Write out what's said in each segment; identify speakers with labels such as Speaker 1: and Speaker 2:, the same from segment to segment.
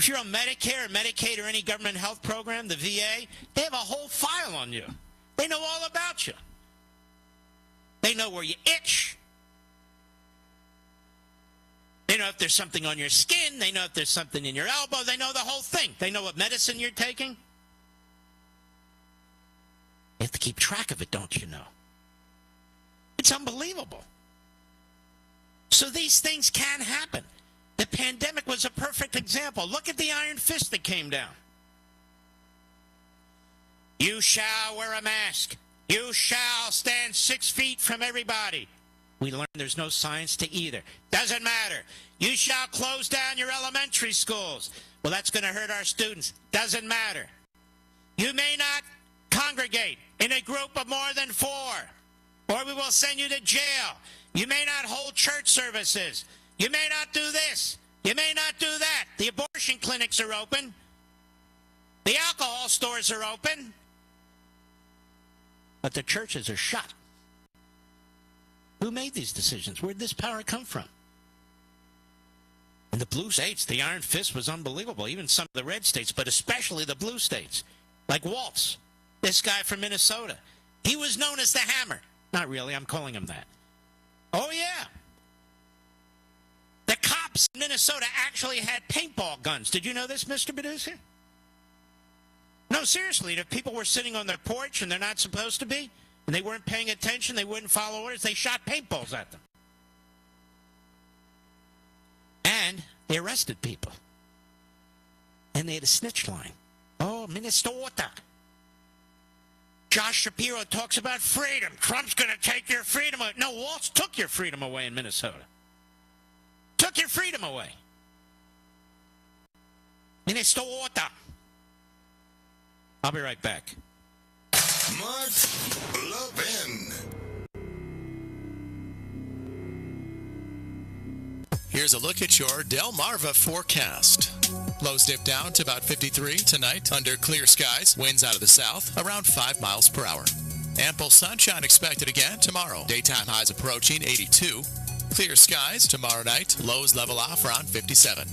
Speaker 1: If you're on Medicare or Medicaid or any government health program, the VA, they have a whole file on you. They know all about you. They know where you itch. They know if there's something on your skin. They know if there's something in your elbow. They know the whole thing. They know what medicine you're taking. You have to keep track of it, don't you know? It's unbelievable. So these things can happen. The pandemic was a perfect example. Look at the iron fist that came down. You shall wear a mask. You shall stand 6 feet from everybody. We learned there's no science to either. Doesn't matter. You shall close down your elementary schools. Well, that's going to hurt our students. Doesn't matter. You may not congregate in a group of more than 4, or we will send you to jail. You may not hold church services. You may not do this. You may not do that. The abortion clinics are open. The alcohol stores are open. But the churches are shut. Who made these decisions? Where did this power come from? In the blue states, the iron fist was unbelievable. Even some of the red states, but especially the blue states. Like Waltz, this guy from Minnesota. He was known as the Hammer. Not really, I'm calling him that. Oh, yeah. The cops in Minnesota actually had paintball guns. Did you know this, Mr. Producer? No, seriously, if people were sitting on their porch and they're not supposed to be, and they weren't paying attention, they wouldn't follow orders, they shot paintballs at them. And they arrested people. And they had a snitch line. Oh, Minnesota. Josh Shapiro talks about freedom. Trump's going to take your freedom away. No, Waltz took your freedom away in Minnesota. Took your freedom away. Minnesota. I'll be right back.
Speaker 2: Mark Levin.
Speaker 3: Here's a look at your Delmarva forecast. Lows dip down to about 53 tonight under clear skies. Winds out of the south around 5 miles per hour. Ample sunshine expected again tomorrow. Daytime highs approaching 82. Clear skies tomorrow night. Lows level off around 57.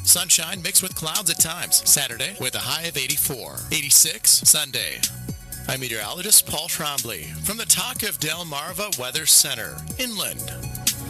Speaker 3: Sunshine mixed with clouds at times. Saturday with a high of 84. 86 Sunday. I'm meteorologist Paul Trombley from the Talk of Delmarva Weather Center, inland.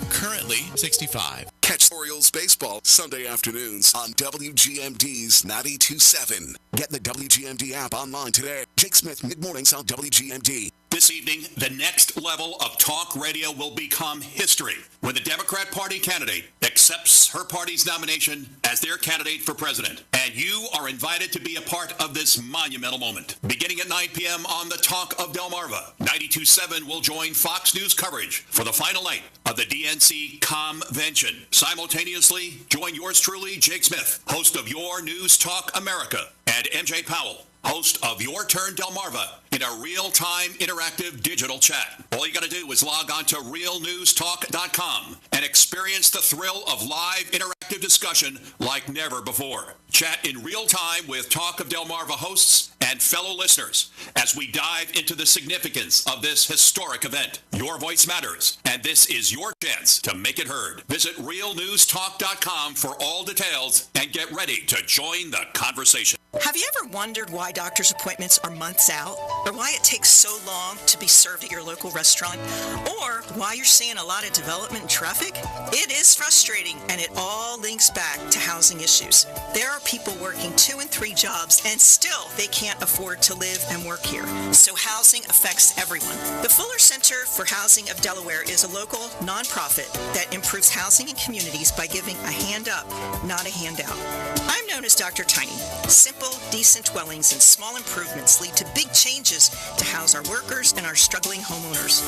Speaker 3: Currently 65.
Speaker 2: Catch Orioles baseball Sunday afternoons on WGMD's 92.7. Get the WGMD app online today. Jake Smith, mid-mornings on WGMD.
Speaker 4: This evening, the next level of talk radio will become history when the Democrat Party candidate accepts her party's nomination as their candidate for president. And you are invited to be a part of this monumental moment. Beginning at 9 p.m. on the Talk of Delmarva, 92.7 will join Fox News coverage for the final night of the DNC convention. Simultaneously, join yours truly, Jake Smith, host of Your News Talk America, and MJ Powell, host of Your Turn Delmarva, in a real-time interactive digital chat. All you got to do is log on to realnewstalk.com and experience the thrill of live interactive discussion like never before. Chat in real time with Talk of Delmarva hosts and fellow listeners as we dive into the significance of this historic event. Your voice matters, and this is your chance to make it heard. Visit realnewstalk.com for all details and get ready to join the conversation.
Speaker 5: Have you ever wondered why doctor's appointments are months out? Or why it takes so long to be served at your local restaurant? Or why you're seeing a lot of development and traffic? It is frustrating, and it all links back to housing issues. There are people working 2 and 3 jobs, and still they can't afford to live and work here. So housing affects everyone. The Fuller Center for Housing of Delaware is a local nonprofit that improves housing in communities by giving a hand up, not a handout. I'm known as Dr. Tiny. Simple, decent dwellings and small improvements lead to big changes to house our workers and our struggling homeowners.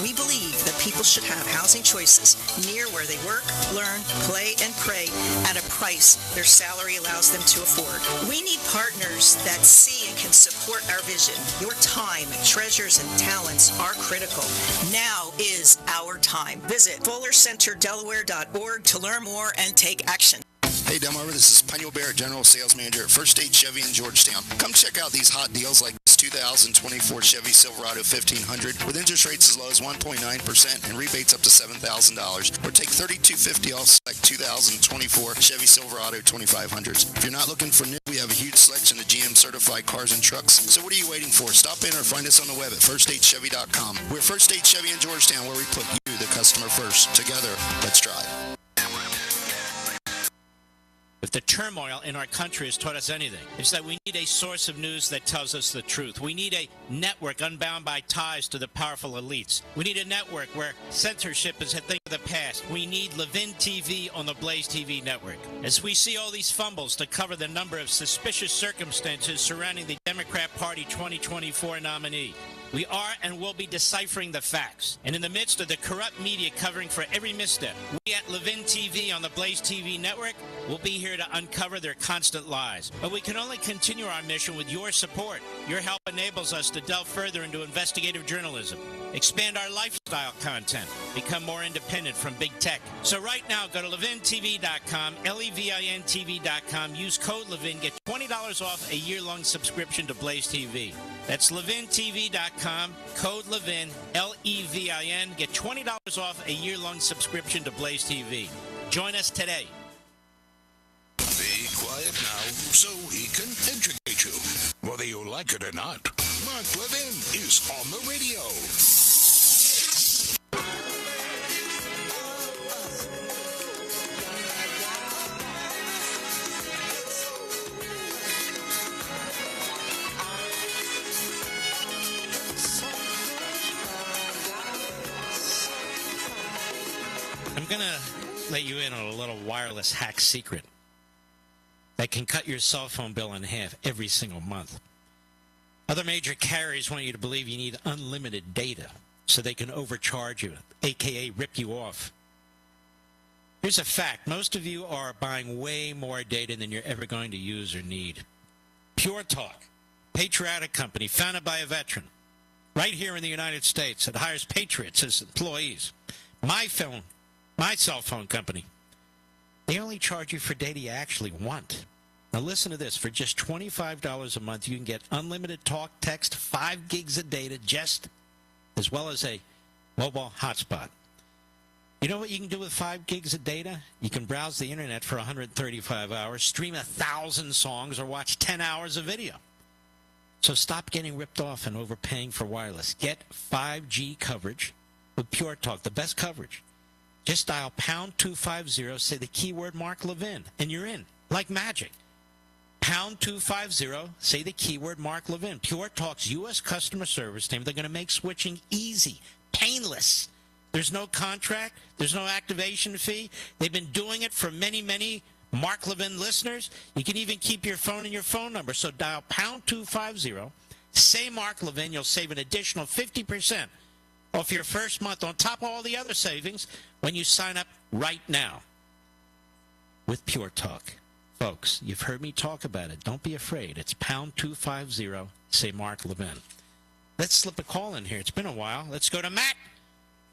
Speaker 5: We believe that people should have housing choices near where they work, learn, play, and pray at a price their salary allows them to afford. We need partners that see and can support our vision. Your time, treasures, and talents are critical. Now is our time. Visit FullerCenterDelaware.org to learn more and take action.
Speaker 6: Hey, Delmarva, this is Penny Barrett, General Sales Manager at First State Chevy in Georgetown. Come check out these hot deals like this 2024 Chevy Silverado 1500 with interest rates as low as 1.9% and rebates up to $7,000. Or take $3,250 off select 2024 Chevy Silverado 2500s. If you're not looking for new, we have a huge selection of GM certified cars and trucks. So what are you waiting for? Stop in or find us on the web at firststatechevy.com. We're First State Chevy in Georgetown, where we put you, the customer, first. Together, let's drive.
Speaker 1: If the turmoil in our country has taught us anything, it's that we need a source of news that tells us the truth. We need a network unbound by ties to the powerful elites. We need a network where censorship is a thing of the past. We need Levin TV on the Blaze TV network. As we see all these fumbles to cover the number of suspicious circumstances surrounding the Democrat Party 2024 nominee, we are and will be deciphering the facts. And in the midst of the corrupt media covering for every misstep, we at Levin TV on the Blaze TV network will be here to uncover their constant lies. But we can only continue our mission with your support. Your help enables us to delve further into investigative journalism, expand our lifestyle content, become more independent from big tech. So right now, go to LevinTV.com, LEVINTV.com, use code Levin, get $20 off a year-long subscription to Blaze TV. That's LevinTV.com, code Levin, L-E-V-I-N, get $20 off a year-long subscription to Blaze TV. Join us today.
Speaker 7: Be quiet now so he can educate you. Whether you like it or not, Mark Levin is on the radio.
Speaker 1: I'm going to let you in on a little wireless hack secret that can cut your cell phone bill in half every single month. Other major carriers want you to believe you need unlimited data so they can overcharge you, a.k.a. rip you off. Here's a fact. Most of you are buying way more data than you're ever going to use or need. Pure Talk, patriotic company founded by a veteran, right here in the United States, that hires patriots as employees. My cell phone company, they only charge you for data you actually want. Now listen to this. For just $25 a month, you can get unlimited talk, text, 5 gigs of data, just as well as a mobile hotspot. You know what you can do with 5 gigs of data? You can browse the internet for 135 hours, stream 1,000 songs, or watch 10 hours of video. So stop getting ripped off and overpaying for wireless. Get 5G coverage with Pure Talk, the best coverage. Just dial pound 250, say the keyword Mark Levin, and you're in, like magic. Pound 250, say the keyword Mark Levin. Pure Talk's U.S. customer service team, they're going to make switching easy, painless. There's no contract. There's no activation fee. They've been doing it for many, many Mark Levin listeners. You can even keep your phone and your phone number. So dial pound 250, say Mark Levin. You'll save an additional 50% off your first month on top of all the other savings when you sign up right now with Pure Talk. Folks, you've heard me talk about it. Don't be afraid. It's pound 250, say Mark Levin. Let's slip a call in here. It's been a while. Let's go to Matt,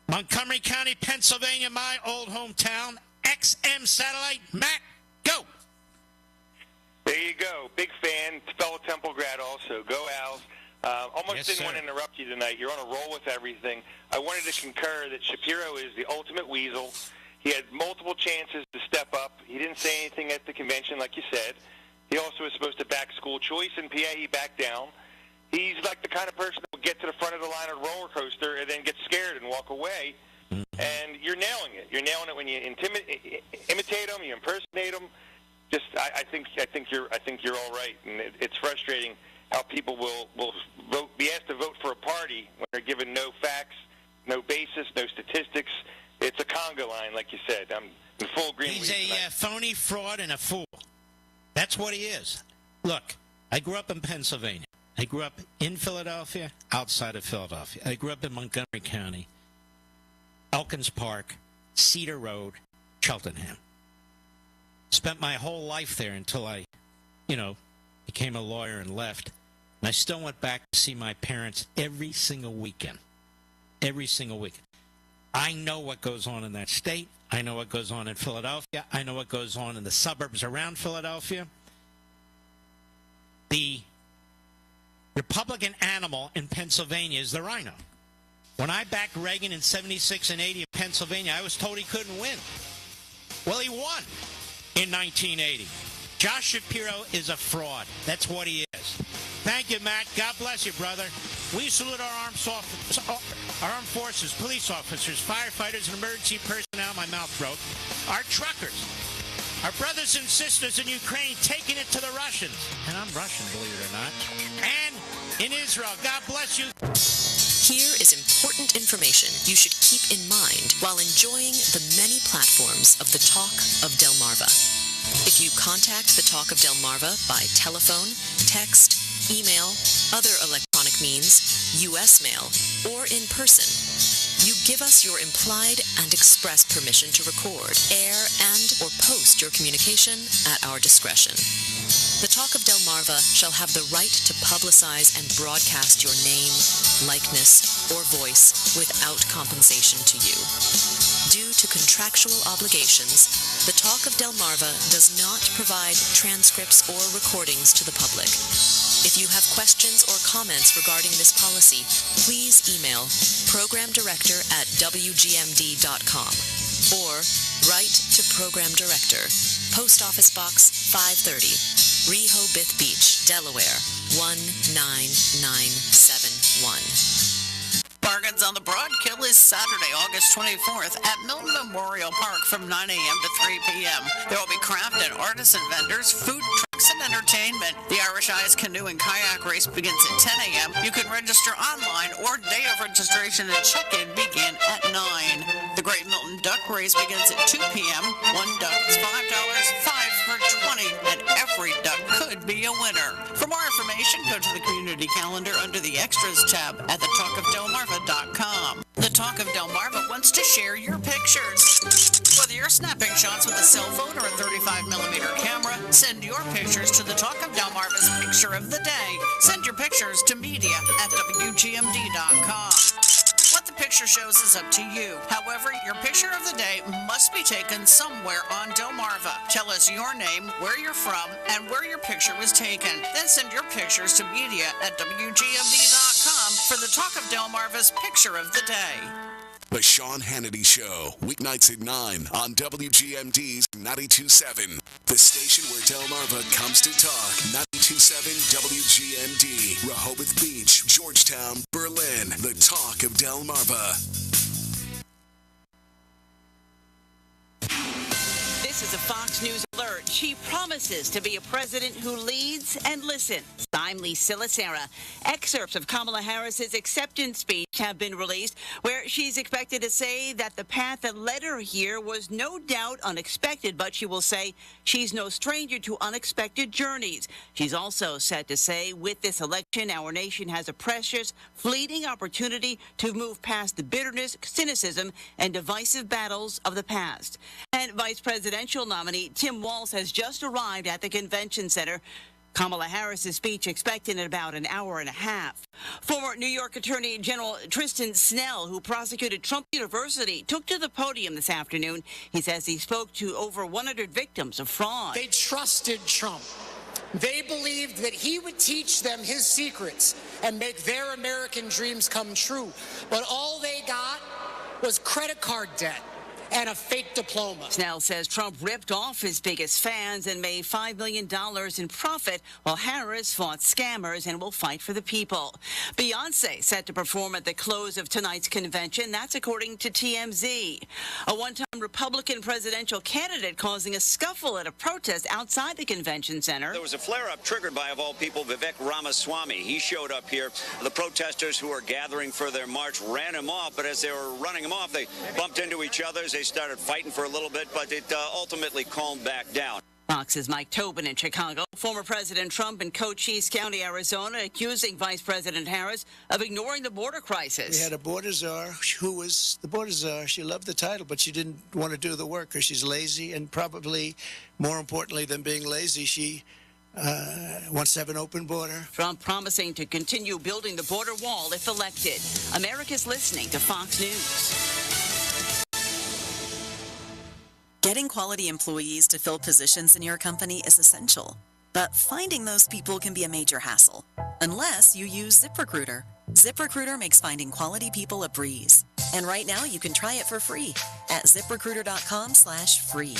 Speaker 1: Montgomery County, Pennsylvania, my old hometown, XM Satellite. Matt, go.
Speaker 8: There you go. Big fan, fellow Temple grad also. Go Owls. Almost didn't want to interrupt you tonight. You're on a roll with everything. I wanted to concur that Shapiro is the ultimate weasel. He had multiple chances to step up. He didn't say anything at the convention, like you said. He also was supposed to back school choice in PA. He backed down. He's like the kind of person that will get to the front of the line of a roller coaster and then get scared and walk away. And you're nailing it. You're nailing it when you imitate him, you impersonate him. Just, I think you're all right, and it's frustrating how people will be asked to vote for a party when they're given no facts, no basis, no statistics. It's a conga line, like you said. I'm in full agreement.
Speaker 1: He's a phony, fraud, and a fool. That's what he is. Look, I grew up in Pennsylvania. I grew up in Philadelphia, outside of Philadelphia. I grew up in Montgomery County, Elkins Park, Cedar Road, Cheltenham. Spent my whole life there until I, became a lawyer and left. And I still went back to see my parents every single weekend. Every single weekend. I know what goes on in that state. I know what goes on in Philadelphia. I know what goes on in the suburbs around Philadelphia. The Republican animal in Pennsylvania is the rhino. When I backed Reagan in 76 and 80 in Pennsylvania, I was told he couldn't win. Well, he won in 1980. Josh Shapiro is a fraud. That's what he is. Thank you, Matt. God bless you, brother. We salute our armed forces, police officers, firefighters, and emergency personnel. My mouth broke. Our truckers, our brothers and sisters in Ukraine taking it to the Russians. And I'm Russian, believe it or not. And in Israel. God bless you.
Speaker 9: Here is important information you should keep in mind while enjoying the many platforms of the Talk of Delmarva. If you contact the Talk of Delmarva by telephone, text, email, other electronic means, U.S. mail, or in person, you give us your implied and express permission to record, air, and or post your communication at our discretion. The Talk of Delmarva shall have the right to publicize and broadcast your name, likeness, or voice without compensation to you. Due to contractual obligations, the Talk of Delmarva does not provide transcripts or recordings to the public. If you have questions or comments regarding this policy, please email programdirector@wgmd.com or write to Program Director, Post Office Box 530, Rehoboth Beach, Delaware, 19971.
Speaker 10: Bargains on the Broadkill is Saturday, August 24th at Milton Memorial Park from 9 a.m. to 3 p.m. There will be craft and artisan vendors, food trucks, and entertainment. The Irish Eyes Canoe and Kayak Race begins at 10 a.m. You can register online or day of registration and check-in begin at 9. The Great Milton Duck Race begins at 2 p.m. One duck is $5, 5 for 20, and every duck could be a winner. For more information, go to the community calendar under the Extras tab at thetalkofdelmarva.com. The Talk of Delmarva wants to share your pictures. Whether you're snapping shots with a cell phone or a 35mm camera, send your pictures to the Talk of Delmarva's Picture of the Day. Send your pictures to media@wgmd.com. What the picture shows is up to you. However, your picture of the day must be taken somewhere on Delmarva. Tell us your name, where you're from, and where your picture was taken. Then send your pictures to media@wgmd.com for the Talk of Delmarva's Picture of the Day.
Speaker 2: The Sean Hannity Show, weeknights at 9 on WGMD's 92.7. The station where Delmarva comes to talk. 92.7 WGMD, Rehoboth Beach, Georgetown, Berlin. The Talk of Delmarva.
Speaker 11: This is a Fox News alert. She promises to be a president who leads and listens. I'm Lisa Lacera. Excerpts of Kamala Harris's acceptance speech have been released, where she's expected to say that the path that led her here was no doubt unexpected, but she will say she's no stranger to unexpected journeys. She's also set to say, with this election, our nation has a precious, fleeting opportunity to move past the bitterness, cynicism, and divisive battles of the past. And Vice Presidential nominee Tim Walz has just arrived at the convention center. Kamala Harris's speech expected in about an hour and a half. Former New York Attorney General Tristan Snell, who prosecuted Trump University, took to the podium this afternoon. He says he spoke to over 100 victims of fraud.
Speaker 12: They trusted Trump. They believed that he would teach them his secrets and make their American dreams come true. But all they got was credit card debt and a fake diploma.
Speaker 11: Snell says Trump ripped off his biggest fans and made $5 million in profit, while Harris fought scammers and will fight for the people. Beyonce set to perform at the close of tonight's convention. That's according to TMZ. A one-time Republican presidential candidate causing a scuffle at a protest outside the convention center.
Speaker 13: There was a flare-up triggered by, of all people, Vivek Ramaswamy. He showed up here. The protesters who were gathering for their march ran him off, but as they were running him off, they bumped into each other. They started fighting for a little bit, but it ultimately calmed back down.
Speaker 11: Fox's Mike Tobin in Chicago. Former President Trump in Cochise County, Arizona, accusing Vice President Harris of ignoring the border crisis.
Speaker 14: We had a border czar who was the border czar. She loved the title, but she didn't want to do the work because she's lazy, and probably more importantly than being lazy, she wants to have an open border.
Speaker 11: Trump promising to continue building the border wall if elected. America's listening to Fox News.
Speaker 15: Getting quality employees to fill positions in your company is essential, but finding those people can be a major hassle, unless you use ZipRecruiter. ZipRecruiter makes finding quality people a breeze. And right now you can try it for free at ZipRecruiter.com/free.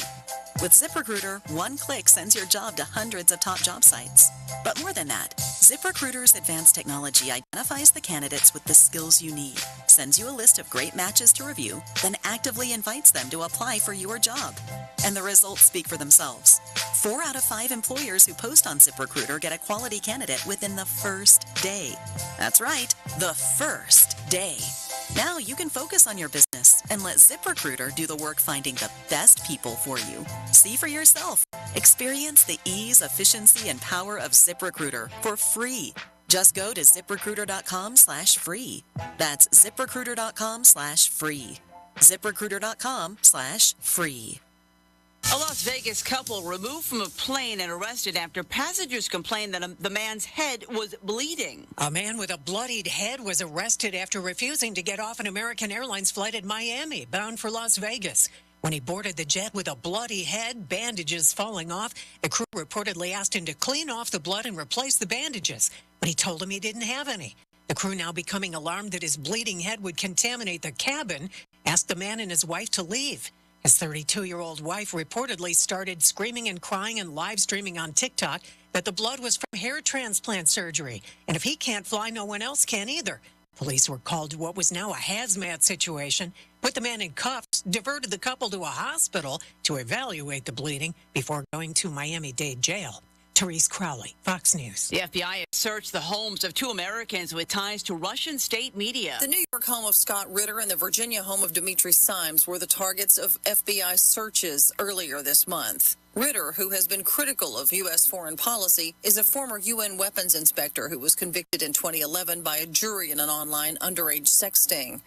Speaker 15: With ZipRecruiter, one click sends your job to hundreds of top job sites. But more than that, ZipRecruiter's advanced technology identifies the candidates with the skills you need, sends you a list of great matches to review, then actively invites them to apply for your job. And the results speak for themselves. 4 out of 5 employers who post on ZipRecruiter get a quality candidate within the first day. That's right, the first day. Now you can focus on your business and let ZipRecruiter do the work finding the best people for you. See for yourself. Experience the ease, efficiency, and power of ZipRecruiter for free. Just go to ZipRecruiter.com/free. That's ZipRecruiter.com/free. ZipRecruiter.com/free.
Speaker 11: A Las Vegas couple removed from a plane and arrested after passengers complained that the man's head was bleeding.
Speaker 16: A man with a bloodied head was arrested after refusing to get off an American Airlines flight at Miami, bound for Las Vegas. When he boarded the jet with a bloody head, bandages falling off, the crew reportedly asked him to clean off the blood and replace the bandages, but he told them he didn't have any. The crew, now becoming alarmed that his bleeding head would contaminate the cabin, asked the man and his wife to leave. His 32-year-old wife reportedly started screaming and crying and live streaming on TikTok that the blood was from hair transplant surgery, and if he can't fly, no one else can either. Police were called to what was now a hazmat situation, put the man in cuffs, diverted the couple to a hospital to evaluate the bleeding before going to Miami-Dade jail. Therese Crowley, Fox News.
Speaker 11: The FBI has searched the homes of 2 Americans with ties to Russian state media.
Speaker 17: The New York home of Scott Ritter and the Virginia home of Dimitri Simes were the targets of FBI searches earlier this month. Ritter, who has been critical of U.S. foreign policy, is a former UN weapons inspector who was convicted in 2011 by a jury in an online underage sex sting.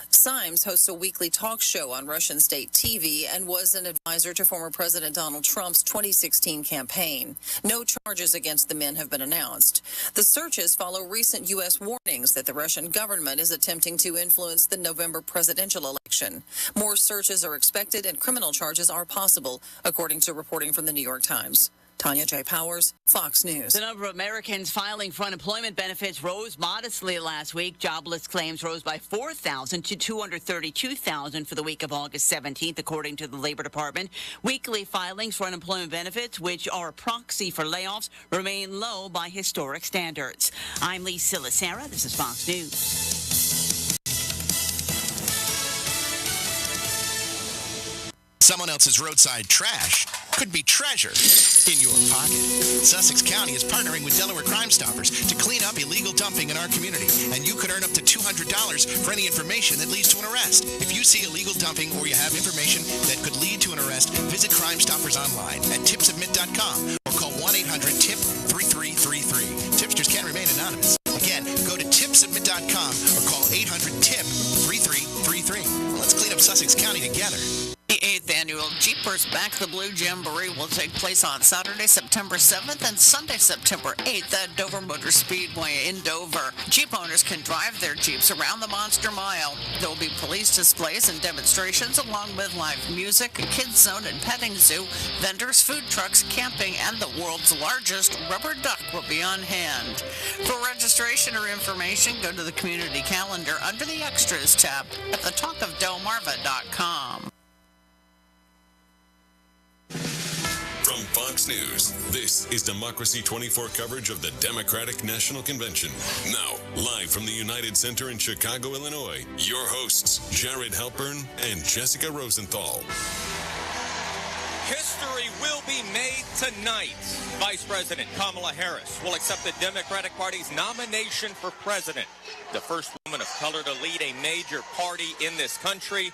Speaker 17: Simes hosts a weekly talk show on Russian state TV and was an advisor to former President Donald Trump's 2016 campaign. No charges against the men have been announced. The searches follow recent U.S. warnings that the Russian government is attempting to influence the November presidential election. More searches are expected and criminal charges are possible, according to reporting from the New York Times. Tanya J. Powers, Fox News.
Speaker 11: The number of Americans filing for unemployment benefits rose modestly last week. Jobless claims rose by 4,000 to 232,000 for the week of August 17th, according to the Labor Department. Weekly filings for unemployment benefits, which are a proxy for layoffs, remain low by historic standards. I'm Lee Silasera. This is Fox News.
Speaker 3: Someone else's roadside trash could be treasure in your pocket. Sussex County is partnering with Delaware Crime Stoppers to clean up illegal dumping in our community, and you could earn up to $200 for any information that leads to an arrest. If you see illegal dumping or you have information that could lead to an arrest, visit Crime Stoppers online at tipsubmit.com or call 1-800-TIP-3333. Tipsters can remain anonymous. Again, go to tipsubmit.com or call 800-TIP-3333. Let's clean up Sussex County together.
Speaker 10: The 8th annual Jeepers Back the Blue Jamboree will take place on Saturday, September 7th and Sunday, September 8th at Dover Motor Speedway in Dover. Jeep owners can drive their Jeeps around the Monster Mile. There will be police displays and demonstrations along with live music, a kids zone and petting zoo, vendors, food trucks, camping, and the world's largest rubber duck will be on hand. For registration or information, go to the community calendar under the Extras tab at thetalkofdelmarva.com.
Speaker 18: From Fox News, this is Democracy 24 coverage of the Democratic National Convention. Now, live from the United Center in Chicago, Illinois, your hosts, Jared Halpern and Jessica Rosenthal.
Speaker 19: History will be made tonight. Vice President Kamala Harris will accept the Democratic Party's nomination for president, the first woman of color to lead a major party in this country.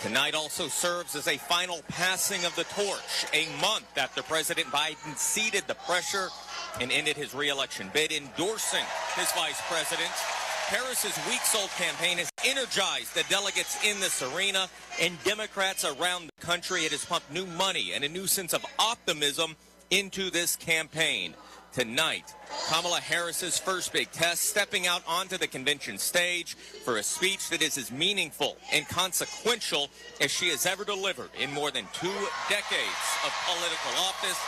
Speaker 19: Tonight also serves as a final passing of the torch, a month after President Biden ceded the pressure and ended his re-election bid, endorsing his vice president. Harris's weeks-old campaign has energized the delegates in this arena, and Democrats around the country. It has pumped new money and a new sense of optimism into this campaign. tonight, Kamala Harris's first big test, stepping out onto the convention stage for a speech that is as meaningful and consequential as she has ever delivered in more than 2 decades of political office.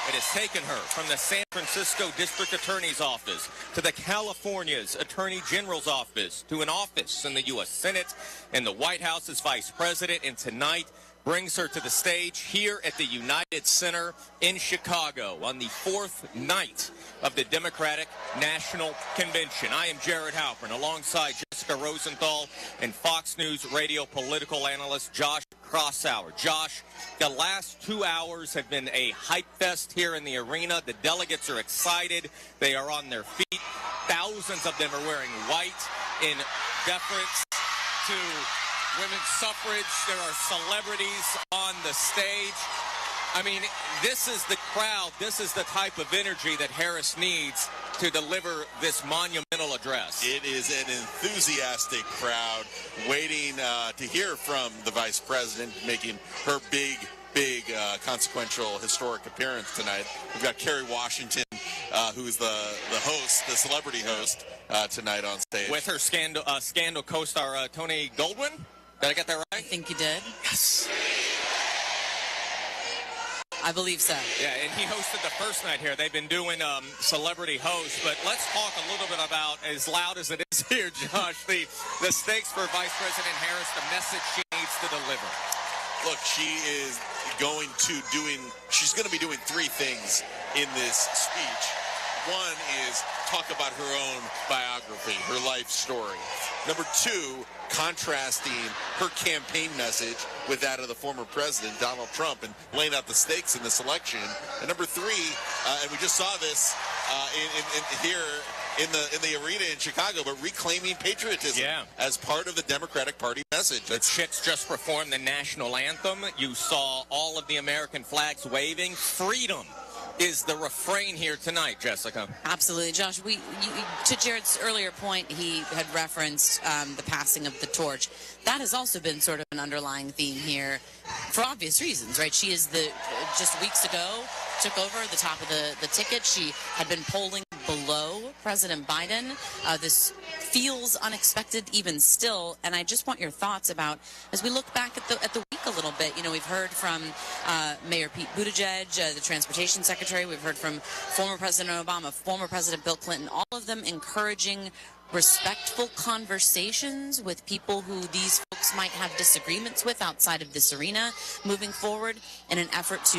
Speaker 19: It has taken her from the San Francisco District Attorney's Office to the California's Attorney General's Office to an office in the U.S. Senate and the White House as Vice President, and tonight brings her to the stage here at the United Center in Chicago on the 4th night of the Democratic National Convention. I am Jared Halpern alongside Jessica Rosenthal and Fox News radio political analyst Josh Crossour. Josh, the last 2 hours have been a hype fest here in the arena. The delegates are excited. They are on their feet. Thousands of them are wearing white in deference to women's suffrage. There are celebrities on the stage. I mean, this is the crowd. This is the type of energy that Harris needs to deliver this monumental address.
Speaker 20: It is an enthusiastic crowd waiting to hear from the vice president making her big consequential historic appearance tonight. We've got Kerry Washington, who's the host, the celebrity host tonight on stage.
Speaker 19: With her scandal co-star Tony Goldwyn. Did I get that right?
Speaker 21: I think you did.
Speaker 19: Yes.
Speaker 21: I believe so.
Speaker 19: Yeah, and he hosted the first night here. They've been doing celebrity hosts, but let's talk a little bit about, as loud as it is here, Josh, the stakes for Vice President Harris, the message she needs to deliver.
Speaker 20: Look, she's going to be doing 3 things in this speech. One is talk about her own biography, her life story. Number 2, contrasting her campaign message with that of the former president, Donald Trump, and laying out the stakes in this election. And number 3, and we just saw this here in the arena in Chicago, but reclaiming patriotism as part of the Democratic Party message.
Speaker 19: The Chicks just performed the national anthem. You saw all of the American flags waving. Freedom is the refrain here tonight, Jessica.
Speaker 21: Absolutely. Josh, to Jared's earlier point, he had referenced the passing of the torch. That has also been sort of an underlying theme here for obvious reasons, right? She is just weeks ago, took over the top of the ticket. She had been polling below President Biden. This feels unexpected even still, and I just want your thoughts about, as we look back at the week a little bit, we've heard from Mayor Pete Buttigieg, the transportation secretary. We've heard from former President Obama, former President Bill Clinton, all of them encouraging respectful conversations with people who these folks might have disagreements with outside of this arena moving forward in an effort to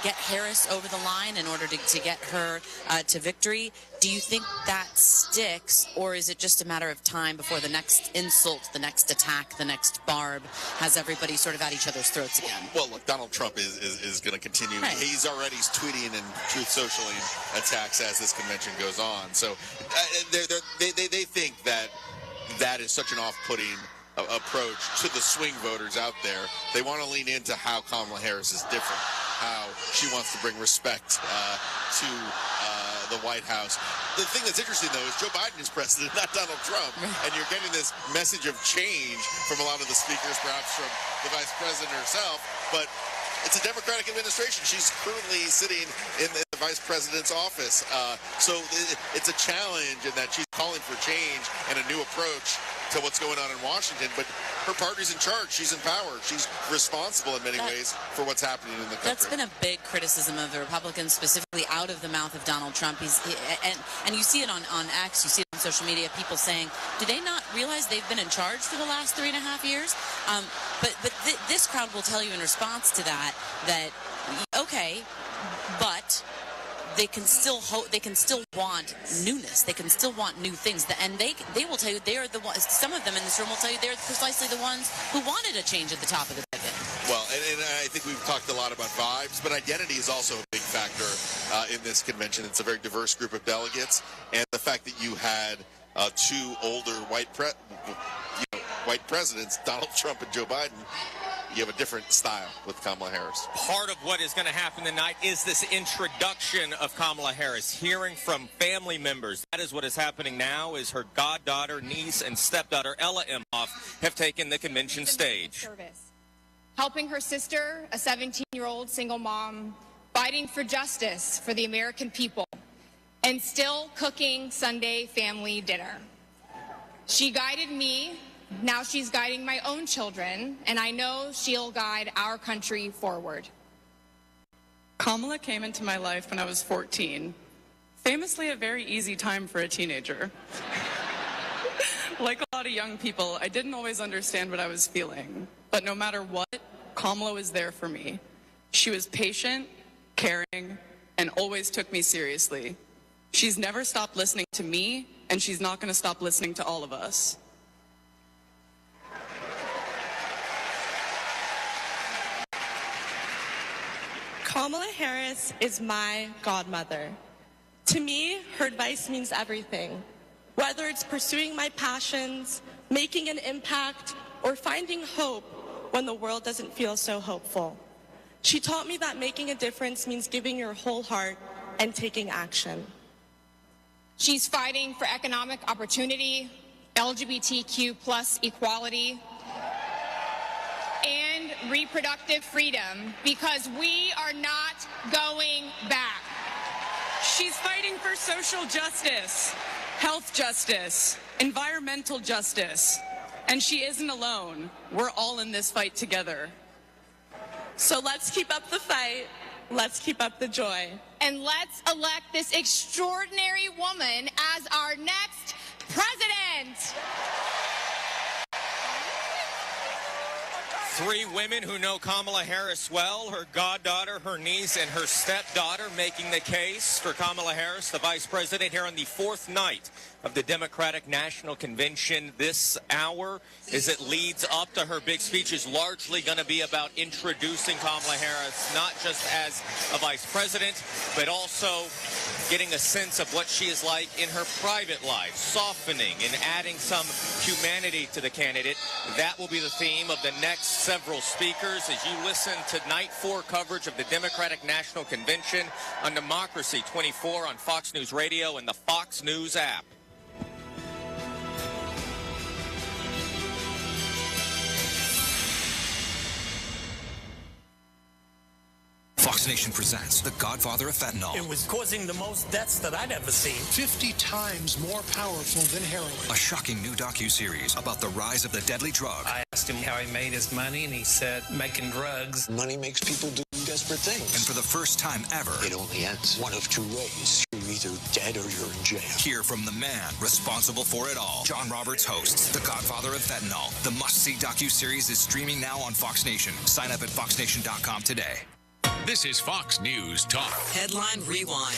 Speaker 21: get Harris over the line in order to get her to victory. Do you think that sticks, or is it just a matter of time before the next insult, the next attack, the next barb has everybody sort of at each other's throats again?
Speaker 20: Well, look, Donald Trump is going to continue. Right. He's already tweeting and Truth Socially attacks as this convention goes on. So they think that is such an off-putting approach to the swing voters out there. They want to lean into how Kamala Harris is different, how she wants to bring respect to the White House. The thing that's interesting, though, is Joe Biden is president, not Donald Trump. And you're getting this message of change from a lot of the speakers, perhaps from the vice president herself. But it's a Democratic administration. She's currently sitting in the vice president's office. So it's a challenge in that she's calling for change and a new approach to what's going on in Washington, but her party's in charge. She's in power. She's responsible in many ways for what's happening in the country.
Speaker 21: That's been a big criticism of the Republicans, specifically out of the mouth of Donald Trump. And you see it on X, you see it on social media, people saying, do they not realize they've been in charge for the last 3.5 years? But this crowd will tell you in response to that, okay, but they can still want newness. They can still want new things, and they will tell you they are the ones. Some of them in this room will tell you they're precisely the ones who wanted a change at the top of the ticket.
Speaker 20: Well, and I think we've talked a lot about vibes, but identity is also a big factor in this convention. It's a very diverse group of delegates, and the fact that you had 2 older white presidents, Donald Trump and Joe Biden. You have a different style with Kamala Harris.
Speaker 19: Part of what is going to happen tonight is this introduction of Kamala Harris, hearing from family members. That is what is happening now, is her goddaughter, niece, and stepdaughter, Ella Imhoff, have taken the convention stage.
Speaker 22: Helping her sister, a 17-year-old single mom, fighting for justice for the American people, and still cooking Sunday family dinner. She guided me. Now she's guiding my own children, and I know she'll guide our country forward.
Speaker 4: Kamala came into my life when I was 14. Famously a very easy time for a teenager. Like a lot of young people, I didn't always understand what I was feeling. But no matter what, Kamala was there for me. She was patient, caring, and always took me seriously. She's never stopped listening to me, and she's not going to stop listening to all of us.
Speaker 5: Kamala Harris is my godmother. To me, her advice means everything. Whether it's pursuing my passions, making an impact, or finding hope when the world doesn't feel so hopeful. She taught me that making a difference means giving your whole heart and taking action.
Speaker 22: She's fighting for economic opportunity, LGBTQ+ equality, and reproductive freedom, because we are not going back.
Speaker 4: She's fighting for social justice, health justice, environmental justice, and she isn't alone. We're all in this fight together.
Speaker 5: So let's keep up the fight. Let's keep up the joy.
Speaker 22: And let's elect this extraordinary woman as our next president.
Speaker 19: 3 women who know Kamala Harris well, her goddaughter, her niece, and her stepdaughter, making the case for Kamala Harris, the vice president, here on the 4th night of the Democratic National Convention. This hour, as it leads up to her big speech, is largely going to be about introducing Kamala Harris, not just as a vice president, but also getting a sense of what she is like in her private life, softening and adding some humanity to the candidate. That will be the theme of the next several speakers as you listen to Night 4 coverage of the Democratic National Convention on Democracy 24 on Fox News Radio and the Fox News app.
Speaker 23: Fox Nation presents The Godfather of Fentanyl.
Speaker 24: It was causing the most deaths that I'd ever seen.
Speaker 25: 50 times more powerful than heroin.
Speaker 23: A shocking new docuseries about the rise of the deadly drug.
Speaker 24: I asked him how he made his money, and he said, making drugs.
Speaker 25: Money makes people do desperate things.
Speaker 23: And for the first time ever,
Speaker 25: it only ends one of 2 ways. You're either dead or you're in jail.
Speaker 23: Hear from the man responsible for it all. John Roberts hosts The Godfather of Fentanyl. The must-see docuseries is streaming now on Fox Nation. Sign up at foxnation.com today.
Speaker 18: This is Fox News Talk.
Speaker 9: Headline Rewind.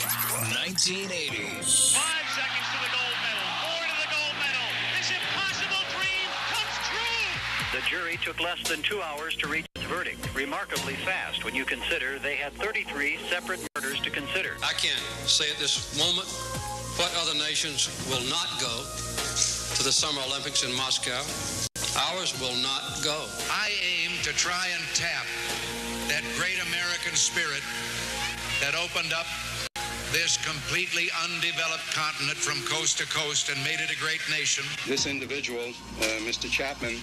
Speaker 18: 1980.
Speaker 26: 5 seconds to the gold medal. 4 to the gold medal. This impossible dream comes true.
Speaker 27: The jury took less than 2 hours to reach its verdict. Remarkably fast when you consider they had 33 separate murders to consider.
Speaker 28: I can't say at this moment what other nations will not go to the Summer Olympics in Moscow. Ours will not go.
Speaker 29: I aim to try and tap that great American spirit that opened up this completely undeveloped continent from coast to coast and made it a great nation.
Speaker 30: This individual, Mr. Chapman,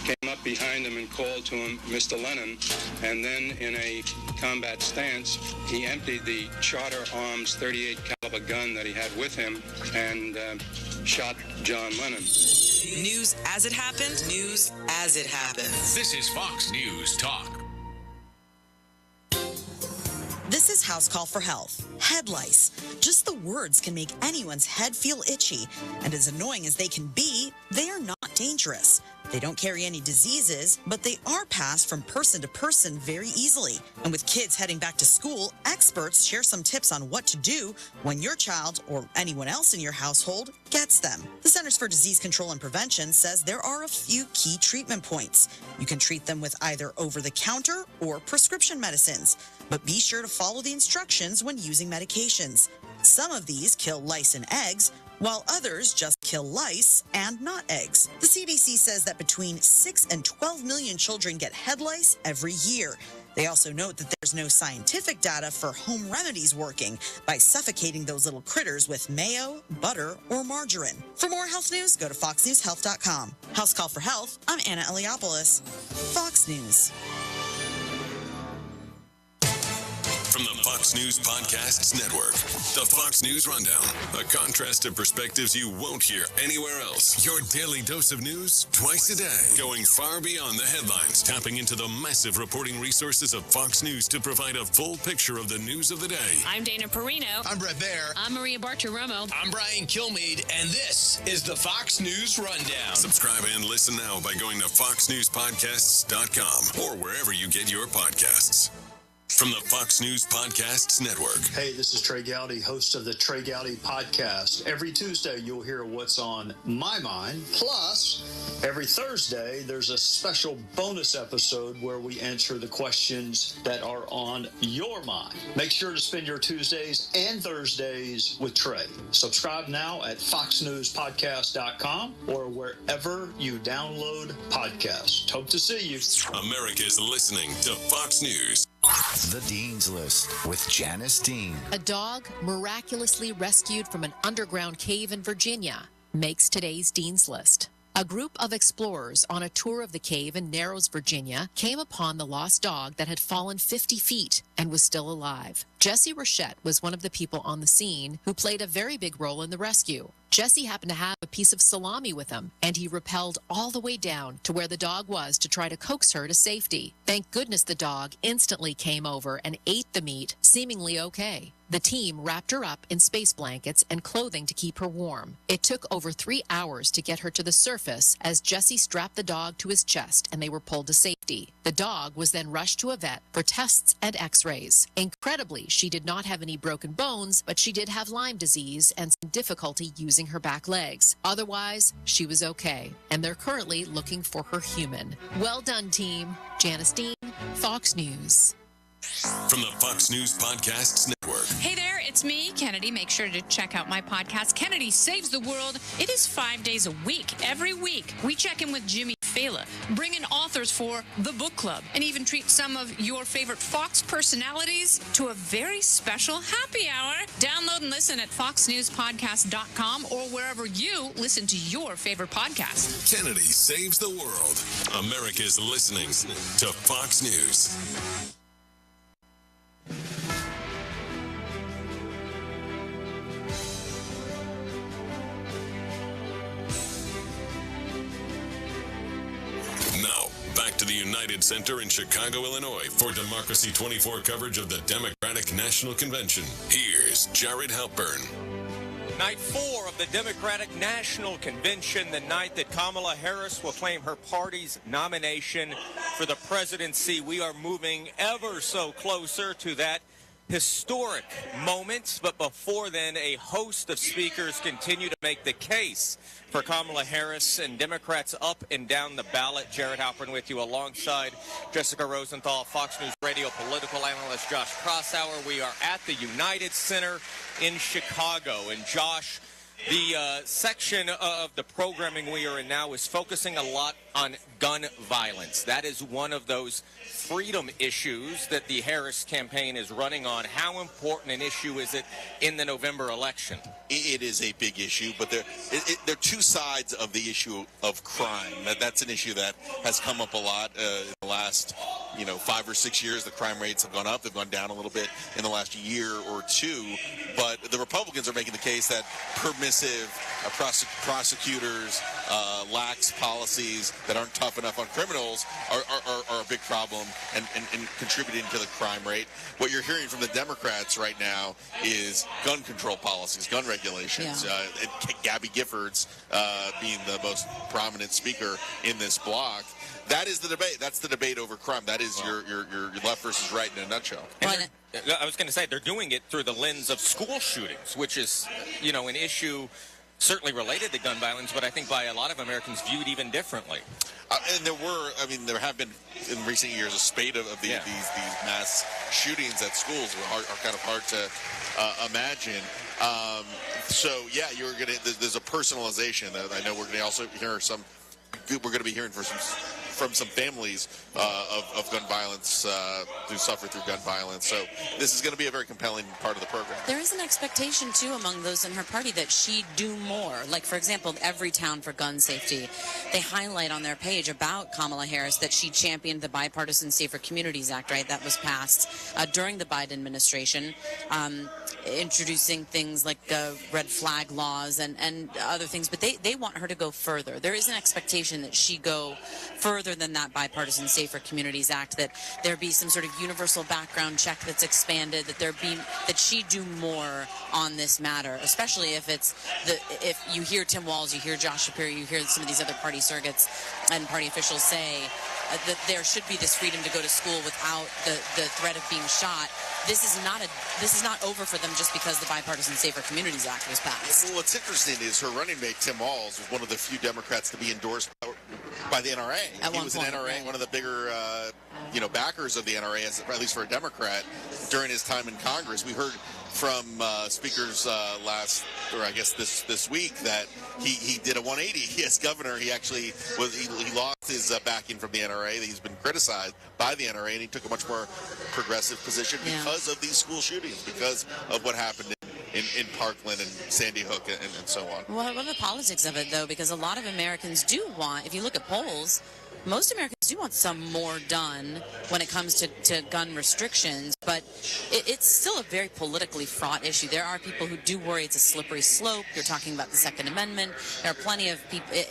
Speaker 30: came up behind him and called to him, Mr. Lennon, and then in a combat stance, he emptied the Charter Arms .38 caliber gun that he had with him and shot John Lennon.
Speaker 9: News as it happened, news as it happened.
Speaker 18: This is Fox News Talk.
Speaker 31: This is House Call for Health. Head lice. Just the words can make anyone's head feel itchy. And as annoying as they can be, they are not dangerous. They don't carry any diseases, but they are passed from person to person very easily. And with kids heading back to school, experts share some tips on what to do when your child or anyone else in your household gets them. The Centers for Disease Control and Prevention says there are a few key treatment points. You can treat them with either over-the-counter or prescription medicines, but be sure to follow the instructions when using medications. Some of these kill lice and eggs, while others just kill lice and not eggs. The CDC says that between 6 and 12 million children get head lice every year. They also note that there's no scientific data for home remedies working by suffocating those little critters with mayo, butter, or margarine. For more health news, go to foxnewshealth.com. House Call for Health, I'm Anna Eliopoulos. Fox News.
Speaker 18: From the Fox News Podcasts Network, the Fox News Rundown, a contrast of perspectives you won't hear anywhere else. Your daily dose of news twice a day, going far beyond the headlines, tapping into the massive reporting resources of Fox News to provide a full picture of the news of the day.
Speaker 1: I'm Dana Perino.
Speaker 2: I'm Brett Baer.
Speaker 1: I'm Maria Bartiromo.
Speaker 2: I'm Brian Kilmeade, and this is the Fox News Rundown.
Speaker 18: Subscribe and listen now by going to foxnewspodcasts.com or wherever you get your podcasts. From the Fox News Podcasts Network.
Speaker 6: Hey, this is Trey Gowdy, host of the Trey Gowdy Podcast. Every Tuesday, you'll hear what's on my mind. Plus, every Thursday, there's a special bonus episode where we answer the questions that are on your mind. Make sure to spend your Tuesdays and Thursdays with Trey. Subscribe now at foxnewspodcast.com or wherever you download podcasts. Hope to see you.
Speaker 18: America's listening to Fox News.
Speaker 23: The Dean's List with Janice Dean.
Speaker 7: A dog miraculously rescued from an underground cave in Virginia makes today's Dean's List. A group of explorers on a tour of the cave in Narrows, Virginia, came upon the lost dog that had fallen 50 feet and was still alive. Jesse Rochette was one of the people on the scene who played a very big role in the rescue. Jesse happened to have a piece of salami with him, and he rappelled all the way down to where the dog was to try to coax her to safety. Thank goodness the dog instantly came over and ate the meat, seemingly okay. The team wrapped her up in space blankets and clothing to keep her warm. It took over 3 hours to get her to the surface as Jesse strapped the dog to his chest and they were pulled to safety. The dog was then rushed to a vet for tests and x-rays. Incredibly, she did not have any broken bones, but she did have Lyme disease and some difficulty using her back legs. Otherwise, she was okay, and they're currently looking for her human. Well done, team. Janice Dean, Fox News.
Speaker 18: From the Fox News Podcasts Network.
Speaker 1: Hey there, it's me, Kennedy. Make sure to check out my podcast, Kennedy Saves the World. It is 5 days a week. Every week, we check in with Jimmy Fallon, bring in authors for the book club, and even treat some of your favorite Fox personalities to a very special happy hour. Download and listen at foxnewspodcast.com or wherever you listen to your favorite podcast.
Speaker 18: Kennedy Saves the World. America's listening to Fox News. Now, back to the United Center in Chicago, Illinois for Democracy 24 coverage of the Democratic National Convention. Here's Jared Halpern.
Speaker 19: Night 4 of the Democratic National Convention, the night that Kamala Harris will claim her party's nomination for the presidency. We are moving ever so closer to that historic moment, but before then, a host of speakers continue to make the case for Kamala Harris and Democrats up and down the ballot. Jared Halpern with you alongside Jessica Rosenthal, Fox News Radio political analyst Josh Crosshauer. We are at the United Center in Chicago. And Josh, the section of the programming we are in now is focusing a lot on gun violence. That is one of those freedom issues that the Harris campaign is running on. How important an issue is it in the November election?
Speaker 20: It is a big issue, but there are two sides of the issue of crime. That's an issue that has come up a lot in the last 5 or 6 years. The crime rates have gone up. They've gone down a little bit in the last year or two. But the Republicans are making the case that permissive prosecutors, lax policies that aren't tough enough on criminals are a big problem and contributing to the crime rate. What you're hearing from the Democrats right now is gun control policies, gun regulations.
Speaker 21: Yeah.
Speaker 20: Gabby Giffords being the most prominent speaker in this block. That is the debate. That's the debate over crime. That is your left versus right in a nutshell.
Speaker 19: I was going to say they're doing it through the lens of school shootings, which is, an issue certainly related to gun violence, but I think by a lot of Americans viewed even differently.
Speaker 20: And there have been in recent years a spate of these mass shootings at schools are kind of hard to imagine. There's a personalization. I know we're going to also hear we're going to be hearing from from some families of gun violence who suffer through gun violence. So this is going to be a very compelling part of the program.
Speaker 21: There is an expectation, too, among those in her party that she do more. Like, for example, Everytown for Gun Safety, they highlight on their page about Kamala Harris that she championed the Bipartisan Safer Communities Act, right, that was passed during the Biden administration, introducing things like red flag laws and other things. But they want her to go further. There is an expectation that she go further than that Bipartisan Safer Communities Act, that there be some sort of universal background check that's expanded, that she do more on this matter, especially if you hear Tim Walz, you hear Josh Shapiro, you hear some of these other party surrogates and party officials say that there should be this freedom to go to school without the threat of being shot. This is not over for them just because the Bipartisan Safer Communities Act was passed.
Speaker 20: Well, what's interesting is her running mate, Tim Walz, was one of the few Democrats to be endorsed by the NRA. He was an NRA, one of the bigger, backers of the NRA, at least for a Democrat, during his time in Congress. We heard from speakers this week that he did a 180 as governor. He actually he lost his backing from the NRA. He's been criticized by the NRA, and he took a much more progressive position because of these school shootings, because of what happened in Parkland and Sandy Hook and so on.
Speaker 21: Well, what are the politics of it, though? Because a lot of Americans do want, if you look at polls, most Americans do want some more done when it comes to gun restrictions, but it's still a very politically fraught issue. There are people who do worry it's a slippery slope. You're talking about the Second Amendment. There are plenty of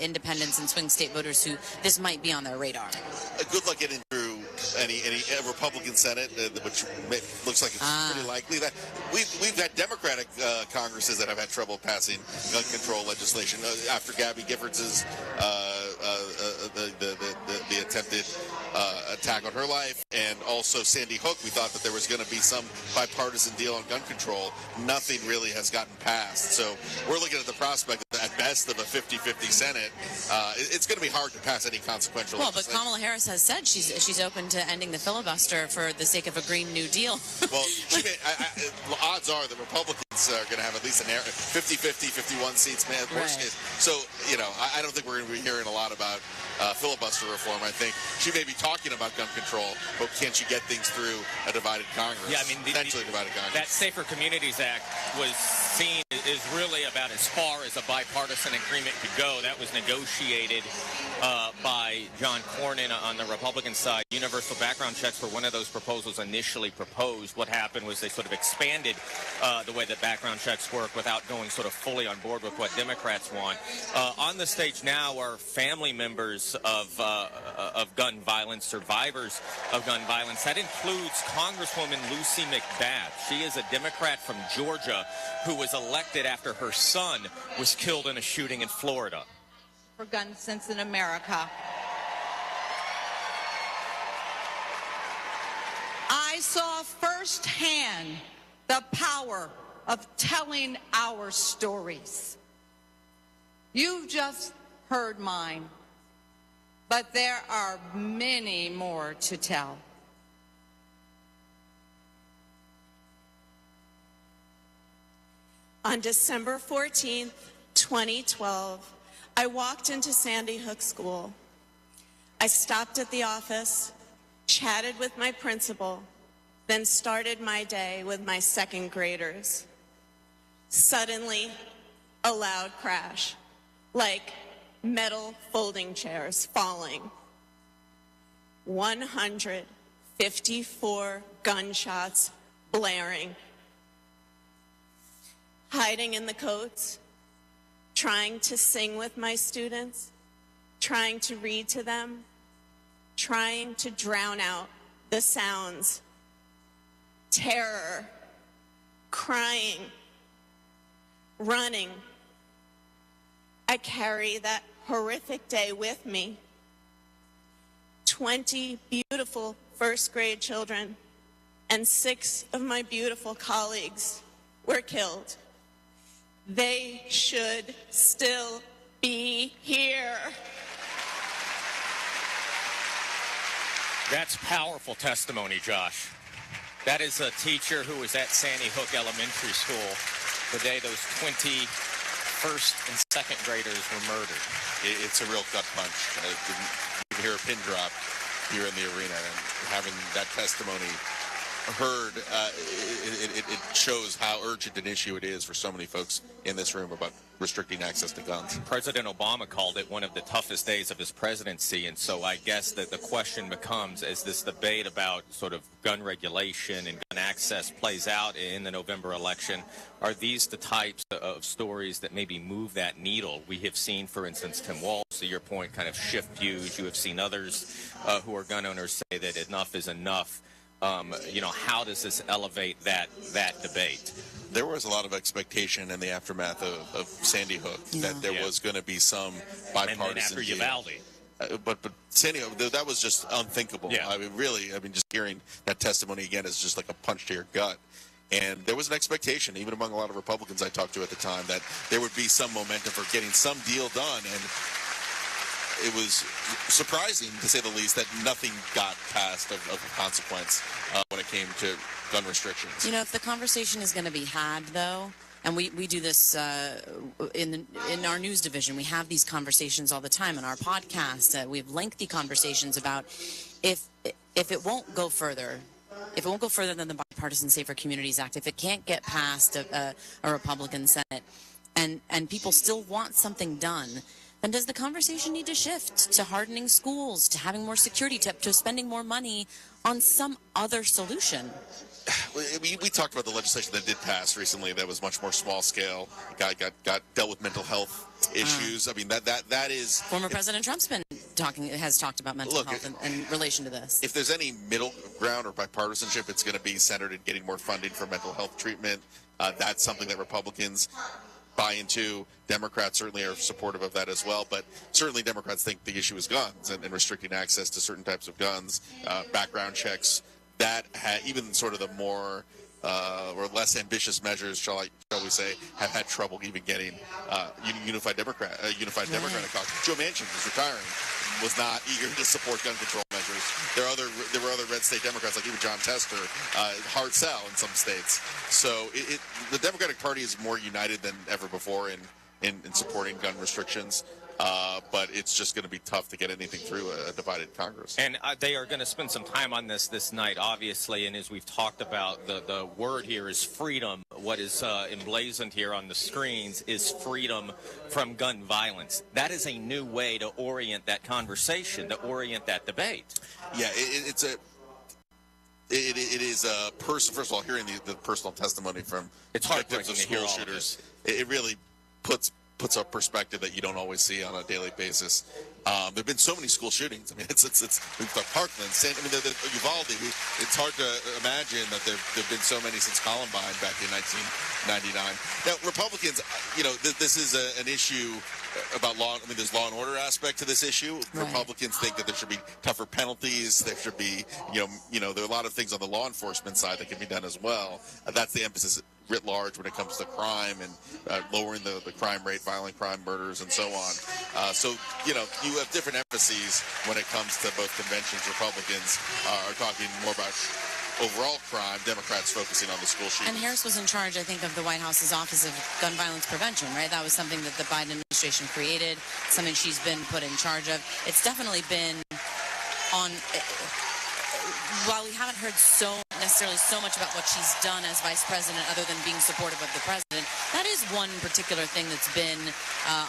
Speaker 21: independents and swing state voters who this might be on their radar.
Speaker 20: Good luck getting through any Republican Senate, which looks like it's pretty likely. That we've had Democratic Congresses that have had trouble passing gun control legislation after Gabby Giffords's the attempted attack on her life, and also Sandy Hook. We thought that there was going to be some bipartisan deal on gun control. Nothing really has gotten passed. So we're looking at the prospect, at best, of a 50-50 Senate. It's going to be hard to pass any consequential legislation.
Speaker 21: But Kamala Harris has said she's open to ending the filibuster for the sake of a Green New Deal.
Speaker 20: Well, odds are the Republicans are going to have at least 50-50, 51 seats, man, worst case. So, I don't think we're going to be hearing a lot about filibuster reform. I think she may be talking about gun control, but can she get things through a divided Congress?
Speaker 19: Yeah, I mean,
Speaker 20: potentially divided Congress.
Speaker 19: That Safer Communities Act was seen is really about as far as a bipartisan agreement could go. That was negotiated by John Cornyn on the Republican side. Universal background checks were one of those proposals initially proposed. What happened was they sort of expanded the way that background checks work without going sort of fully on board with what Democrats want. On the stage now are family members of gun violence, survivors of gun violence. That includes Congresswoman Lucy McBath. She is a Democrat from Georgia who was elected after her son was killed in a shooting in Florida.
Speaker 3: For gun sense in America. I saw firsthand the power of telling our stories. You've just heard mine, but there are many more to tell.
Speaker 5: On December 14th, 2012, I walked into Sandy Hook School. I stopped at the office, chatted with my principal, then started my day with my second graders. Suddenly, a loud crash, like metal folding chairs falling. 154 gunshots blaring. Hiding in the coats, trying to sing with my students, trying to read to them, trying to drown out the sounds. Terror, crying, running. I carry that horrific day with me. 20 beautiful first grade children and 6 of my beautiful colleagues were killed. They should still be here.
Speaker 19: That's powerful testimony, Josh. That is a teacher who was at Sandy Hook Elementary School the day those 20 first and second graders were murdered.
Speaker 20: It's a real gut punch. can hear a pin drop here in the arena, and having that testimony heard, it shows how urgent an issue it is for so many folks in this room about restricting access to guns.
Speaker 19: President Obama called it one of the toughest days of his presidency, and so I guess that the question becomes, as this debate about sort of gun regulation and gun access plays out in the November election, are these the types of stories that maybe move that needle? We have seen, for instance, Tim Walz, to your point, kind of shift views. You have seen others who are gun owners say that enough is enough. How does this elevate that debate?
Speaker 20: There was a lot of expectation in the aftermath of Sandy Hook that there was going to be some bipartisan.
Speaker 19: And then after Uvalde.
Speaker 20: But Sandy Hook, that was just unthinkable.
Speaker 19: Yeah.
Speaker 20: I mean, just hearing that testimony again is just like a punch to your gut. And there was an expectation, even among a lot of Republicans I talked to at the time, that there would be some momentum for getting some deal done. And it was surprising, to say the least, that nothing got passed of consequence when it came to gun restrictions.
Speaker 21: If the conversation is going to be had, though, and we do this in our news division, we have these conversations all the time in our podcast. We have lengthy conversations about if it won't go further. If it won't go further than the Bipartisan Safer Communities Act, if it can't get past a Republican Senate, and people still want something done, then does the conversation need to shift to hardening schools, to having more security, to spending more money on some other solution?
Speaker 20: We talked about the legislation that did pass recently that was much more small scale, got dealt with mental health issues. I mean, that is...
Speaker 21: Former President Trump's has talked about mental health in relation to this.
Speaker 20: If there's any middle ground or bipartisanship, it's going to be centered in getting more funding for mental health treatment. That's something that Republicans buy into. Democrats certainly are supportive of that as well, but certainly Democrats think the issue is guns and restricting access to certain types of guns, background checks. That even sort of the more or less ambitious measures, shall we say, have had trouble even getting unified Democratic caucus. Joe Manchin is retiring, was not eager to support gun control measures. There were other red state Democrats, like even John Tester, hard sell in some states. So the Democratic Party is more united than ever before in supporting gun restrictions. But it's just going to be tough to get anything through a divided Congress.
Speaker 19: And they are going to spend some time on this night, obviously. And as we've talked about, the word here is freedom. What is emblazoned here on the screens is freedom from gun violence. That is a new way to orient that conversation, to orient that debate.
Speaker 20: Yeah, it is a person. First of all, hearing the personal testimony from victims of school shooters, it really puts a perspective that you don't always see on a daily basis. There have been so many school shootings. I mean, we've got Parkland, Uvalde. It's hard to imagine that there've been so many since Columbine back in 1999. Now, Republicans, this is an issue about law. I mean, there's law and order aspect to this issue. Right. Republicans think that there should be tougher penalties. There should be, there are a lot of things on the law enforcement side that can be done as well. That's the emphasis writ large when it comes to crime and lowering the crime rate, violent crime, murders, and so on. So, you have different emphases when it comes to both conventions. Republicans are talking more about overall crime, Democrats focusing on the school shootings.
Speaker 21: And Harris was in charge, I think, of the White House's Office of Gun Violence Prevention, right? That was something that the Biden administration created, something she's been put in charge of. It's definitely been on... While we haven't heard necessarily so much about what she's done as vice president other than being supportive of the president, that is one particular thing that's been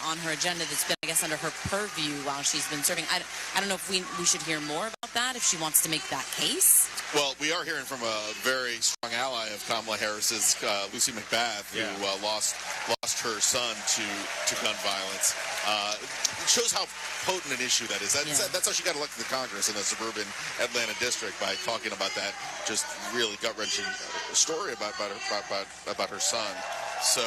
Speaker 21: on her agenda that's been, I guess, under her purview while she's been serving. I don't know if we should hear more about that, if she wants to make that case.
Speaker 20: Well, we are hearing from a very strong ally of Kamala Harris's, Lucy McBath, who lost her son to gun violence. It shows how potent an issue that is. That's how she got elected to Congress in the suburban Atlanta district, by talking about that just really gut-wrenching story about her son. So,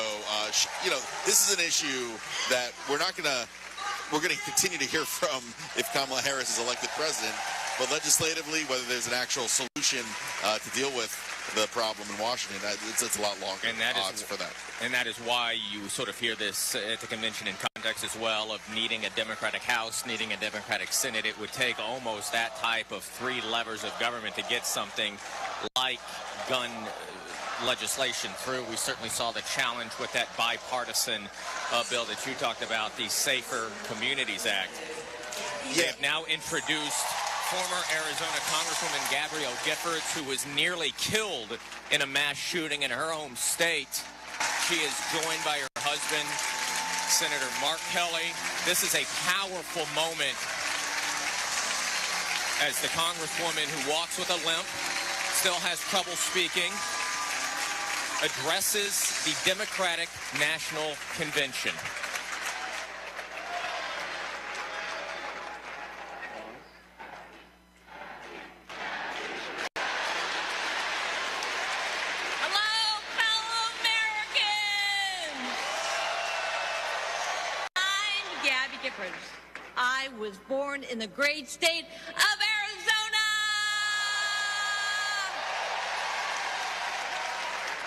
Speaker 20: this is an issue that we're going to continue to hear from if Kamala Harris is elected president. But legislatively, whether there's an actual solution to deal with the problem in Washington, it's a lot longer odds for that.
Speaker 19: And that is why you sort of hear this at the convention in context as well, of needing a Democratic House, needing a Democratic Senate. It would take almost that type of three levers of government to get something like gun legislation through. We certainly saw the challenge with that bipartisan bill that you talked about, the Safer Communities Act. They have now introduced former Arizona Congresswoman Gabrielle Giffords, who was nearly killed in a mass shooting in her home state. She is joined by her husband, Senator Mark Kelly. This is a powerful moment as the Congresswoman, who walks with a limp, still has trouble speaking, addresses the Democratic National Convention.
Speaker 4: Hello, fellow Americans! I'm Gabby Giffords. I was born in the great state of Arizona!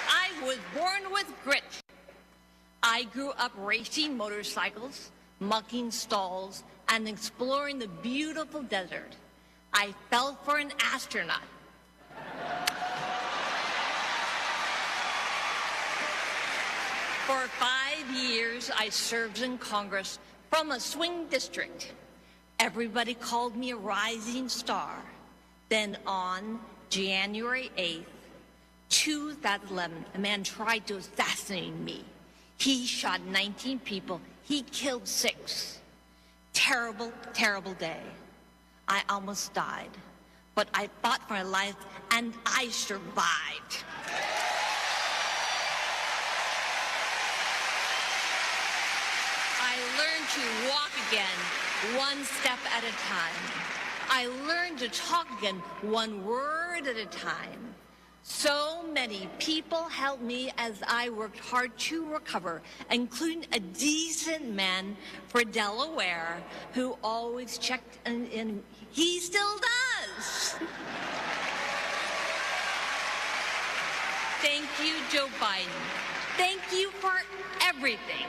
Speaker 4: I was born with grit. I grew up racing motorcycles, mucking stalls, and exploring the beautiful desert. I fell for an astronaut. For 5 years, I served in Congress from a swing district. Everybody called me a rising star. Then on January 8th, 2011, a man tried to assassinate me. He shot 19 people. He killed 6. Terrible, terrible day. I almost died, but I fought for my life and I survived. I learned to walk again, one step at a time. I learned to talk again, one word at a time. So many people helped me as I worked hard to recover, including a decent man for Delaware who always checked in. He still does. Thank you, Joe Biden. Thank you for everything.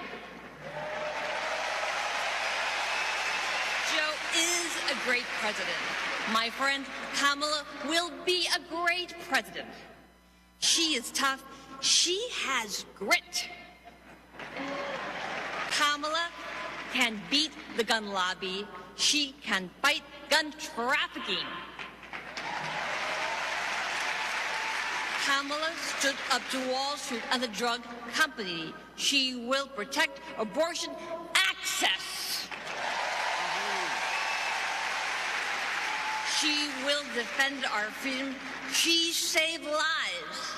Speaker 4: Joe is a great president. My friend Kamala will be a great president. She is tough. She has grit. Kamala can beat the gun lobby. She can fight gun trafficking. Kamala stood up to Wall Street and the drug company. She will protect abortion access. She will defend our freedom. She saved lives.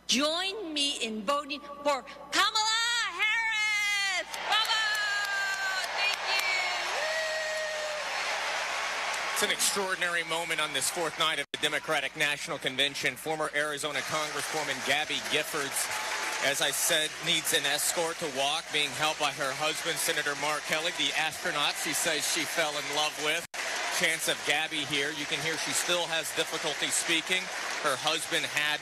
Speaker 4: Join me in voting for Kamala Harris. Bravo! Thank you.
Speaker 19: It's an extraordinary moment on this fourth night of the Democratic National Convention. Former Arizona Congresswoman Gabby Giffords, as I said, needs an escort to walk, being helped by her husband, Senator Mark Kelly, the astronaut she says she fell in love with. Chance of Gabby here. You can hear she still has difficulty speaking. Her husband had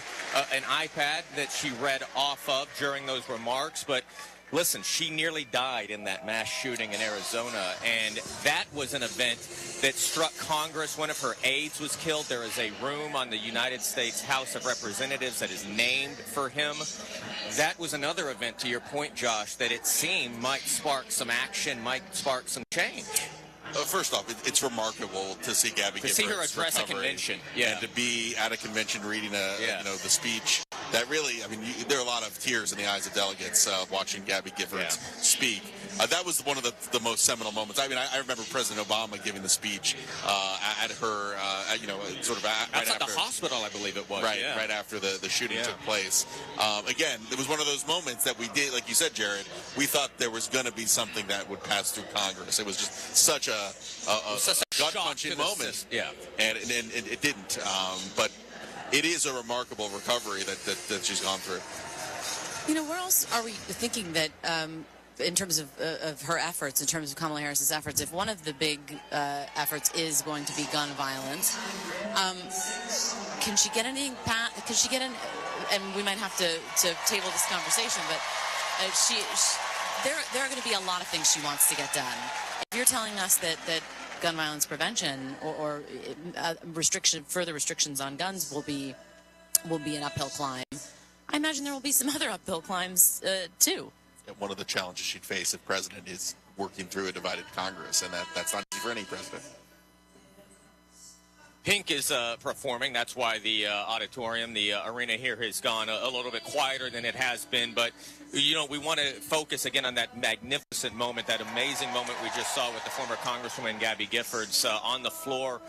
Speaker 19: an iPad that she read off of during those remarks. But listen, she nearly died in that mass shooting in Arizona. And that was an event that struck Congress. One of her aides was killed. There is a room on the United States House of Representatives that is named for him. That was another event, to your point, Josh, that it seemed might spark some action, might spark some change.
Speaker 20: First off, it's remarkable to see Gabby Giffords
Speaker 19: see her address a convention,
Speaker 20: and to be at a convention reading the speech. That really, I mean, there are a lot of tears in the eyes of delegates watching Gabby Giffords speak. That was one of the most seminal moments. I mean, I remember President Obama giving the speech at her, sort of right
Speaker 19: That's
Speaker 20: after
Speaker 19: at the hospital, I believe it was.
Speaker 20: Right, right after the shooting took place. Again, it was one of those moments that we did, like you said, Jared. We thought there was going to be something that would pass through Congress. It was just such a gut-punching moment. And it didn't. But it is a remarkable recovery that she's gone through.
Speaker 21: You know, where else are we thinking that, in terms of her efforts, in terms of Kamala Harris's efforts, if one of the big efforts is going to be gun violence, can she get anything? Can she get an? And we might have to table this conversation, but there are going to be a lot of things she wants to get done. If you're telling us that gun violence prevention or further restrictions on guns will be an uphill climb, I imagine there will be some other uphill climbs too.
Speaker 20: one of the challenges she'd face if president is working through a divided Congress, and that's not easy for any president.
Speaker 19: Pink is performing. That's why the auditorium, the arena here has gone a little bit quieter than it has been. But, you know, we want to focus again on that magnificent moment, that amazing moment we just saw with the former Congresswoman Gabby Giffords on the floor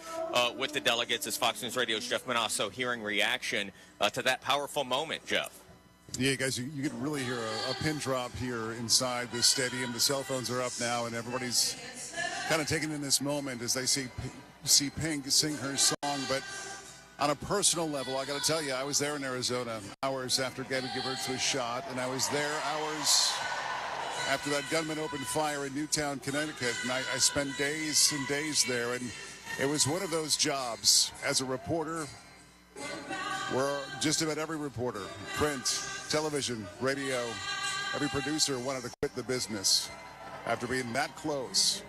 Speaker 19: with the delegates as Fox News Radio's Jeff Manasso hearing reaction to that powerful moment, Jeff.
Speaker 8: Yeah, guys, you can really hear a pin drop here inside the stadium. The cell phones are up now, and everybody's kind of taking in this moment as they see Pink sing her song. But on a personal level, I got to tell you, I was there in Arizona hours after Gabby Giffords was shot, and I was there hours after that gunman opened fire in Newtown, Connecticut, and I spent days and days there, and it was one of those jobs as a reporter where just about every reporter, print, television, radio, every producer wanted to quit the business after being that close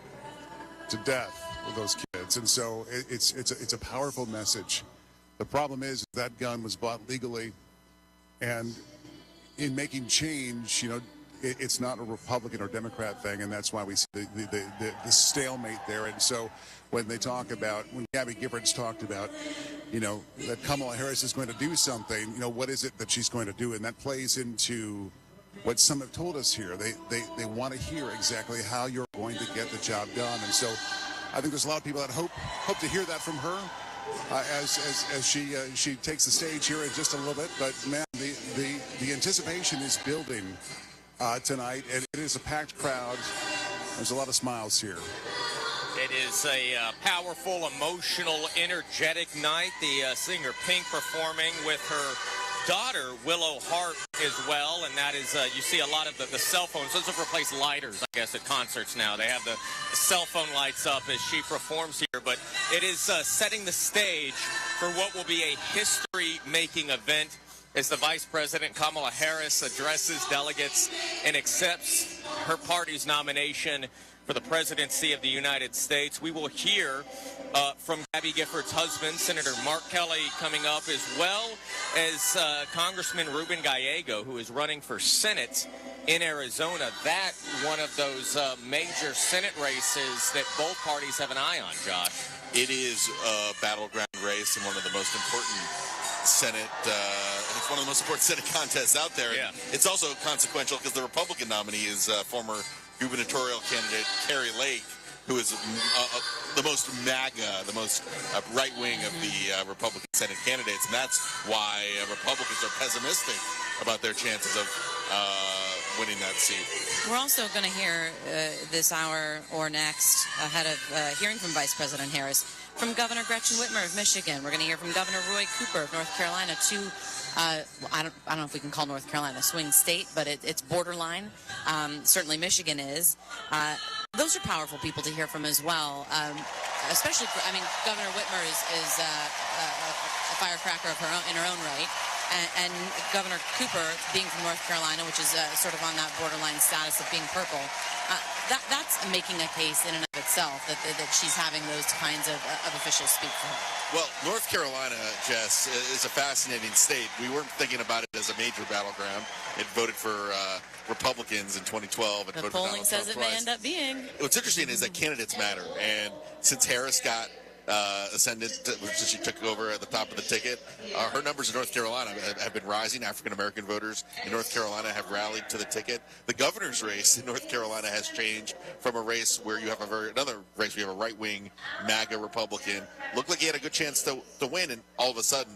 Speaker 8: to death with those kids. And so it's a powerful message. The problem is that gun was bought legally, and in making change, you know, it's not a Republican or Democrat thing, and that's why we see the stalemate there. And so when Gabby Giffords talked about, you know, that Kamala Harris is going to do something, you know, what is it that she's going to do? And that plays into what some have told us here. They want to hear exactly how you're going to get the job done. And so I think there's a lot of people that hope to hear that from her as she takes the stage here in just a little bit. But man, the anticipation is building tonight, and it is a packed crowd. There's a lot of smiles here.
Speaker 19: It is a powerful, emotional, energetic night. The singer Pink performing with her daughter, Willow Hart, as well. And that is, you see a lot of the cell phones. Those have replaced lighters, I guess, at concerts now. They have the cell phone lights up as she performs here. But it is setting the stage for what will be a history-making event as the Vice President, Kamala Harris, addresses delegates and accepts her party's nomination for the presidency of the United States. We will hear from Gabby Giffords' husband, Senator Mark Kelly, coming up, as well as Congressman Ruben Gallego, who is running for Senate in Arizona. That one of those major Senate races that both parties have an eye on, Josh.
Speaker 20: It is a battleground race and one of the most important Senate, it's one of the most important Senate contests out there.
Speaker 19: Yeah.
Speaker 20: It's also consequential because the Republican nominee is former gubernatorial candidate Carrie Lake, who is the most MAGA, the most right wing of the Republican Senate candidates, and that's why Republicans are pessimistic about their chances of winning that seat.
Speaker 21: We're also going to hear this hour or next, ahead of hearing from Vice President Harris, from Governor Gretchen Whitmer of Michigan. We're going to hear from Governor Roy Cooper of North Carolina, I don't know if we can call North Carolina a swing state, but it's borderline. Certainly Michigan is. Those are powerful people to hear from as well. Especially, Governor Whitmer is a firecracker in her own right. And Governor Cooper, being from North Carolina, which is sort of on that borderline status of being purple, that's making a case in and of itself that she's having those kinds of officials speak for her.
Speaker 20: Well, North Carolina, Jess, is a fascinating state. We weren't thinking about it as a major battleground. It voted for Republicans in 2012.
Speaker 21: The polling says it may end up being.
Speaker 20: What's interesting is that candidates matter. And since Harris got ascended, since she took over at the top of the ticket, her numbers in North Carolina have been rising. African-American voters in North Carolina have rallied to the ticket. The governor's race in North Carolina has changed from a race where you have another race where you have a right-wing MAGA Republican. Looked like he had a good chance to win, and all of a sudden,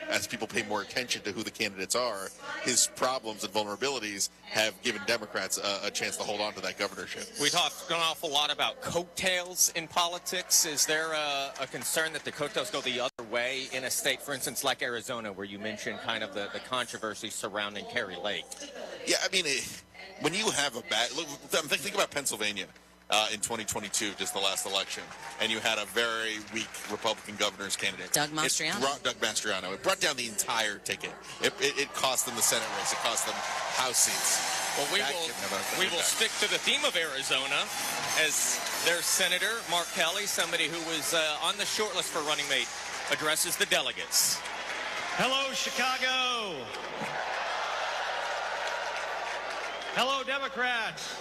Speaker 20: as people pay more attention to who the candidates are, his problems and vulnerabilities have given Democrats a chance to hold on to that governorship.
Speaker 19: We talked an awful lot about coattails in politics. Is there a concern that the coattails go the other way in a state, for instance, like Arizona, where you mentioned kind of the controversy surrounding Carrie Lake?
Speaker 20: Yeah, when you have think about Pennsylvania. In 2022, just the last election, and you had a very weak Republican governor's candidate.
Speaker 21: Doug Mastriano.
Speaker 20: It brought down the entire ticket. It cost them the Senate race. It cost them House seats.
Speaker 19: Well, we will stick to the theme of Arizona as their Senator, Mark Kelly, somebody who was on the short list for running mate, addresses the delegates.
Speaker 26: Hello, Chicago.
Speaker 10: Hello, Democrats.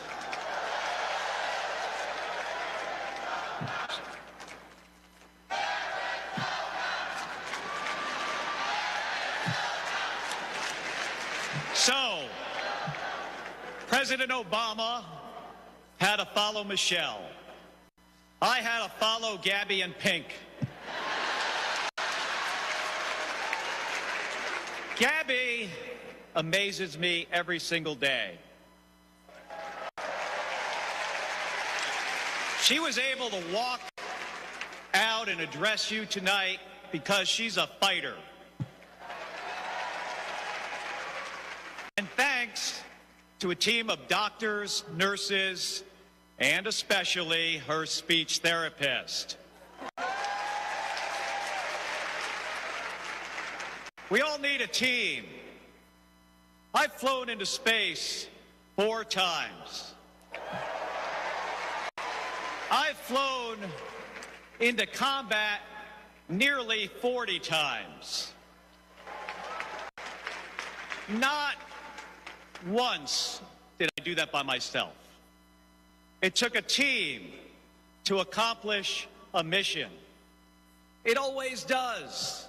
Speaker 10: So, President Obama had to follow Michelle. I had to follow Gabby and Pink. Gabby amazes me every single day. She was able to walk out and address you tonight because she's a fighter. And thanks to a team of doctors, nurses, and especially her speech therapist. We all need a team. I've flown into space 4 times. I've flown into combat nearly 40 times. Not once did I do that by myself. It took a team to accomplish a mission. It always does.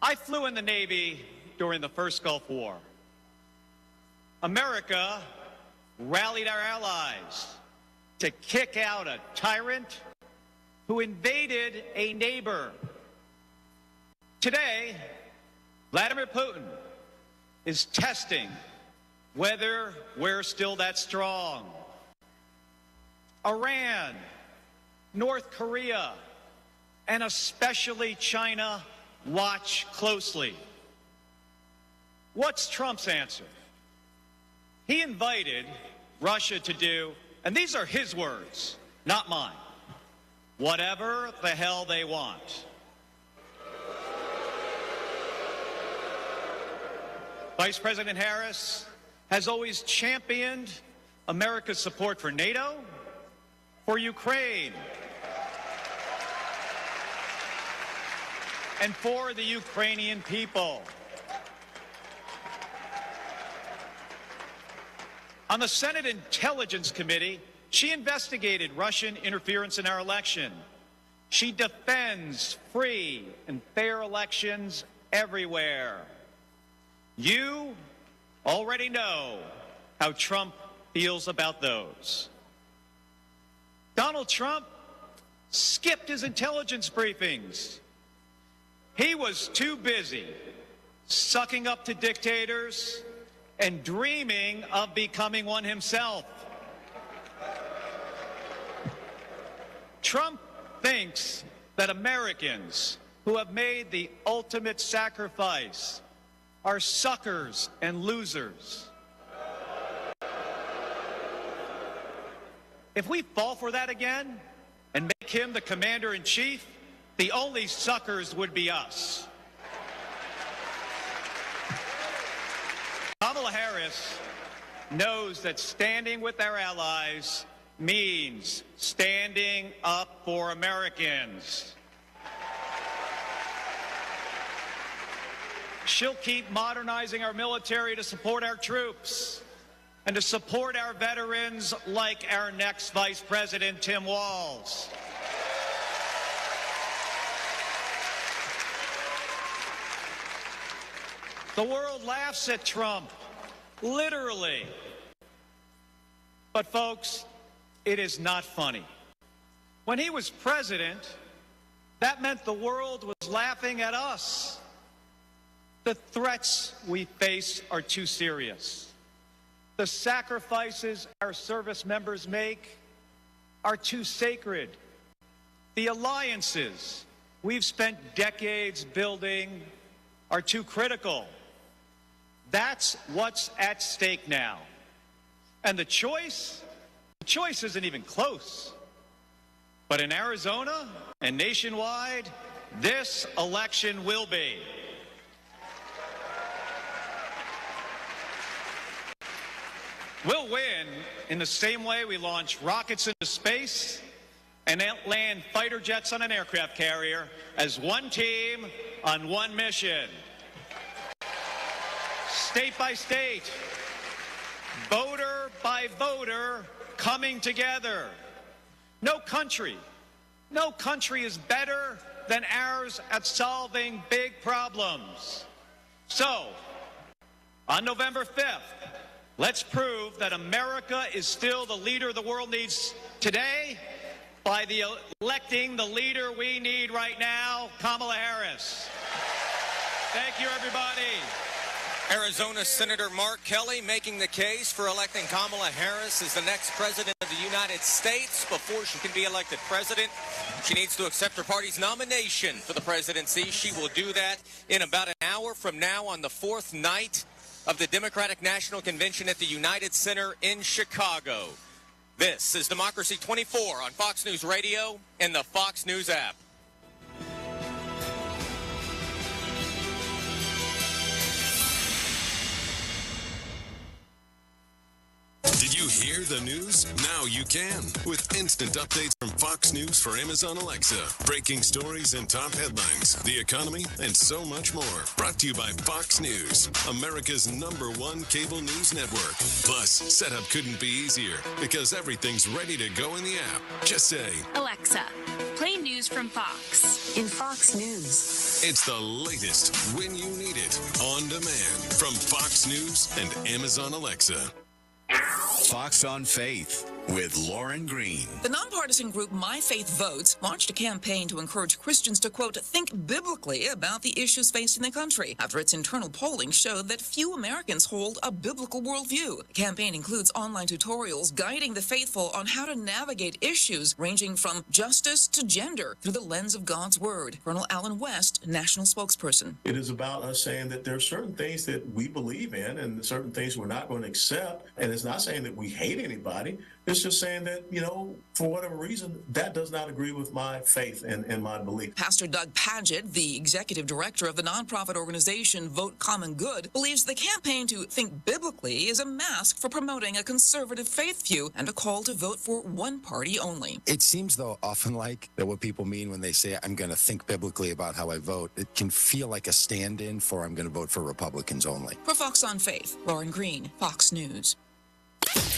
Speaker 10: I flew in the Navy during the first Gulf War. America rallied our allies to kick out a tyrant who invaded a neighbor. Today, Vladimir Putin is testing whether we're still that strong. Iran, North Korea, and especially China watch closely. What's Trump's answer? He invited Russia to do, and these are his words, not mine, whatever the hell they want. Vice President Harris has always championed America's support for NATO, for Ukraine, and for the Ukrainian people. On the Senate Intelligence Committee, she investigated Russian interference in our election. She defends free and fair elections everywhere. You already know how Trump feels about those. Donald Trump skipped his intelligence briefings. He was too busy sucking up to dictators and dreaming of becoming one himself. Trump thinks that Americans who have made the ultimate sacrifice are suckers and losers. If we fall for that again and make him the commander-in-chief, the only suckers would be us. Kamala Harris knows that standing with our allies means standing up for Americans. She'll keep modernizing our military to support our troops and to support our veterans like our next Vice President, Tim Walz. The world laughs at Trump, literally. But folks, it is not funny. When he was president, that meant the world was laughing at us. The threats we face are too serious. The sacrifices our service members make are too sacred. The alliances we've spent decades building are too critical. That's what's at stake now. And the choice isn't even close. But in Arizona and nationwide, this election will be. We'll win in the same way we launch rockets into space and land fighter jets on an aircraft carrier as one team on one mission. State by state, voter by voter, coming together. No country is better than ours at solving big problems. So, on November 5th, let's prove that America is still the leader the world needs today by electing the leader we need right now, Kamala Harris. Thank you, everybody.
Speaker 19: Arizona Senator Mark Kelly making the case for electing Kamala Harris as the next president of the United States. Before she can be elected president, she needs to accept her party's nomination for the presidency. She will do that in about an hour from now on the fourth night of the Democratic National Convention at the United Center in Chicago. This is Democracy 24 on Fox News Radio and the Fox News app.
Speaker 18: Did you hear the news? Now you can. With instant updates from Fox News for Amazon Alexa. Breaking stories and top headlines, the economy, and so much more. Brought to you by Fox News, America's #1 cable news network. Plus, setup couldn't be easier because everything's ready to go in the app. Just say,
Speaker 11: Alexa, play news from Fox.
Speaker 18: In Fox News. It's the latest when you need it, on demand, from Fox News and Amazon Alexa.
Speaker 12: Fox on Faith with Lauren Green.
Speaker 13: The nonpartisan group My Faith Votes launched a campaign to encourage Christians to, quote, think biblically about the issues facing the country after its internal polling showed that few Americans hold a biblical worldview. The campaign includes online tutorials guiding the faithful on how to navigate issues ranging from justice to gender through the lens of God's Word. Colonel Alan West, national spokesperson.
Speaker 14: It is about us saying that there are certain things that we believe in and certain things we're not going to accept. And it's not saying that we hate anybody. It's just saying that, for whatever reason, that does not agree with my faith and my belief.
Speaker 13: Pastor Doug Padgett, the executive director of the nonprofit organization Vote Common Good, believes the campaign to think biblically is a mask for promoting a conservative faith view and a call to vote for one party only.
Speaker 15: It seems, though, often like that what people mean when they say, I'm going to think biblically about how I vote, it can feel like a stand-in for I'm going to vote for Republicans only.
Speaker 13: For Fox on Faith, Lauren Green, Fox News.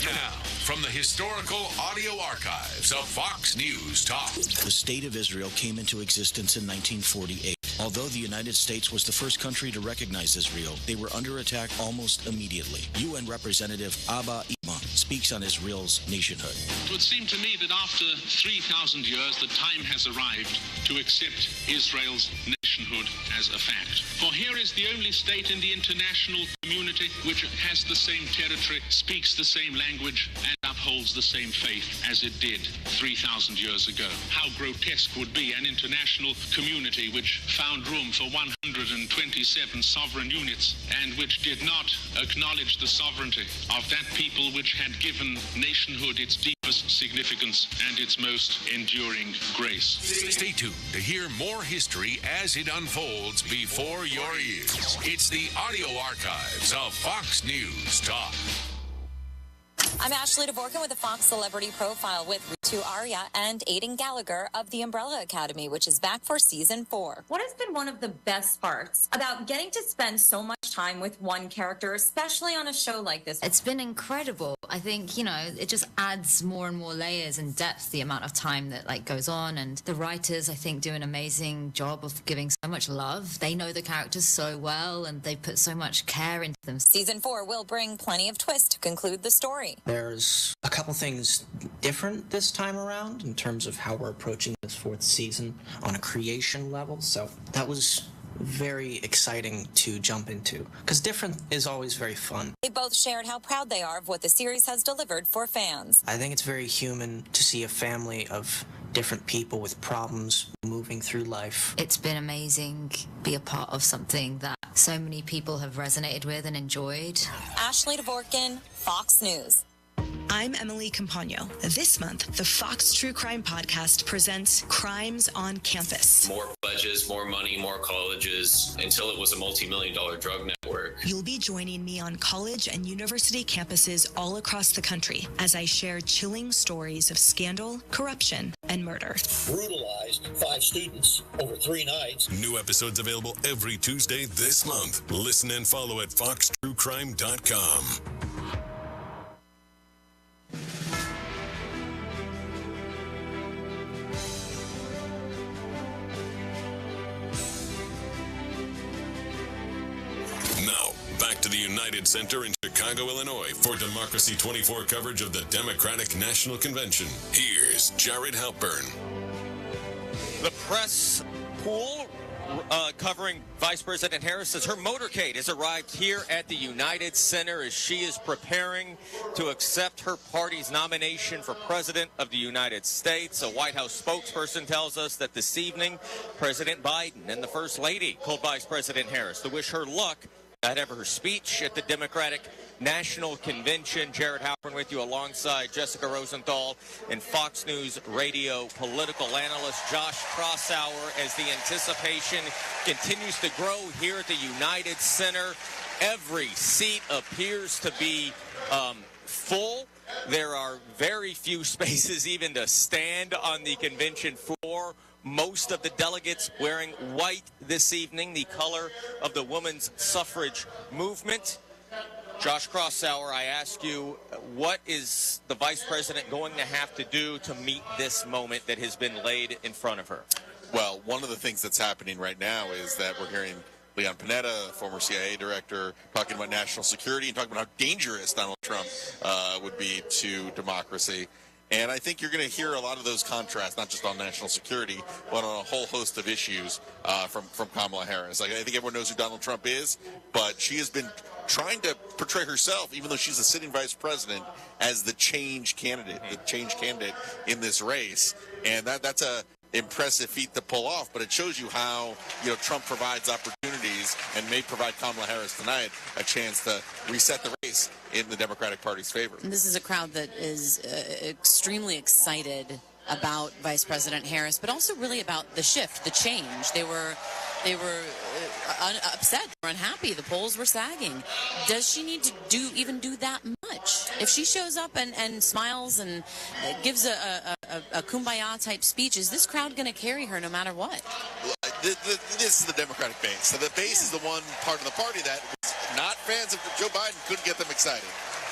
Speaker 16: Now, from the historical audio archives of Fox News Talk.
Speaker 17: The State of Israel came into existence in 1948. Although the United States was the first country to recognize Israel, they were under attack almost immediately. UN Representative Abba Eban speaks on Israel's nationhood.
Speaker 22: It would seem to me that after 3,000 years, the time has arrived to accept Israel's nationhood as a fact. For here is the only state in the international community which has the same territory, speaks the same language, and upholds the same faith as it did 3,000 years ago. How grotesque would be an international community which found room for 127 sovereign units and which did not acknowledge the sovereignty of that people which had given nationhood its deepest significance and its most enduring grace.
Speaker 16: Stay tuned to hear more history as it unfolds before your ears. It's the audio archives of Fox News Talk.
Speaker 24: I'm Ashley DeVorkin with a Fox Celebrity Profile with Ritu Arya and Aidan Gallagher of the Umbrella Academy, which is back for season 4.
Speaker 25: What has been one of the best parts about getting to spend so much time with one character, especially on a show like this?
Speaker 27: It's been incredible. I think, it just adds more and more layers and depth, the amount of time that goes on. And the writers, I think, do an amazing job of giving so much love. They know the characters so well and they put so much care into them.
Speaker 24: Season 4 will bring plenty of twists to conclude the story.
Speaker 32: There's a couple things different this time around in terms of how we're approaching this 4th season on a creation level. So that was very exciting to jump into because different is always very fun.
Speaker 24: They both shared how proud they are of what the series has delivered for fans.
Speaker 32: I think it's very human to see a family of different people with problems moving through life.
Speaker 27: It's been amazing be a part of something that so many people have resonated with and enjoyed.
Speaker 24: Ashley DeVorkin, Fox News.
Speaker 33: I'm Emily Campagno. This month, the Fox True Crime Podcast presents Crimes on Campus.
Speaker 34: More pledges, more money, more colleges, until it was a multi-million-dollar drug network.
Speaker 33: You'll be joining me on college and university campuses all across the country as I share chilling stories of scandal, corruption, and murder.
Speaker 35: Brutalized 5 students over 3 nights.
Speaker 18: New episodes available every Tuesday this month. Listen and follow at foxtruecrime.com. the United Center in Chicago, Illinois for Democracy 24 coverage of the Democratic National Convention. Here's Jared Halpern.
Speaker 19: The press pool covering Vice President Harris says her motorcade has arrived here at the United Center as she is preparing to accept her party's nomination for President of the United States. A White House spokesperson tells us that this evening, President Biden and the First Lady called Vice President Harris to wish her luck ahead of her speech at the Democratic National Convention. Jared Halpern with you alongside Jessica Rosenthal and Fox News radio political analyst Josh Crossauer as the anticipation continues to grow here at the United Center. Every seat appears to be full. There are very few spaces even to stand on the convention floor. Most of the delegates wearing white this evening, the color of the women's suffrage movement. Josh Crossauer, I ask you, what is the vice president going to have to do to meet this moment that has been laid in front of her?
Speaker 20: Well, one of the things that's happening right now is that we're hearing Leon Panetta, former CIA director, talking about national security and talking about how dangerous Donald Trump would be to democracy. And I think you're going to hear a lot of those contrasts, not just on national security, but on a whole host of issues from Kamala Harris. Like, I think everyone knows who Donald Trump is, but she has been trying to portray herself, even though she's a sitting vice president, as the change candidate in this race. And that's a impressive feat to pull off, but it shows you how, Trump provides opportunities and may provide Kamala Harris tonight a chance to reset the race in the Democratic Party's favor.
Speaker 1: This is a crowd that is extremely excited about Vice President Harris, but also really about the shift, the change. They were upset, they were unhappy. The polls were sagging. Does she need to do that much? If she shows up and smiles and gives a kumbaya type speech, is this crowd going to carry her no matter what?
Speaker 20: This is the Democratic base. So the base is the one part of the party that was not fans of Joe Biden, couldn't get them excited.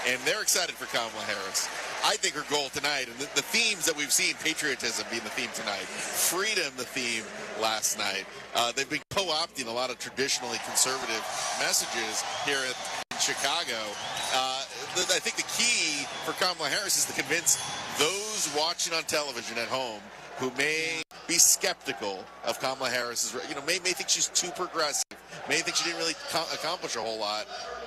Speaker 20: And they're excited for Kamala Harris. I think her goal tonight, and the themes that we've seen, patriotism being the theme tonight, freedom the theme last night. They've been co-opting a lot of traditionally conservative messages here in Chicago. I think the key for Kamala Harris is to convince those watching on television at home who may be skeptical of Kamala Harris's, may think she's too progressive, may think she didn't really accomplish a whole lot,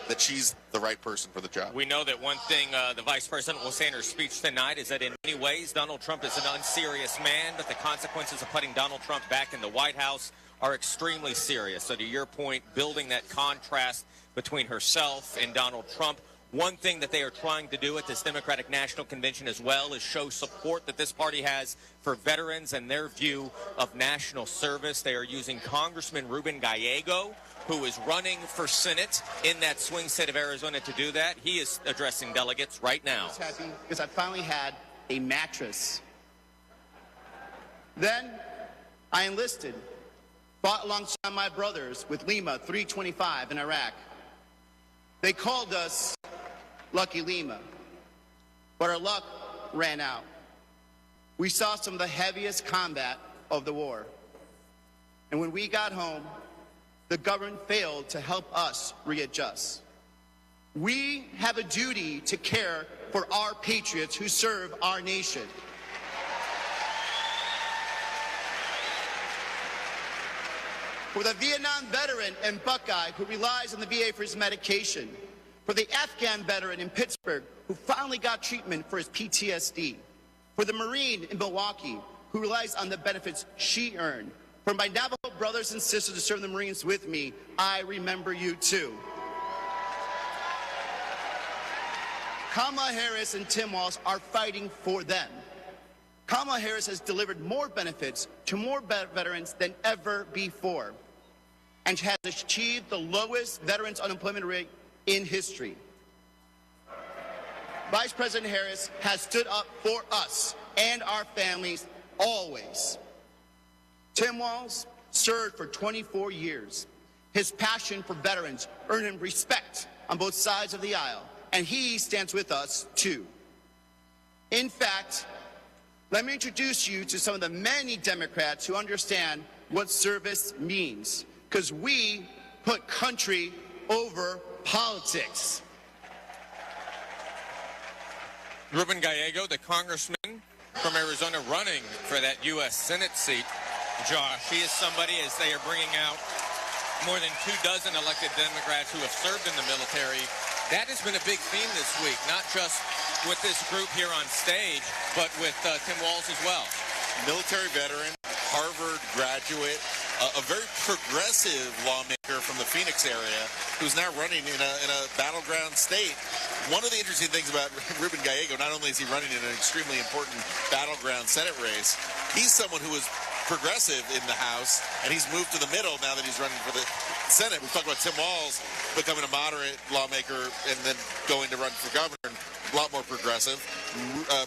Speaker 20: that she's the right person for the job.
Speaker 19: We know that one thing the vice president will say in her speech tonight is that in many ways Donald Trump is an unserious man, but the consequences of putting Donald Trump back in the White House are extremely serious. So to your point, building that contrast between herself and Donald Trump, one thing that they are trying to do at this Democratic National Convention as well is show support that this party has for veterans and their view of national service. They are using Congressman Ruben Gallego, who is running for Senate in that swing state of Arizona, to do that. He is addressing delegates right now.
Speaker 2: I was happy because I finally had a mattress. Then I enlisted, fought alongside my brothers with Lima 325 in Iraq. They called us Lucky Lima, but our luck ran out. We saw some of the heaviest combat of the war. And when we got home, the government failed to help us readjust. We have a duty to care for our patriots who serve our nation. For the Vietnam veteran in Buckeye who relies on the VA for his medication. For the Afghan veteran in Pittsburgh who finally got treatment for his PTSD. For the Marine in Milwaukee who relies on the benefits she earned. For my Navajo brothers and sisters who serve the Marines with me, I remember you too. Kamala Harris and Tim Walz are fighting for them. Kamala Harris has delivered more benefits to more veterans than ever before, and has achieved the lowest veterans unemployment rate in history. Vice President Harris has stood up for us and our families always. Tim Walz served for 24 years. His passion for veterans earned him respect on both sides of the aisle, and he stands with us too. In fact, let me introduce you to some of the many Democrats who understand what service means, because we put country over politics.
Speaker 19: Ruben Gallego, the congressman from Arizona running for that U.S. Senate seat. Josh, he is somebody, as they are bringing out more than 24 elected Democrats who have served in the military. That has been a big theme this week, not just with this group here on stage, but with Tim Walz as well.
Speaker 20: Military veteran, Harvard graduate, a very progressive lawmaker from the Phoenix area who's now running in a battleground state. One of the interesting things about Ruben Gallego, not only is he running in an extremely important battleground Senate race, he's someone who is progressive in the House, and he's moved to the middle now that he's running for the Senate. We've talked about Tim Walz becoming a moderate lawmaker and then going to run for governor, a lot more progressive.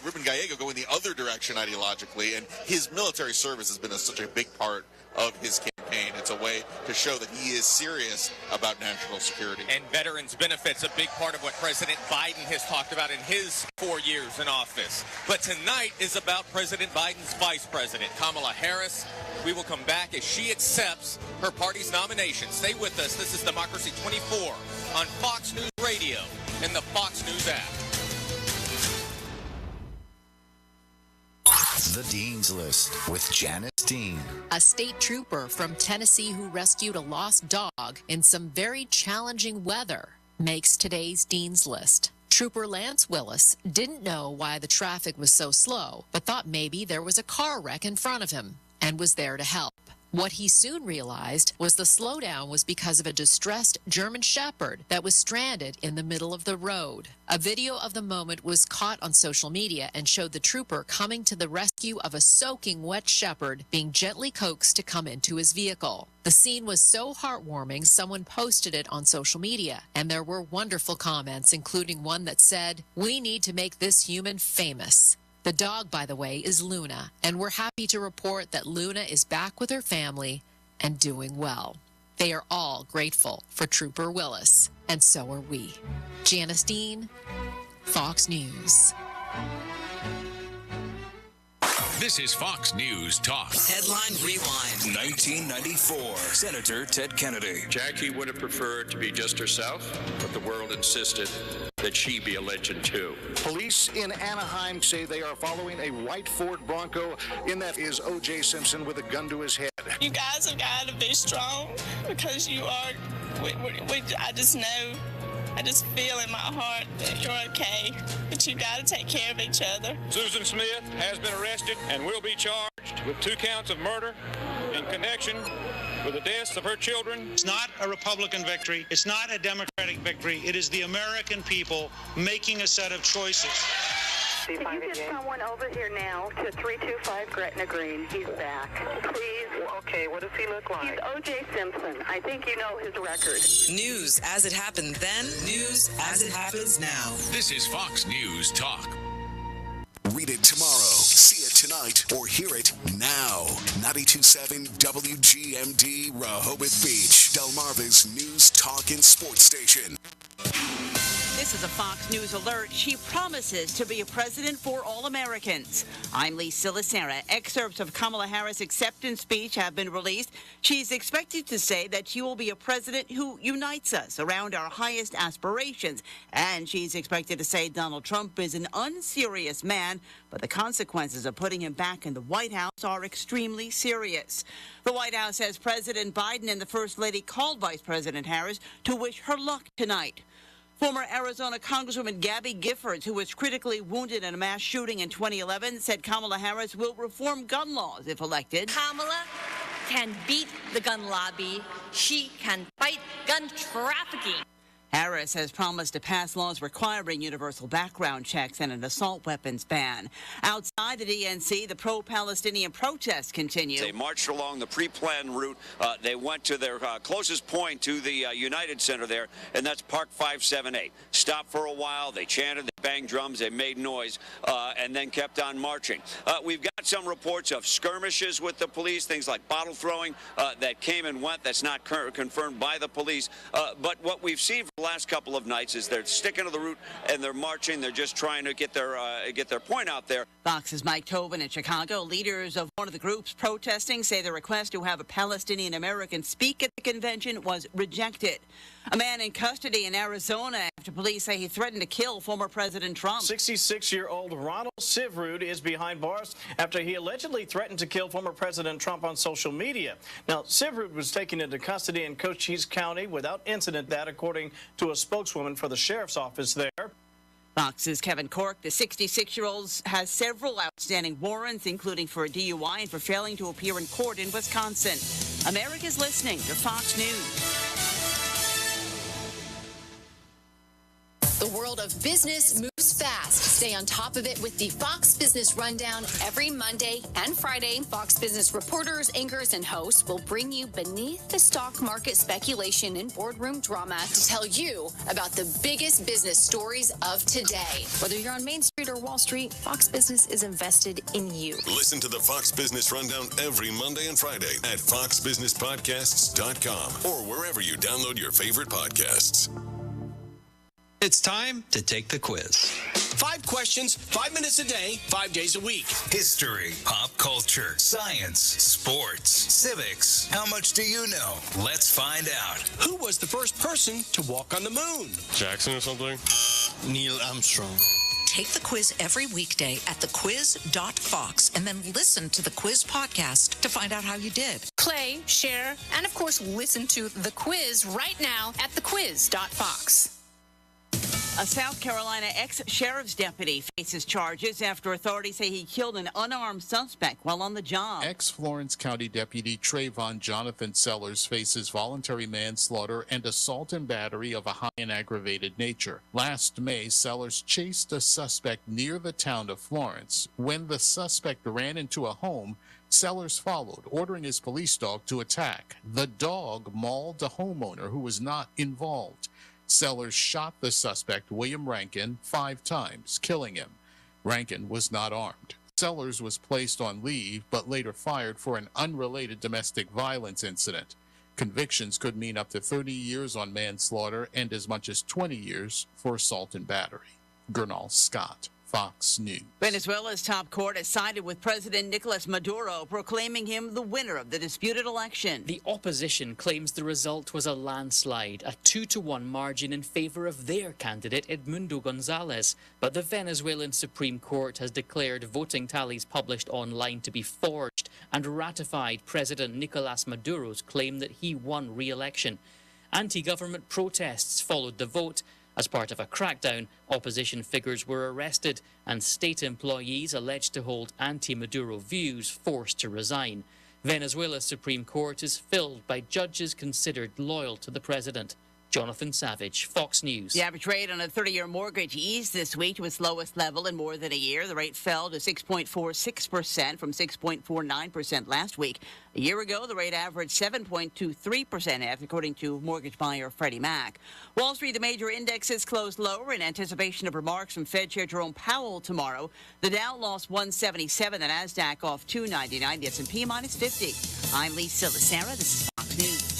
Speaker 20: Ruben Gallego going the other direction ideologically, and his military service has been such a big part of his campaign. It's a way to show that he is serious about national security.
Speaker 19: And veterans benefits, a big part of what President Biden has talked about in his 4 years in office. But tonight is about President Biden's vice president, Kamala Harris. We will come back as she accepts her party's nomination. Stay with us. This is Democracy 24 on Fox News Radio and the Fox News app.
Speaker 12: The Dean's List with Janice Dean.
Speaker 3: A state trooper from Tennessee who rescued a lost dog in some very challenging weather makes today's Dean's List. Trooper Lance Willis didn't know why the traffic was so slow, but thought maybe there was a car wreck in front of him and was there to help. What he soon realized was the slowdown was because of a distressed German Shepherd that was stranded in the middle of the road. A video of the moment was caught on social media and showed the trooper coming to the rescue of a soaking wet shepherd being gently coaxed to come into his vehicle. The scene was so heartwarming, someone posted it on social media, and there were wonderful comments, including one that said, "We need to make this human famous." The dog, by the way, is Luna, and we're happy to report that Luna is back with her family and doing well. They are all grateful for Trooper Willis, and so are we. Janice Dean, Fox News.
Speaker 16: This is Fox News Talk.
Speaker 4: Headline Rewind.
Speaker 12: 1994. Senator Ted Kennedy.
Speaker 5: Jackie would have preferred to be just herself, but the world insisted that she be a legend too.
Speaker 6: Police in Anaheim say they are following a white Ford Bronco. In that is O.J. Simpson with a gun to his head.
Speaker 7: You guys have got to be strong because you are. I just know. I just feel in my heart that you're okay, but you got to take care of each other.
Speaker 8: Susan Smith has been arrested and will be charged with 2 counts of murder in connection with the deaths of her children.
Speaker 9: It's not a Republican victory. It's not a Democratic victory. It is the American people making a set of choices.
Speaker 10: Can you get someone over here now to 325 Gretna Green? He's back. Please. Okay, what does he look like? He's O.J. Simpson. I think you know his record.
Speaker 4: News as it happened then, news as it happens now.
Speaker 16: This is Fox News Talk.
Speaker 12: Read it tomorrow, see it tonight, or hear it now. 92.7 WGMD Rehoboth Beach, Delmarva's news, talk, and sports station.
Speaker 21: This is a Fox News alert. She promises to be a president for all Americans. I'm Lisa Lacera. Excerpts of Kamala Harris' acceptance speech have been released. She's expected to say that she will be a president who unites us around our highest aspirations. And she's expected to say Donald Trump is an unserious man, but the consequences of putting him back in the White House are extremely serious. The White House says President Biden and the First Lady called Vice President Harris to wish her luck tonight. Former Arizona Congresswoman Gabby Giffords, who was critically wounded in a mass shooting in 2011, said Kamala Harris will reform gun laws if elected.
Speaker 23: Kamala can beat the gun lobby. She can fight gun trafficking.
Speaker 21: Harris has promised to pass laws requiring universal background checks and an assault weapons ban. Outside the DNC, the pro-Palestinian protests continue.
Speaker 26: They marched along the pre-planned route. They went to their closest point to the United Center there, and that's Park 578. Stopped for a while. They chanted, they banged drums, they made noise, and then kept on marching. We've got some reports of skirmishes with the police, things like bottle throwing that came and went. That's not confirmed by the police. But what we've seen for the last couple of nights is they're sticking to the route and they're marching. They're just trying to get their point out there.
Speaker 21: Fox's Mike Tobin in Chicago. Leaders of one of the groups protesting say the request to have a Palestinian American speak at the convention was rejected. A man in custody in Arizona after police say he threatened to kill former President Trump.
Speaker 11: 66-year-old Ronald Sivrud is behind bars after he allegedly threatened to kill former President Trump on social media. Now, Sivrud was taken into custody in Cochise County without incident, that according to a spokeswoman for the sheriff's office there.
Speaker 21: Fox's Kevin Cork, the 66-year-old, has several outstanding warrants, including for a DUI and for failing to appear in court in Wisconsin. America's listening to Fox News.
Speaker 3: The world of business moves fast. Stay on top of it with the Fox Business Rundown every Monday and Friday. Fox Business reporters, anchors, and hosts will bring you beneath the stock market speculation and boardroom drama to tell you about the biggest business stories of today. Whether you're on Main Street or Wall Street, Fox Business is invested in you.
Speaker 18: Listen to the Fox Business Rundown every Monday and Friday at foxbusinesspodcasts.com or wherever you download your favorite podcasts.
Speaker 13: It's time to take the quiz. 5 questions, 5 minutes a day, 5 days a week.
Speaker 14: History, pop culture, science, sports, civics. How much do you know? Let's find out.
Speaker 13: Who was the first person to walk on the moon?
Speaker 8: Jackson or something?
Speaker 14: Neil Armstrong.
Speaker 15: Take the quiz every weekday at thequiz.fox and then listen to the quiz podcast to find out how you did.
Speaker 3: Play, share, and of course, listen to the quiz right now at thequiz.fox.
Speaker 21: A South Carolina ex-sheriff's deputy faces charges after authorities say he killed an unarmed suspect while on the job.
Speaker 17: Ex-Florence County Deputy Trayvon Jonathan Sellers faces voluntary manslaughter and assault and battery of a high and aggravated nature. Last May, Sellers chased a suspect near the town of Florence. When the suspect ran into a home, Sellers followed, ordering his police dog to attack. The dog mauled a homeowner who was not involved. Sellers shot the suspect, William Rankin, 5 times, killing him. Rankin was not armed. Sellers was placed on leave, but later fired for an unrelated domestic violence incident. Convictions could mean up to 30 years on manslaughter and as much as 20 years for assault and battery. Gernal Scott, Fox News.
Speaker 21: Venezuela's top court has sided with President Nicolas Maduro, proclaiming him the winner of the disputed election.
Speaker 22: The opposition claims the result was a landslide, a 2-1 margin in favor of their candidate, Edmundo Gonzalez. But the Venezuelan Supreme Court has declared voting tallies published online to be forged and ratified President Nicolas Maduro's claim that he won re-election. Anti-government protests followed the vote. As part of a crackdown, opposition figures were arrested and state employees alleged to hold anti-Maduro views forced to resign. Venezuela's Supreme Court is filled by judges considered loyal to the president. Jonathan Savage, Fox News.
Speaker 21: The average rate on a 30-year mortgage eased this week to its lowest level in more than a year. The rate fell to 6.46% from 6.49% last week. A year ago, the rate averaged 7.23%, according to mortgage buyer Freddie Mac. Wall Street, the major indexes closed lower in anticipation of remarks from Fed Chair Jerome Powell tomorrow. The Dow lost 177, the Nasdaq off 299, the S&P minus 50. I'm Lee Silasera. This is Fox News.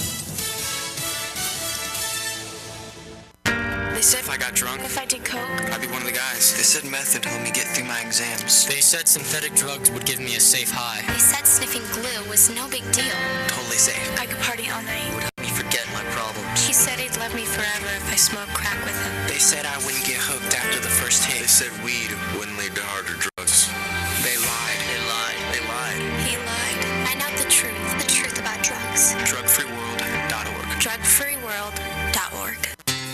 Speaker 24: They said if I got drunk, if I did coke, I'd be one of the guys. They said meth would help me get through my exams. They said synthetic drugs would give me a safe high.
Speaker 25: They said sniffing glue was no big deal.
Speaker 24: Totally safe.
Speaker 25: I could party all night.
Speaker 24: Would help me forget my problems.
Speaker 25: He said he'd love me forever if I smoked crack with him.
Speaker 24: They said I wouldn't get hooked after the first hit. They said weed wouldn't lead to harder drugs. They lied. They lied. They lied.
Speaker 25: He lied. Find out the truth about drugs.
Speaker 24: Drugfreeworld.org.
Speaker 25: Drugfreeworld.org.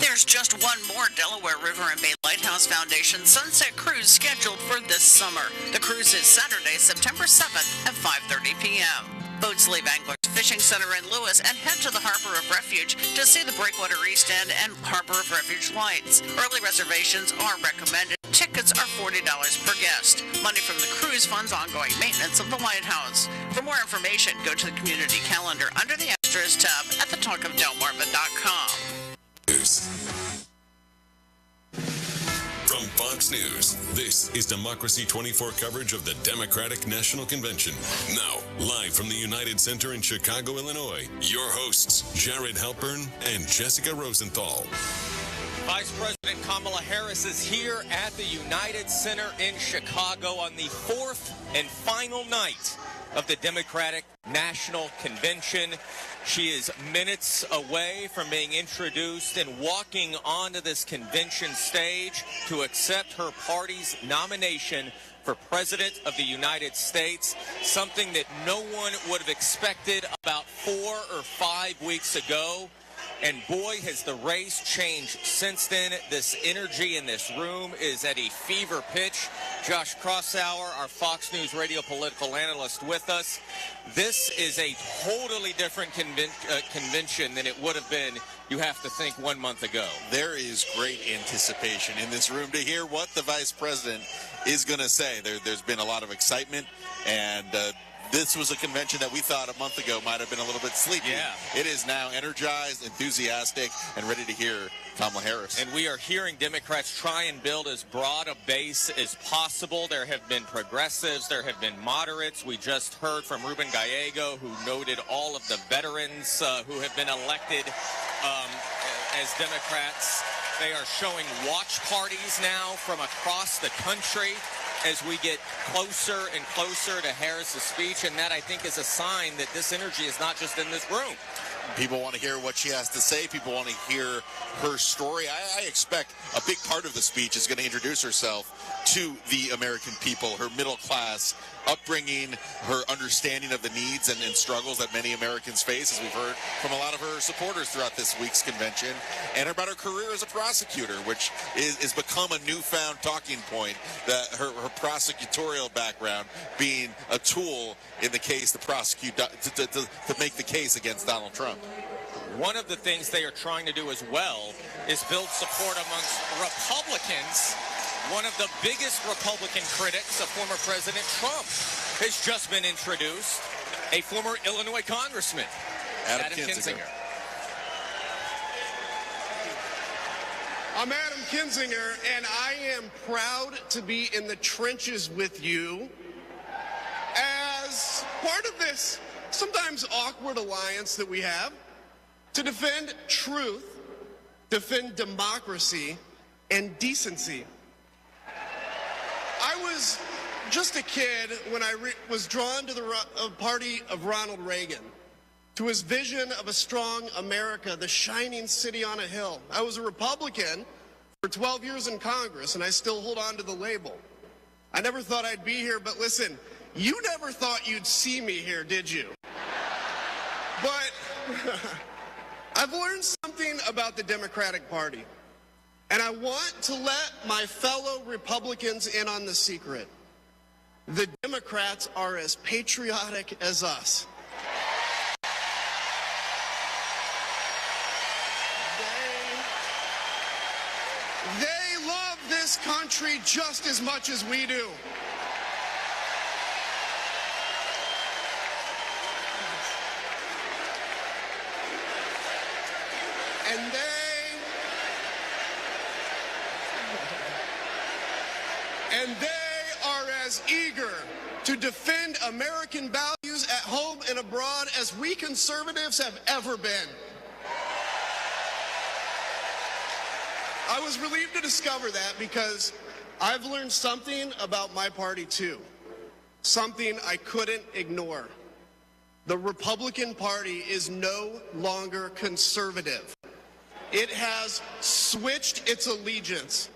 Speaker 21: There's just one more Delaware River and Bay Lighthouse Foundation Sunset Cruise scheduled for this summer. The cruise is Saturday, September 7th at 5:30 p.m. Boats leave Anglers Fishing Center in Lewis and head to the Harbor of Refuge to see the Breakwater East End and Harbor of Refuge lights. Early reservations are recommended. Tickets are $40 per guest. Money from the cruise funds ongoing maintenance of the lighthouse. For more information, go to the community calendar under the Extras tab at thetalkofdelmarva.com.
Speaker 18: From Fox News, this is Democracy 24 coverage of the Democratic National Convention. Now, live from the United Center in Chicago, Illinois, your hosts, Jared Halpern and Jessica Rosenthal.
Speaker 1: Vice President Kamala Harris is here at the United Center in Chicago on the fourth and final night of the Democratic National Convention. She is minutes away from being introduced and walking onto this convention stage to accept her party's nomination for President of the United States, something that no one would have expected about 4 or 5 weeks ago. And boy, has the race changed since then. This energy in this room is at a fever pitch. Josh Crossour, our Fox News radio political analyst, with us. This is a totally different convention than it would have been, you have to think, 1 month ago.
Speaker 2: There is great anticipation in this room to hear what the vice president is going to say. There's been a lot of excitement, and this was a convention that we thought a month ago might have been a little bit sleepy.
Speaker 1: Yeah.
Speaker 2: It is now energized, enthusiastic, and ready to hear Kamala Harris.
Speaker 1: And we are hearing Democrats try and build as broad a base as possible. There have been progressives. There have been moderates. We just heard from Ruben Gallego, who noted all of the veterans who have been elected as Democrats. They are showing watch parties now from across the country as we get closer and closer to Harris's speech, and that, I think, is a sign that this energy is not just in this room.
Speaker 2: People want to hear what she has to say. People want to hear her story. I expect a big part of the speech is going to introduce herself to the American people, her middle class upbringing, her understanding of the needs and struggles that many Americans face, as we've heard from a lot of her supporters throughout this week's convention, and about her career as a prosecutor, which is become a newfound talking point, that her prosecutorial background being a tool in the case to prosecute, to make the case against Donald Trump.
Speaker 1: One of the things they are trying to do as well is build support amongst Republicans. One of the biggest Republican critics of former President Trump has just been introduced, a former Illinois congressman, Adam Kinzinger.
Speaker 5: I'm Adam Kinzinger, and I am proud to be in the trenches with you as part of this sometimes awkward alliance that we have to defend truth, defend democracy, and decency. I was just a kid when I was drawn to the party of Ronald Reagan, to his vision of a strong America, the shining city on a hill. I was a Republican for 12 years in Congress, and I still hold on to the label. I never thought I'd be here, but listen, you never thought you'd see me here, did you? But I've learned something about the Democratic Party. And I want to let my fellow Republicans in on the secret. The Democrats are as patriotic as us. They love this country just as much as we do. And they are as eager to defend American values at home and abroad as we conservatives have ever been. I was relieved to discover that because I've learned something about my party too, something I couldn't ignore. The Republican Party is no longer conservative. It has switched its allegiance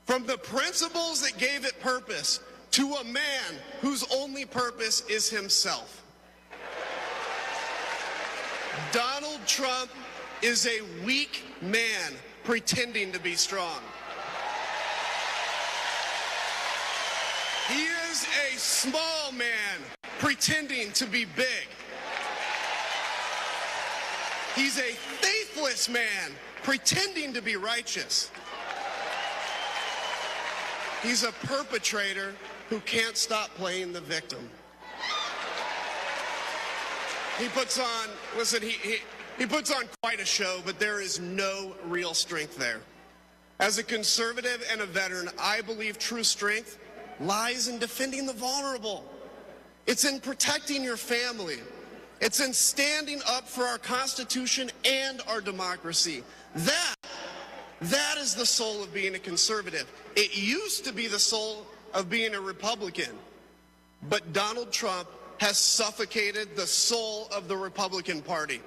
Speaker 5: from the principles that gave it purpose to a man whose only purpose is himself. Donald Trump is a weak man pretending to be strong. He is a small man pretending to be big. He's a faithless man pretending to be righteous. He's a perpetrator who can't stop playing the victim. He puts on, listen, he puts on quite a show, but there is no real strength there. As a conservative and a veteran, I believe true strength lies in defending the vulnerable. It's in protecting your family. It's in standing up for our Constitution and our democracy. That is the soul of being a conservative. It used to be the soul of being a Republican. But Donald Trump has suffocated the soul of the Republican Party.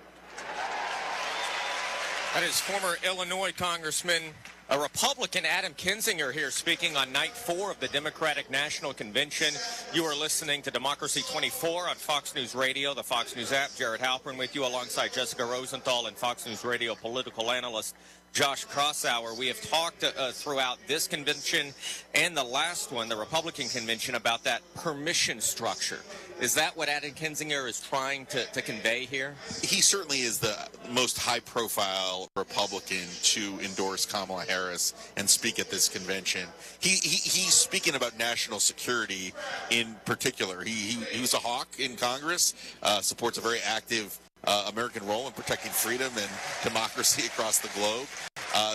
Speaker 1: That is former Illinois Congressman, a Republican, Adam Kinzinger, here speaking on night 4 of the Democratic National Convention. You are listening to Democracy 24 on Fox News Radio, the Fox News app. Jared Halpern with you alongside Jessica Rosenthal and Fox News Radio political analyst Josh Crossour. We have talked throughout this convention and the last one, the Republican convention, about that permission structure. Is that what Adam Kinzinger is trying to convey here?
Speaker 2: He certainly is the most high-profile Republican to endorse Kamala Harris and speak at this convention. He's speaking about national security in particular. He was a hawk in Congress, supports a very active American role in protecting freedom and democracy across the globe.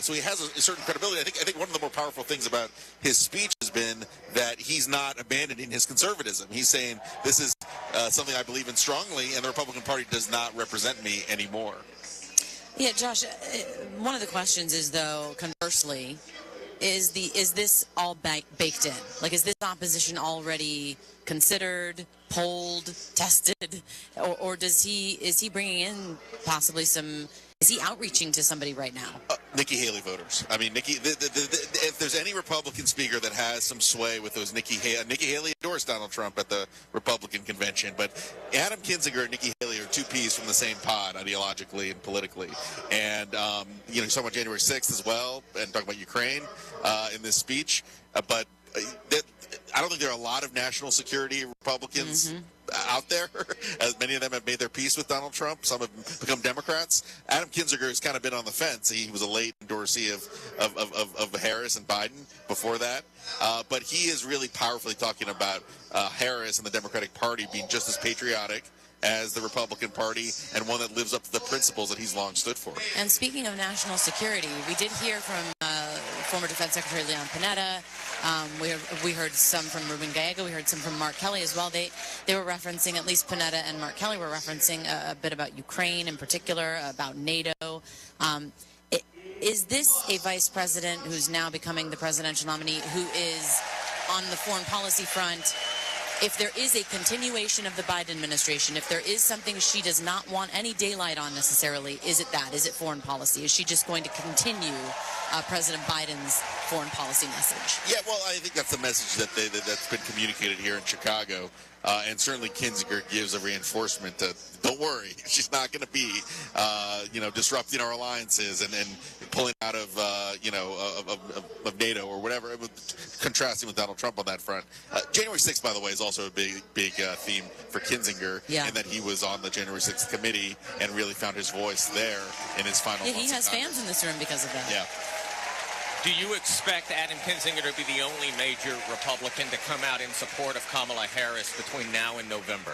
Speaker 2: So he has a certain credibility. I think one of the more powerful things about his speech has been that he's not abandoning his conservatism. He's saying this is something I believe in strongly, and the Republican Party does not represent me anymore.
Speaker 6: Yeah, Josh, one of the questions is, though, conversely, is this all baked in? Like, is this opposition already considered, polled, tested, or is he bringing in possibly is he outreaching to somebody right now?
Speaker 2: Nikki Haley voters. I mean, if there's any Republican speaker that has some sway with those Nikki Haley endorsed Donald Trump at the Republican convention, but Adam Kinzinger and Nikki Haley are two peas from the same pod ideologically and politically. And, he's talking about January 6th as well and talking about Ukraine in this speech. But I don't think there are a lot of national security Republicans out there, as many of them have made their peace with Donald Trump. Some have become Democrats. Adam Kinzinger has kind of been on the fence. He was a late endorsee of Harris and Biden before that. But he is really powerfully talking about Harris and the Democratic Party being just as patriotic as the Republican Party and one that lives up to the principles that he's long stood for.
Speaker 6: And speaking of national security, we did hear from former Defense Secretary Leon Panetta. We heard some from Ruben Gallego. We heard some from Mark Kelly as well. They were referencing, at least Panetta and Mark Kelly were referencing a bit about Ukraine in particular, about NATO. Is this a vice president who's now becoming the presidential nominee who is on the foreign policy front? If there is a continuation of the Biden administration, if there is something she does not want any daylight on necessarily, is it that? Is it foreign policy? Is she just going to continue President Biden's foreign policy message?
Speaker 2: Yeah, well, I think that's the message that's been communicated here in Chicago. And certainly Kinzinger gives a reinforcement to, don't worry, she's not going to be, disrupting our alliances and pulling out of NATO or whatever, contrasting with Donald Trump on that front. January 6th, by the way, is also a big theme for Kinzinger, in that he was on the January 6th committee and really found his voice there in his final months.
Speaker 6: He has fans in this room because of that.
Speaker 2: Yeah.
Speaker 1: Do you expect Adam Kinzinger to be the only major Republican to come out in support of Kamala Harris between now and November?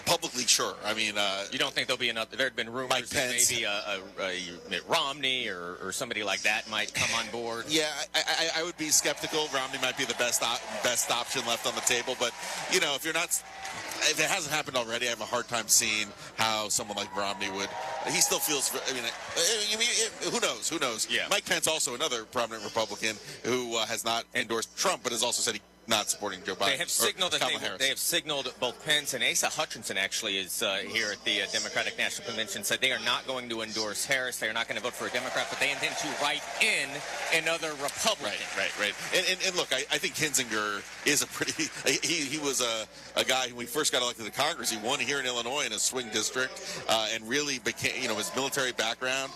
Speaker 2: Publicly, sure. I mean,
Speaker 1: you don't think there'll be another? There had been rumors that maybe Mitt Romney or somebody like that might come on board.
Speaker 2: Yeah, I would be skeptical. Romney might be the best option left on the table, but if it hasn't happened already, I have a hard time seeing how someone like Romney would. He still feels. Who knows? Who knows?
Speaker 1: Yeah.
Speaker 2: Mike Pence, also another prominent Republican who has not endorsed Trump, but has also said he not supporting Joe Biden.
Speaker 1: They have signaled they have signaled both Pence and Asa Hutchinson actually is here at the Democratic National Convention, said they are not going to endorse Harris. They are not going to vote for a Democrat, but they intend to write in another Republican.
Speaker 2: Right. And look, I think Kinzinger is a pretty. He was a guy when he first got elected to Congress. He won here in Illinois in a swing district, and really became. His military background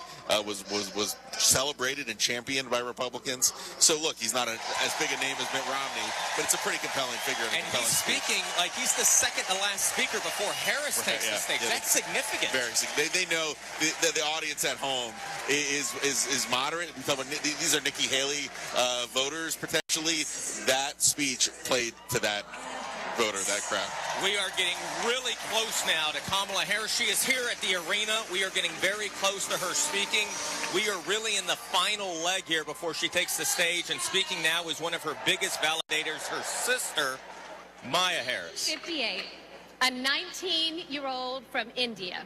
Speaker 2: was celebrated and championed by Republicans. So look, he's not as big a name as Mitt Romney, but it's a pretty compelling figure.
Speaker 1: And he's speaking like he's the second to last speaker before Harris takes the stage. Yeah, that's significant.
Speaker 2: Very significant. They know the audience at home is moderate. These are Nikki Haley voters potentially. That speech played to that voter, that crowd.
Speaker 1: We are getting really close now to Kamala Harris. She is here at the arena. We are getting very close to her speaking. We are really in the final leg here before she takes the stage. And speaking now is one of her biggest validators, her sister, Maya Harris.
Speaker 7: 58, a 19-year-old from India,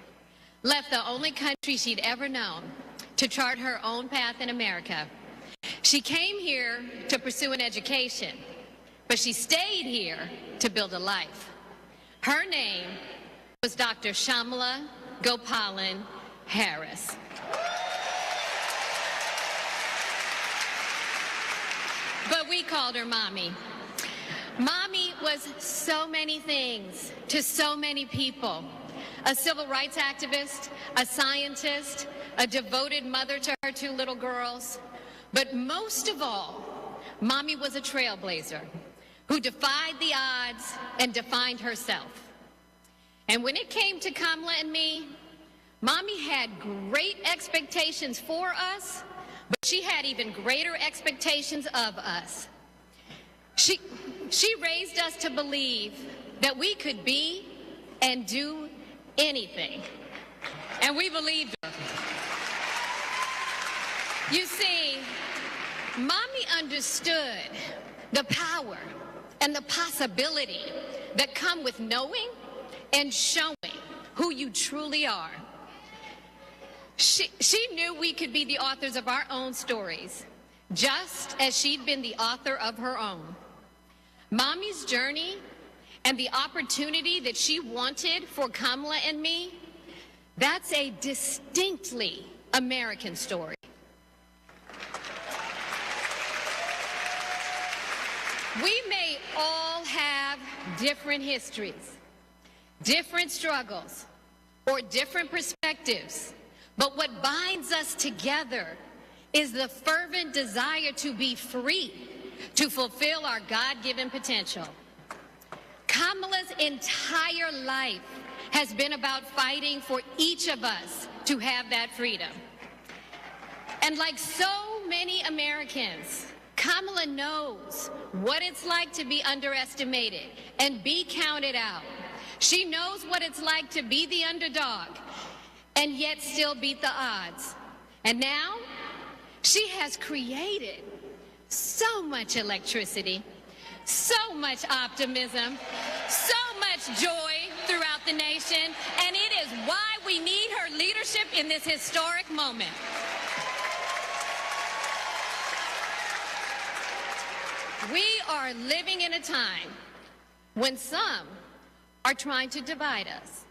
Speaker 7: left the only country she'd ever known to chart her own path in America She came here to pursue an education, but she stayed here to build a life. Her name was Dr. Shamala Gopalan Harris. But we called her Mommy. Mommy was so many things to so many people. A civil rights activist, a scientist, a devoted mother to her 2 little girls. But most of all, Mommy was a trailblazer who defied the odds and defined herself. And when it came to Kamala and me, Mommy had great expectations for us, but she had even greater expectations of us. She raised us to believe that we could be and do anything. And we believed her. You see, Mommy understood the power and the possibility that come with knowing and showing who you truly are. She knew we could be the authors of our own stories, just as she'd been the author of her own. Mommy's journey and the opportunity that she wanted for Kamala and me, that's a distinctly American story. We may all have different histories, different struggles, or different perspectives, but what binds us together is the fervent desire to be free, to fulfill our God-given potential. Kamala's entire life has been about fighting for each of us to have that freedom. And like so many Americans, Kamala knows what it's like to be underestimated and be counted out. She knows what it's like to be the underdog and yet still beat the odds. And now, she has created so much electricity, so much optimism, so much joy throughout the nation, and it is why we need her leadership in this historic moment. We are living in a time when some are trying to divide us,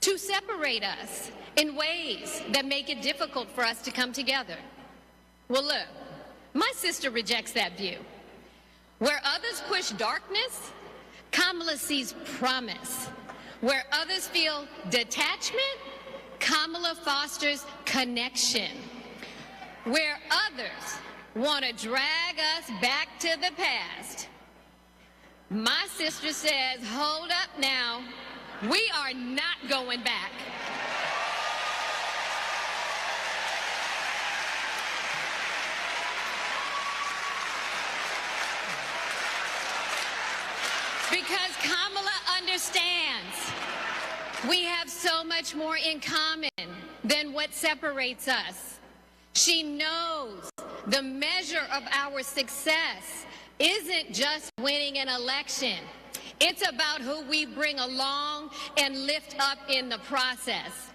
Speaker 7: to separate us in ways that make it difficult for us to come together. Well, look, my sister rejects that view. Where others push darkness, Kamala sees promise. Where others feel detachment, Kamala fosters connection. Where others want to drag us back to the past, my sister says, hold up now, we are not going back. Because Kamala understands we have so much more in common than what separates us. She knows the measure of our success isn't just winning an election. It's about who we bring along and lift up in the process.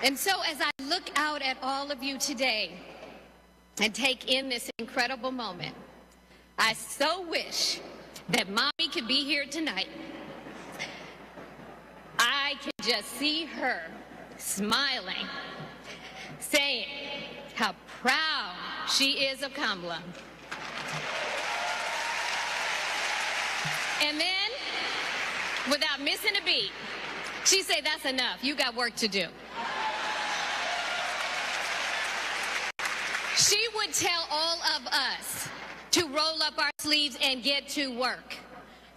Speaker 7: And so as I look out at all of you today and take in this incredible moment, I so wish that Mommy could be here tonight. I can just see her smiling, saying how proud she is of Kamala. And then, without missing a beat, she say, that's enough, you got work to do. She would tell all of us to roll up our sleeves and get to work,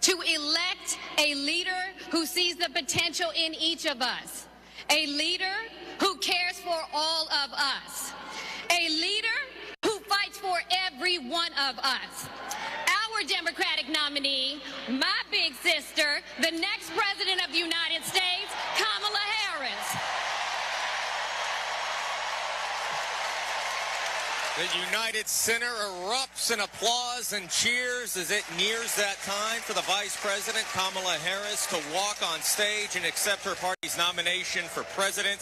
Speaker 7: to elect a leader who sees the potential in each of us, a leader who cares for all of us, a leader who fights for every one of us. Our Democratic nominee, my big sister, the next President of the United States, Kamala Harris.
Speaker 1: The United Center erupts in applause and cheers as it nears that time for the Vice President, Kamala Harris, to walk on stage and accept her party's nomination for president.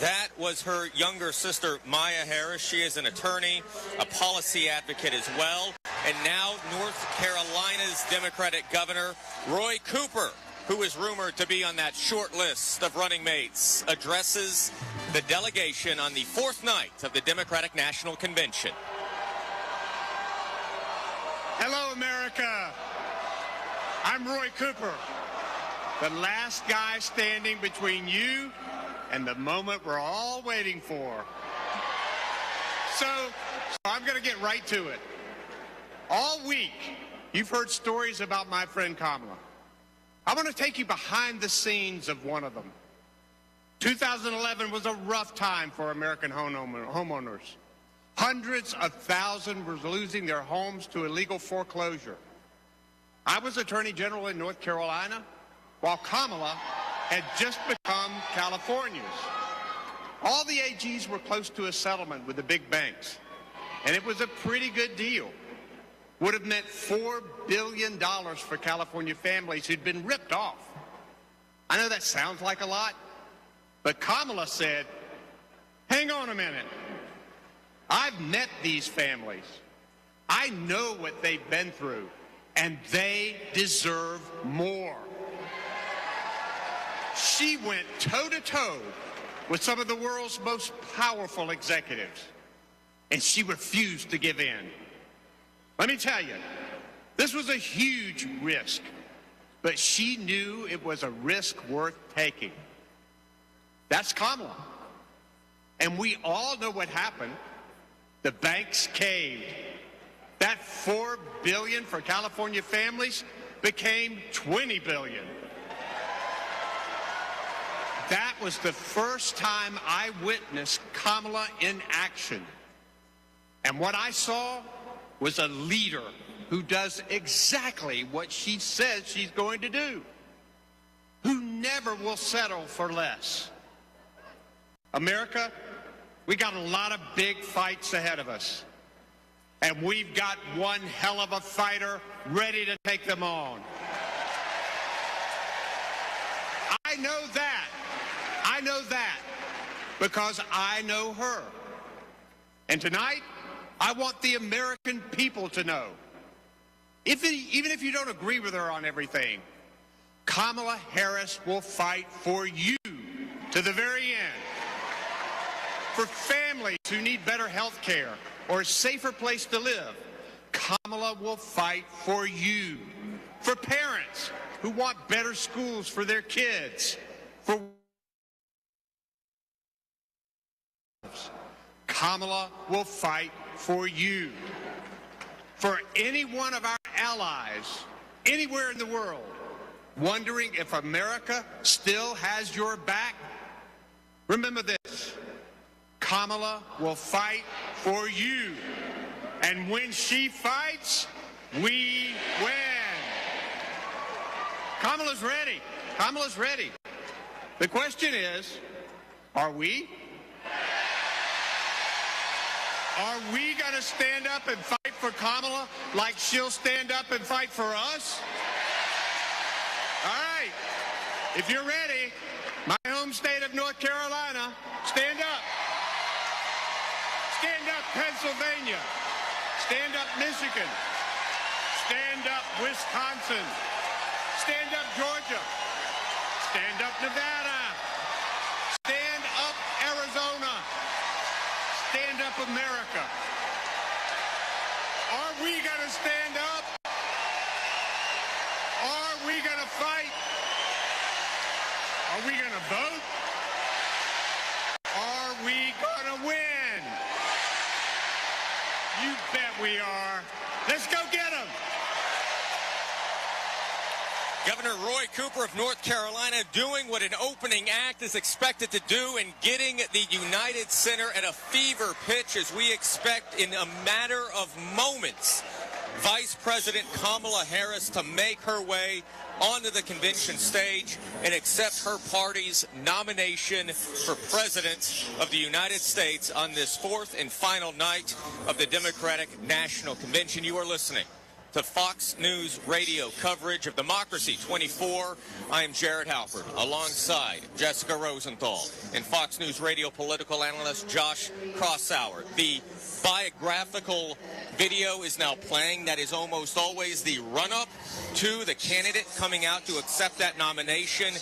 Speaker 1: That was her younger sister, Maya Harris. She is an attorney, a policy advocate as well. And now North Carolina's Democratic Governor, Roy Cooper, who is rumored to be on that short list of running mates, addresses the delegation on the fourth night of the Democratic National Convention.
Speaker 4: Hello, America. I'm Roy Cooper, the last guy standing between you and the moment we're all waiting for. So I'm going to get right to it. All week, you've heard stories about my friend Kamala. I want to take you behind the scenes of one of them. 2011 was a rough time for American homeowners. Hundreds of thousands were losing their homes to illegal foreclosure. I was Attorney General in North Carolina, while Kamala had just become California's. All the AGs were close to a settlement with the big banks, and it was a pretty good deal. Would have meant $4 billion for California families who'd been ripped off. I know that sounds like a lot, but Kamala said, hang on a minute. I've met these families. I know what they've been through, and they deserve more. She went toe-to-toe with some of the world's most powerful executives, and she refused to give in. Let me tell you, this was a huge risk, but she knew it was a risk worth taking. That's Kamala. And we all know what happened. The banks caved. That $4 billion for California families became $20 billion. That was the first time I witnessed Kamala in action. And what I saw was a leader who does exactly what she says she's going to do, who never will settle for less. America, we got a lot of big fights ahead of us, and we've got one hell of a fighter ready to take them on. I know that. I know that because I know her. And tonight, I want the American people to know, even if you don't agree with her on everything, Kamala Harris will fight for you to the very end. For families who need better health care or a safer place to live, Kamala will fight for you. For parents who want better schools for their kids, for Kamala will fight for you. For any one of our allies anywhere in the world wondering if America still has your back, remember this: Kamala will fight for you. And when she fights, we win. Kamala's ready. Kamala's ready. The question is, are we? Are we going to stand up and fight for Kamala like she'll stand up and fight for us? All right. If you're ready, my home state of North Carolina, stand up. Stand up, Pennsylvania. Stand up, Michigan. Stand up, Wisconsin. Stand up, Georgia. Stand up, Nevada. Stand up, Arizona. Stand up, America. Are we going to stand up? Are we going to fight? Are we going to vote? Are we going to win? You bet we are. Let's go get them.
Speaker 1: Governor Roy Cooper of North Carolina doing what an opening act is expected to do and getting the United Center at a fever pitch as we expect in a matter of moments. Vice President Kamala Harris to make her way onto the convention stage and accept her party's nomination for President of the United States on this fourth and final night of the Democratic National Convention. You are listening to Fox News radio coverage of Democracy 24. I am Jared Halpert, alongside Jessica Rosenthal and Fox News radio political analyst Josh Crossour. The biographical video is now playing. That is almost always the run-up to the candidate coming out to accept that nomination.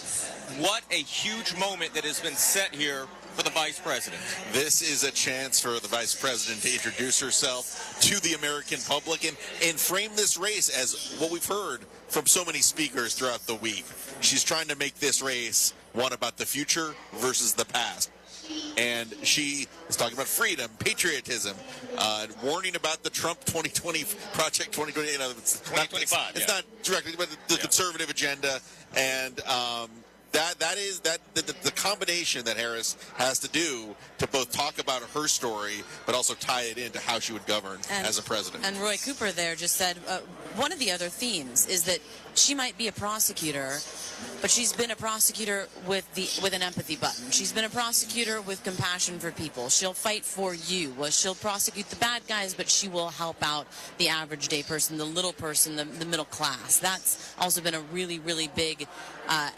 Speaker 1: What a huge moment that has been set here for the vice president.
Speaker 2: This is a chance for the vice president to introduce herself to the American public and frame this race as what we've heard from so many speakers throughout the week. She's trying to make this race one about the future versus the past. And she is talking about freedom, patriotism, warning about the Trump 2020 Project 2020. You know, it's
Speaker 1: 2025.
Speaker 2: It's not directly, but the conservative agenda. And the combination that Harris has to do to both talk about her story, but also tie it into how she would govern as a president.
Speaker 6: And Roy Cooper there just said one of the other themes is that she might be a prosecutor, but she's been a prosecutor with an empathy button. She's been a prosecutor with compassion for people. She'll fight for you. Well, she'll prosecute the bad guys, but she will help out the average day person, the little person, the middle class. That's also been a really, really big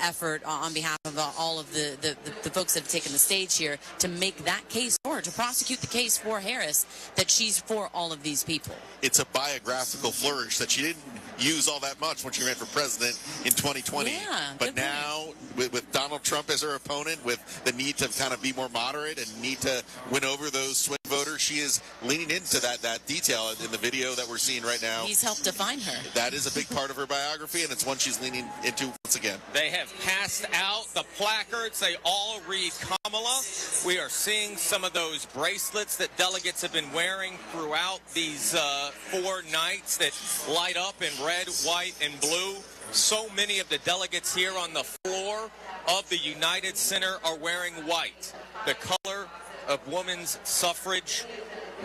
Speaker 6: effort on behalf of all of the folks that have taken the stage here to make that case for her, to prosecute the case for Harris, that she's for all of these people.
Speaker 2: It's a biographical flourish that she didn't use all that much when she ran for president in 2020.
Speaker 6: Yeah,
Speaker 2: but now, with Donald Trump as her opponent, with the need to kind of be more moderate and need to win over those swing voters, she is leaning into that detail in the video that we're seeing right now.
Speaker 6: He's helped define her.
Speaker 2: That is a big part of her biography, and it's one she's leaning into once again.
Speaker 1: They have passed out the placards. They all read Kamala. We are seeing some of those bracelets that delegates have been wearing throughout these 4 nights that light up in red, white, and blue. So many of the delegates here on the floor of the United Center are wearing white, the color of women's suffrage.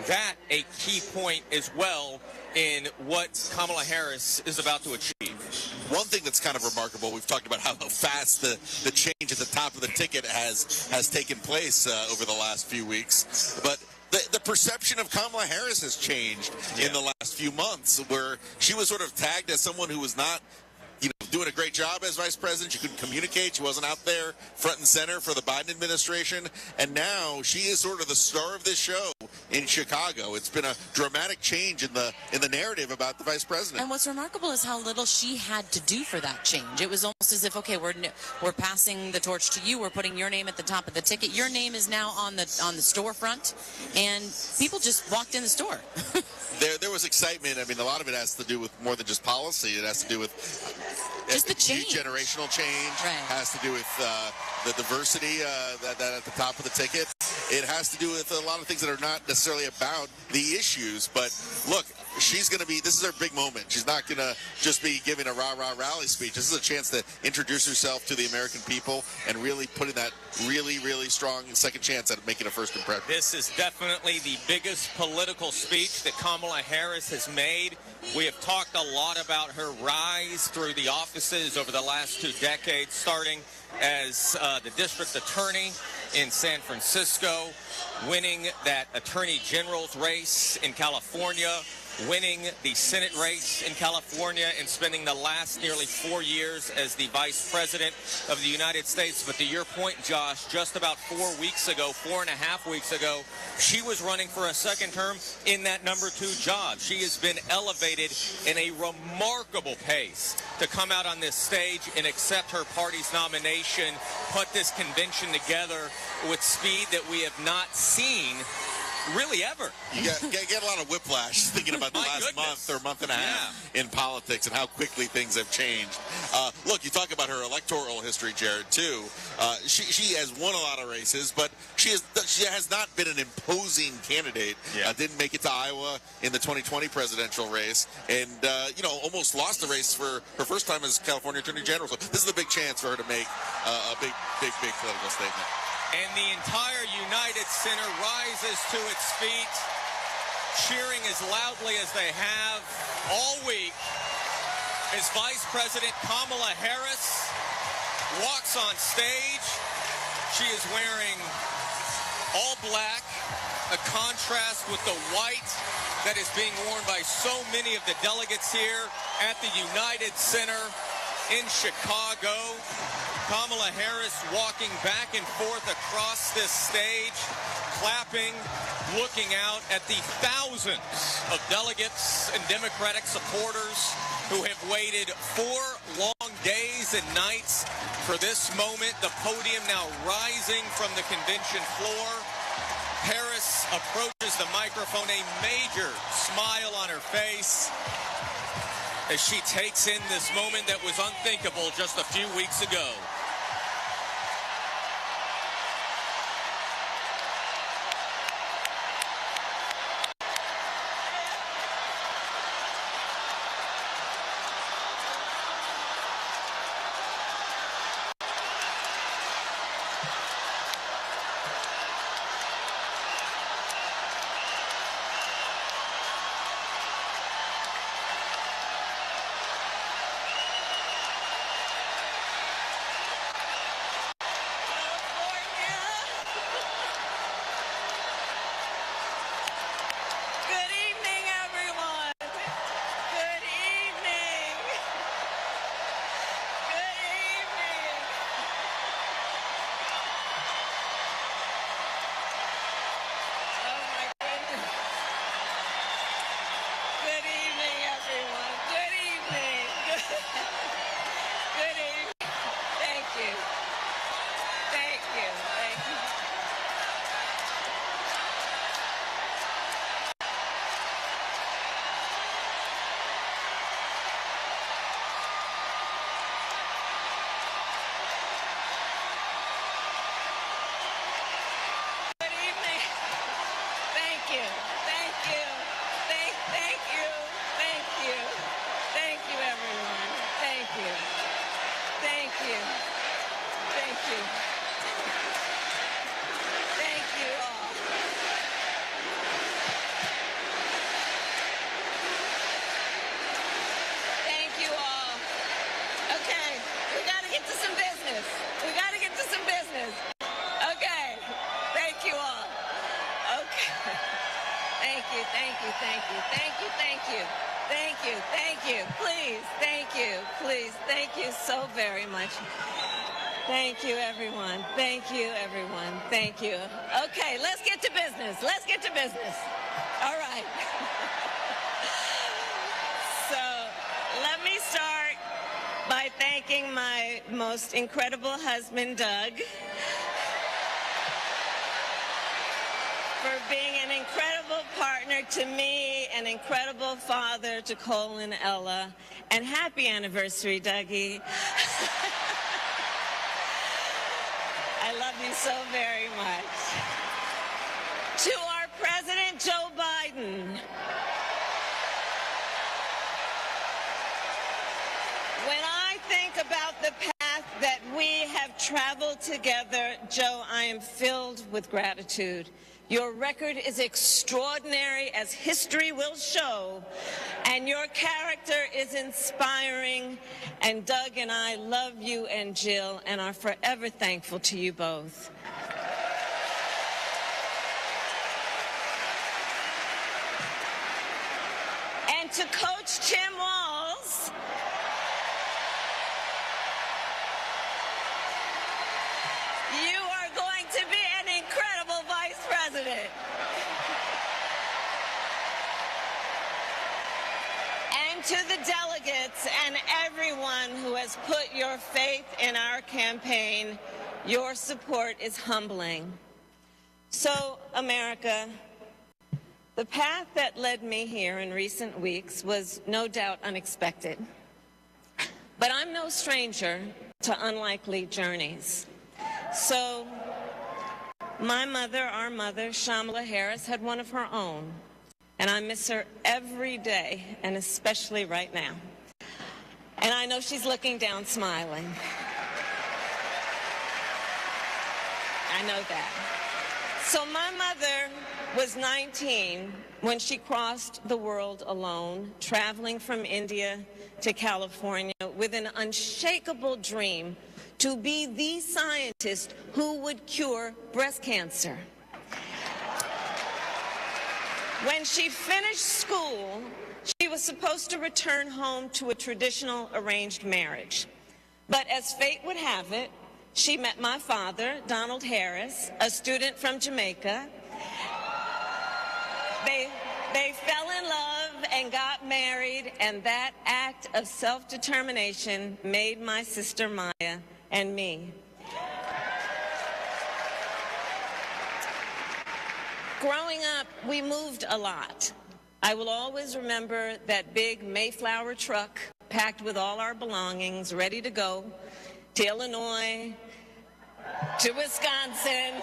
Speaker 1: That a key point as well in what Kamala Harris is about to achieve.
Speaker 2: One thing that's kind of remarkable, we've talked about how fast the change at the top of the ticket has taken place over the last few weeks, but the perception of Kamala Harris has changed in the last few months, where she was sort of tagged as someone who was not doing a great job as vice president. She couldn't communicate. She wasn't out there front and center for the Biden administration. And now she is sort of the star of this show in Chicago. It's been a dramatic change in the narrative about the vice president.
Speaker 6: And what's remarkable is how little she had to do for that change. It was almost as if, okay, we're passing the torch to you. We're putting your name at the top of the ticket. Your name is now on the storefront, and people just walked in the store.
Speaker 2: There was excitement. I mean, a lot of it has to do with more than just policy. It has to do with
Speaker 6: just the change.
Speaker 2: Generational change.
Speaker 6: Right.
Speaker 2: Has to do with the diversity that at the top of the ticket. It has to do with a lot of things that are not necessarily about the issues. But look, she's going to be, this is her big moment. She's not going to just be giving a rah-rah rally speech. This is a chance to introduce herself to the American people and really put in that really, really strong second chance at making a first impression.
Speaker 1: This is definitely the biggest political speech that Kamala Harris has made. We have talked a lot about her rise through the offices over the last 2 decades, starting as the district attorney in San Francisco, winning that attorney general's race in California, winning the Senate race in California, and spending the last nearly 4 years as the vice president of the United States. But to your point, Josh, just about 4.5 weeks ago, she was running for a second term in that number 2 job. She has been elevated in a remarkable pace to come out on this stage and accept her party's nomination, put this convention together with speed that we have not seen really ever.
Speaker 2: You get a lot of whiplash thinking about the last month or month and a half in politics and how quickly things have changed. Look, you talk about her electoral history, Jared, too. She has won a lot of races, but she has not been an imposing candidate. Didn't make it to Iowa in the 2020 presidential race, and almost lost the race for her first time as California Attorney General. So this is a big chance for her to make a big political statement.
Speaker 1: And the entire United Center rises to its feet, cheering as loudly as they have all week as Vice President Kamala Harris walks on stage. She is wearing all black, a contrast with the white that is being worn by so many of the delegates here at the United Center in Chicago. Kamala Harris walking back and forth across this stage, clapping, looking out at the thousands of delegates and Democratic supporters who have waited 4 long days and nights for this moment. The podium now rising from the convention floor. Harris approaches the microphone, a major smile on her face as she takes in this moment that was unthinkable just a few weeks ago.
Speaker 9: So very much. Thank you, everyone. Thank you, everyone. Thank you. Okay, let's get to business. Let's get to business. All right. So let me start by thanking my most incredible husband, Doug, for being an incredible partner to me, an incredible father to Cole and Ella. And happy anniversary, Dougie. I love you so very much. To our President Joe Biden. When I think about the path that we have traveled together, Joe, I am filled with gratitude. Your record is extraordinary, as history will show, and your character is inspiring. And Doug and I love you and Jill and are forever thankful to you both. And to Coach Tim Walz, you are going to be an incredible vice president. And to the delegates and everyone who has put your faith in our campaign, your support is humbling. So, America, the path that led me here in recent weeks was no doubt unexpected. But I'm no stranger to unlikely journeys. So, my mother, our mother, Kamala Harris, had one of her own. And I miss her every day, and especially right now. And I know she's looking down smiling. I know that. So my mother was 19 when she crossed the world alone, traveling from India to California with an unshakable dream to be the scientist who would cure breast cancer. When she finished school, she was supposed to return home to a traditional arranged marriage. But as fate would have it, she met my father, Donald Harris, a student from Jamaica. They fell in love and got married, and that act of self-determination made my sister Maya and me. Growing up, we moved a lot. I will always remember that big Mayflower truck packed with all our belongings, ready to go to Illinois, to Wisconsin,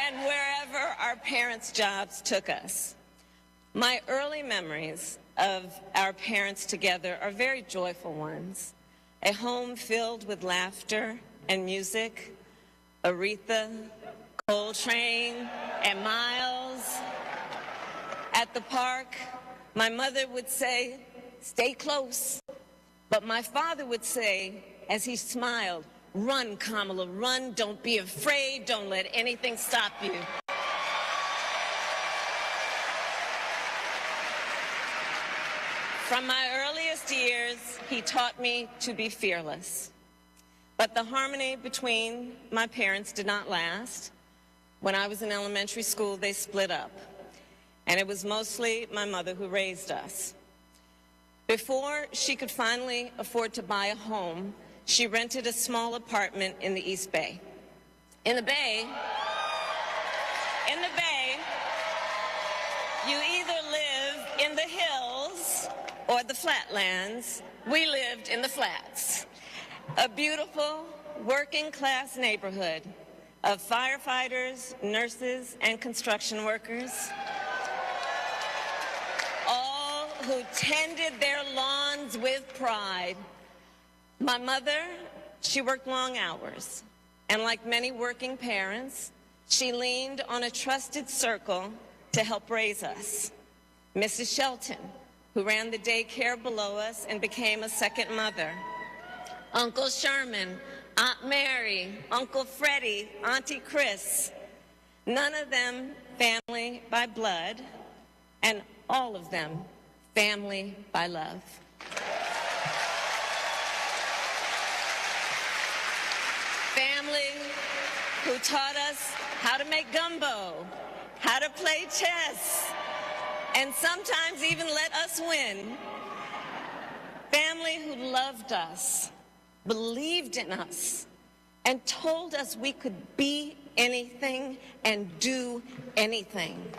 Speaker 9: and wherever our parents' jobs took us. My early memories of our parents together are very joyful ones. A home filled with laughter and music, Aretha, Coltrane, and Miles. At the park, my mother would say, "Stay close." But my father would say, as he smiled, "Run, Kamala, run. Don't be afraid. Don't let anything stop you." From my earliest years, he taught me to be fearless. But the harmony between my parents did not last. When I was in elementary school, they split up. And it was mostly my mother who raised us. Before she could finally afford to buy a home, she rented a small apartment in the East Bay. In the Bay, you either live in the hills or the flatlands. We lived in the flats. A beautiful working-class neighborhood of firefighters, nurses, and construction workers, all who tended their lawns with pride. My mother, she worked long hours, and like many working parents, she leaned on a trusted circle to help raise us. Mrs. Shelton, who ran the daycare below us and became a second mother. Uncle Sherman, Aunt Mary, Uncle Freddie, Auntie Chris. None of them family by blood, and all of them family by love. Family who taught us how to make gumbo, how to play chess, and sometimes even let us win. Family who loved us, believed in us, and told us we could be anything and do anything.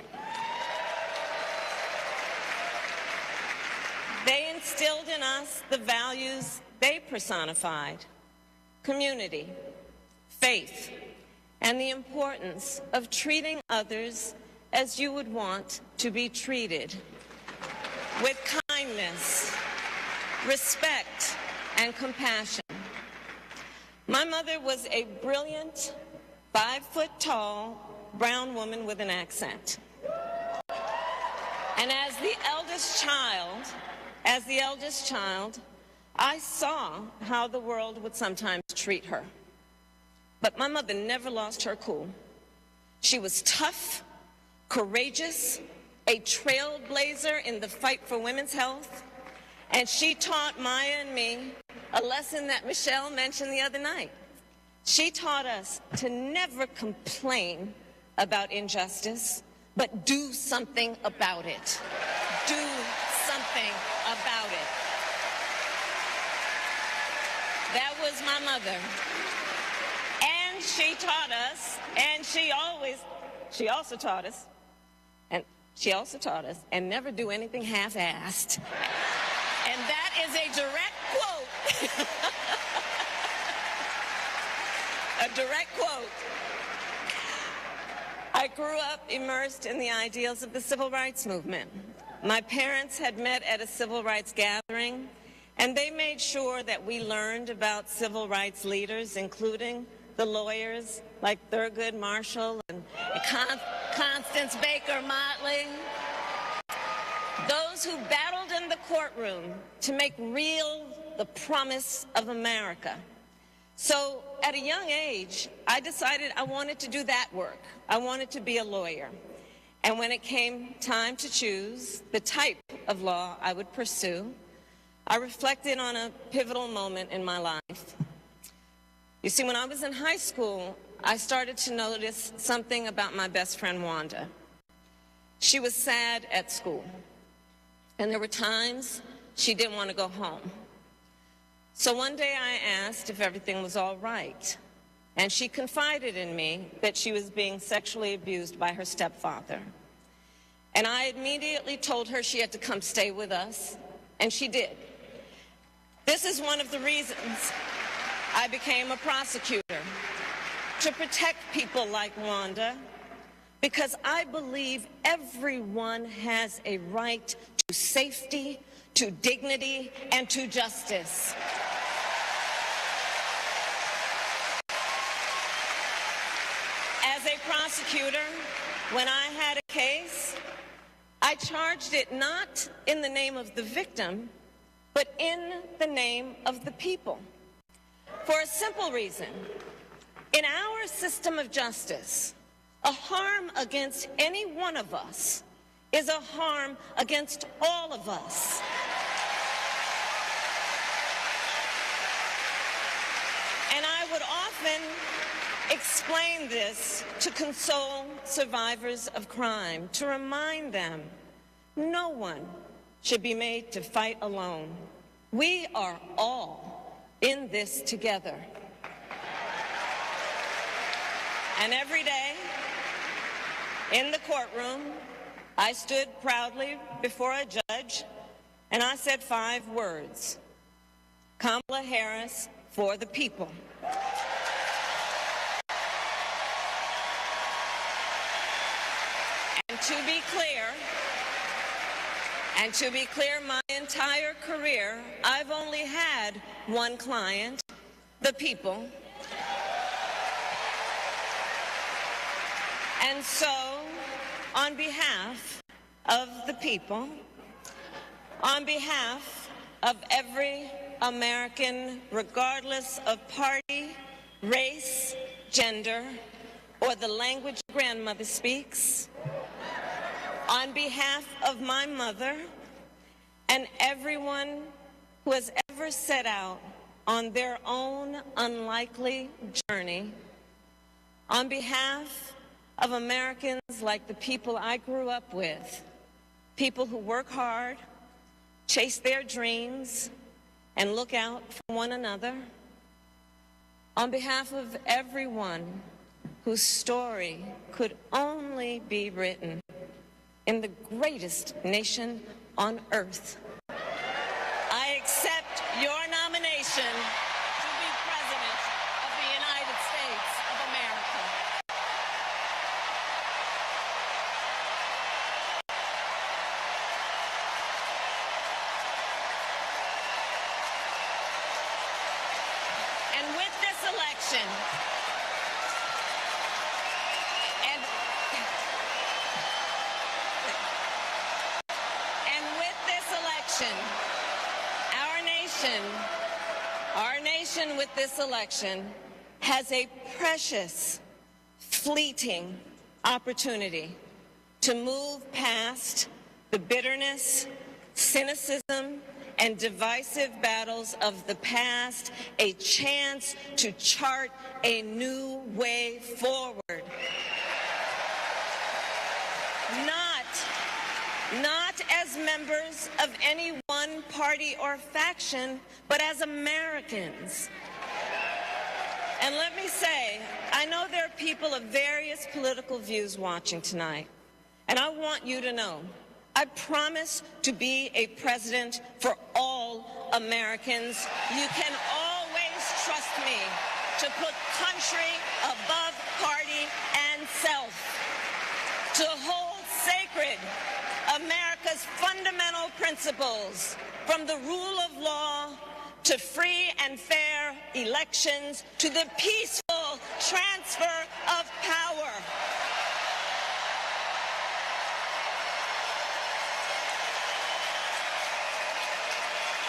Speaker 9: They instilled in us the values they personified: community, faith, and the importance of treating others as you would want to be treated, with kindness, respect, and compassion. My mother was a brilliant, 5-foot-tall, brown woman with an accent. And as the eldest child, I saw how the world would sometimes treat her. But my mother never lost her cool. She was tough, courageous, a trailblazer in the fight for women's health, and she taught Maya and me a lesson that Michelle mentioned the other night. She taught us to never complain about injustice, but do something about it. Do something about it. That was my mother. And she taught us, and she also taught us, and never do anything half-assed. And that is a direct quote. A direct quote. I grew up immersed in the ideals of the civil rights movement. My parents had met at a civil rights gathering, and they made sure that we learned about civil rights leaders, including the lawyers like Thurgood Marshall and Constance Baker Motley. Those who battled in the courtroom to make real the promise of America. So at a young age, I decided I wanted to do that work. I wanted to be a lawyer. And when it came time to choose the type of law I would pursue, I reflected on a pivotal moment in my life. You see, when I was in high school, I started to notice something about my best friend, Wanda. She was sad at school, and there were times she didn't want to go home. So one day I asked if everything was all right, and she confided in me that she was being sexually abused by her stepfather. And I immediately told her she had to come stay with us, and she did. This is one of the reasons I became a prosecutor, to protect people like Wanda, because I believe everyone has a right to safety, to dignity, and to justice. As a prosecutor, when I had a case, I charged it not in the name of the victim, but in the name of the people. For a simple reason. In our system of justice, a harm against any one of us is a harm against all of us. And I would often explain this to console survivors of crime, to remind them no one should be made to fight alone. We are all in this together. And every day in the courtroom, I stood proudly before a judge and I said 5 words: Kamala Harris for the people. And to be clear, my entire career, I've only had one client, the people. And so, on behalf of the people, on behalf of every American, regardless of party, race, gender, or the language grandmother speaks, on behalf of my mother and everyone who has ever set out on their own unlikely journey, on behalf of Americans like the people I grew up with, people who work hard, chase their dreams, and look out for one another, on behalf of everyone whose story could only be written in the greatest nation on earth, I accept your nomination to be President of the United States of America. And with this election, our nation with this election has a precious, fleeting opportunity to move past the bitterness, cynicism, and divisive battles of the past, a chance to chart a new way forward. Not as members of any one party or faction, but as Americans. And let me say, I know there are people of various political views watching tonight, and I want you to know, I promise to be a president for all Americans. You can always trust me to put country above party and self, to hold sacred America's fundamental principles, from the rule of law to free and fair elections to the peaceful transfer of power.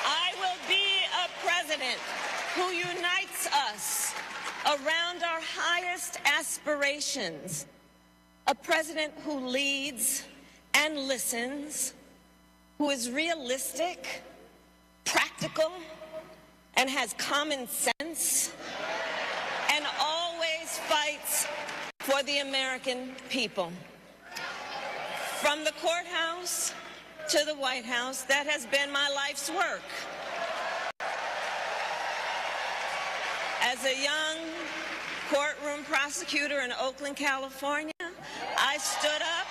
Speaker 9: I will be a president who unites us around our highest aspirations, a president who leads and listens, who is realistic, practical, and has common sense, and always fights for the American people. From the courthouse to the White House, that has been my life's work. As a young courtroom prosecutor in Oakland, California, I stood up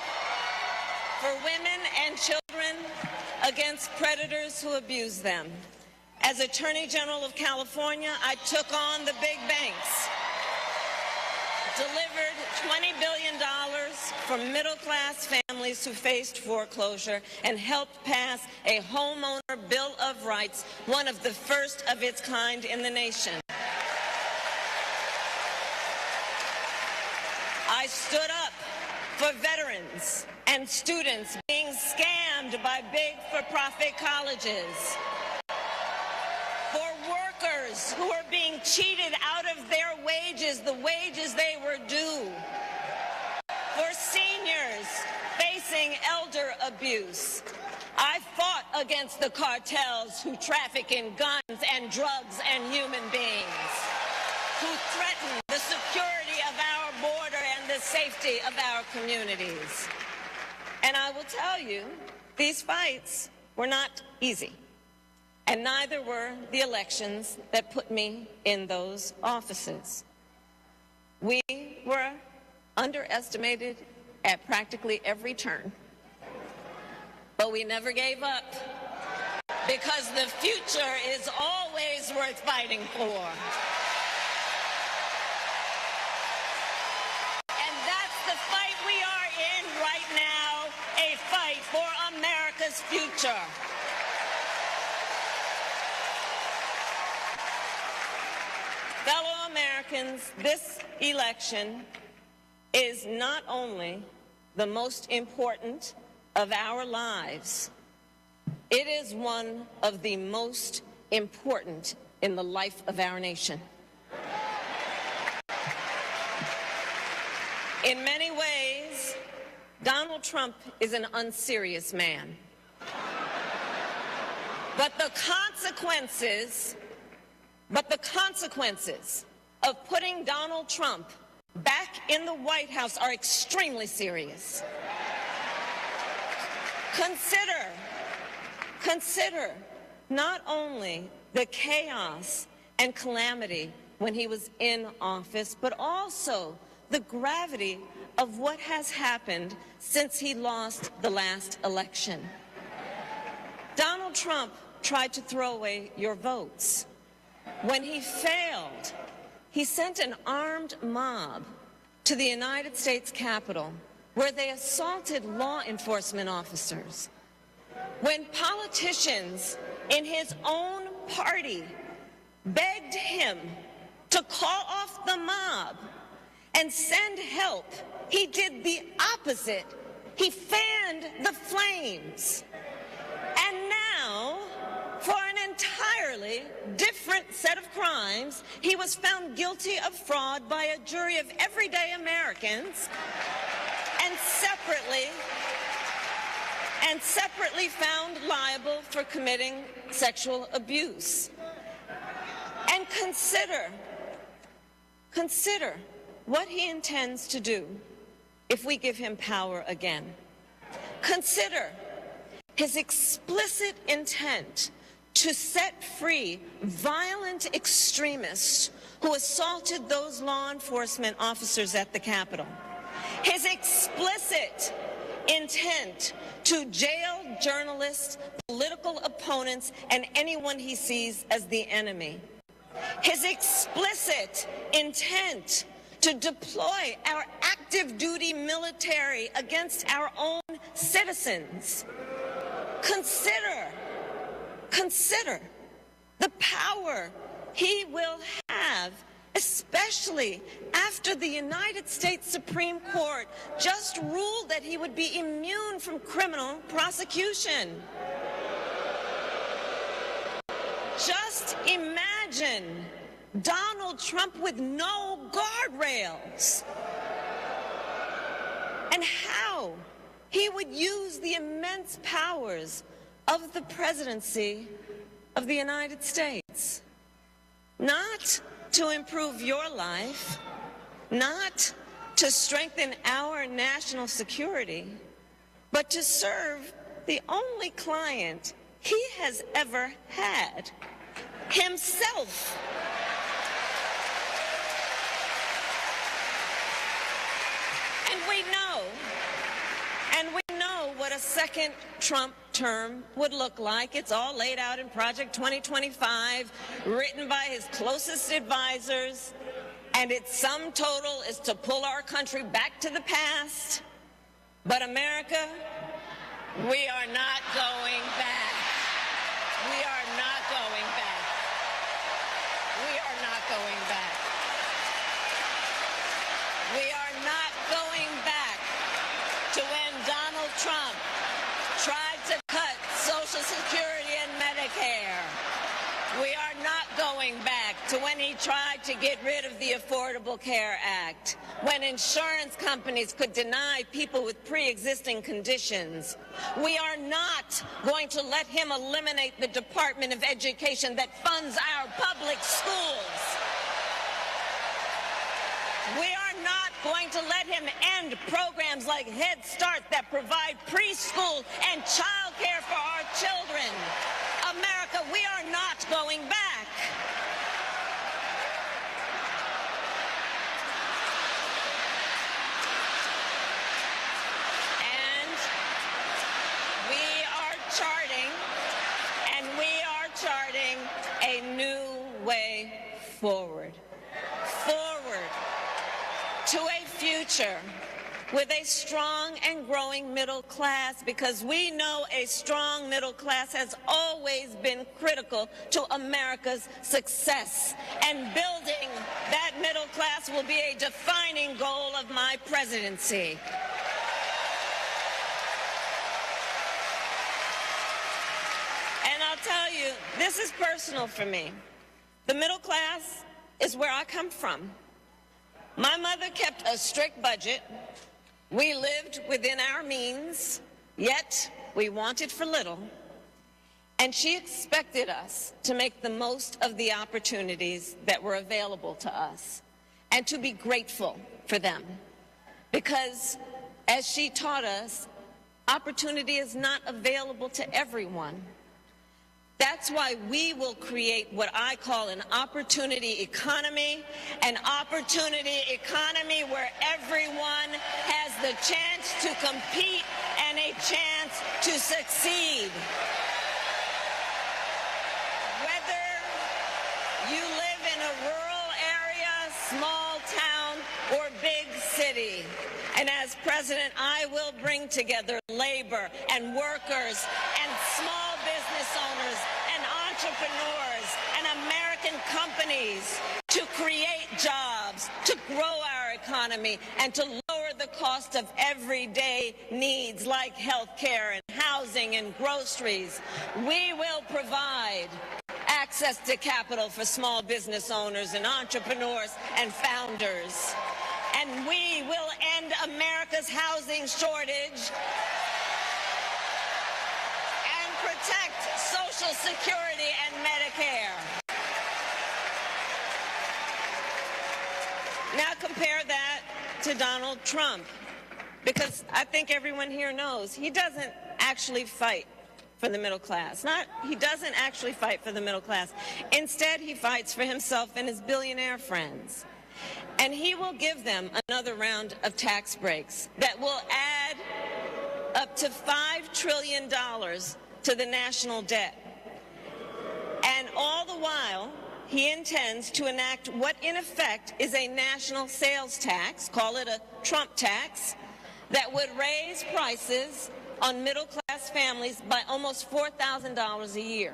Speaker 9: for women and children against predators who abuse them. As Attorney General of California, I took on the big banks, delivered $20 billion for middle-class families who faced foreclosure, and helped pass a homeowner Bill of Rights, one of the first of its kind in the nation. I stood up for veterans and students being scammed by big for-profit colleges, for workers who are being cheated out of their wages, the wages they were due, for seniors facing elder abuse. I fought against the cartels who traffic in guns and drugs and human beings, who threaten the security of our border and the safety of our communities. And I will tell you, these fights were not easy. And neither were the elections that put me in those offices. We were underestimated at practically every turn. But we never gave up, because the future is always worth fighting for. And that's the fight we are in right now, a fight for America's future. Fellow Americans, this election is not only the most important of our lives, it is one of the most important in the life of our nation. In many ways, Donald Trump is an unserious man. But the consequences of putting Donald Trump back in the White House are extremely serious. Consider not only the chaos and calamity when he was in office, but also the gravity of what has happened since he lost the last election. Donald Trump tried to throw away your votes. When he failed, he sent an armed mob to the United States Capitol, where they assaulted law enforcement officers. When politicians in his own party begged him to call off the mob and send help, he did the opposite. He fanned the flames. And now, for an entirely different set of crimes, he was found guilty of fraud by a jury of everyday Americans, and separately found liable for committing sexual abuse. And consider what he intends to do if we give him power again. Consider his explicit intent to set free violent extremists who assaulted those law enforcement officers at the Capitol. His explicit intent to jail journalists, political opponents, and anyone he sees as the enemy. His explicit intent to deploy our active duty military against our own citizens. Consider the power he will have, especially after the United States Supreme Court just ruled that he would be immune from criminal prosecution. Just imagine imagine Donald Trump with no guardrails, and how he would use the immense powers of the presidency of the United States, not to improve your life, not to strengthen our national security, but to serve the only client he has ever had, himself. And we know what a second Trump term would look like. It's all laid out in Project 2025, written by his closest advisors, and its sum total is to pull our country back to the past. But America, we are not going back. We are not going back. We are not going back. We are not going back to when Donald Trump tried to cut Social Security and Medicare. We are not going back to when he tried to get rid of the Affordable Care Act, when insurance companies could deny people with pre-existing conditions. We are not going to let him eliminate the Department of Education that funds our public schools. We are not going to let him end programs like Head Start that provide preschool and child care for our children. America, we are not going back. And we are charting a new way forward. To a future with a strong and growing middle class, because we know a strong middle class has always been critical to America's success. And building that middle class will be a defining goal of my presidency. And I'll tell you, this is personal for me. The middle class is where I come from. My mother kept a strict budget. We lived within our means, yet we wanted for little. And she expected us to make the most of the opportunities that were available to us and to be grateful for them. Because, as she taught us, opportunity is not available to everyone. That's why we will create what I call an opportunity economy where everyone has the chance to compete and a chance to succeed. Whether you live in a rural area, small town, or big city. And as president, I will bring together labor and workers and small business owners and entrepreneurs and American companies to create jobs, to grow our economy, and to lower the cost of everyday needs like health care and housing and groceries. We will provide access to capital for small business owners and entrepreneurs and founders. And we will end America's housing shortage and protect Social Security and Medicare. Now compare that to Donald Trump, because I think everyone here knows he doesn't actually fight for the middle class. He doesn't actually fight for the middle class. Instead, he fights for himself and his billionaire friends. And he will give them another round of tax breaks that will add up to $5 trillion to the national debt. And all the while, he intends to enact what in effect is a national sales tax, call it a Trump tax, that would raise prices on middle-class families by almost $4,000 a year.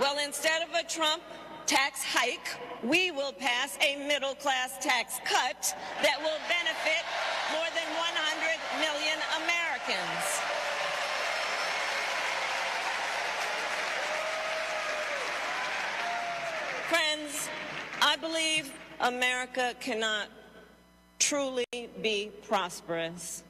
Speaker 9: Well, instead of a Trump tax hike, we will pass a middle-class tax cut that will benefit more than 100 million Americans. believe America cannot truly be prosperous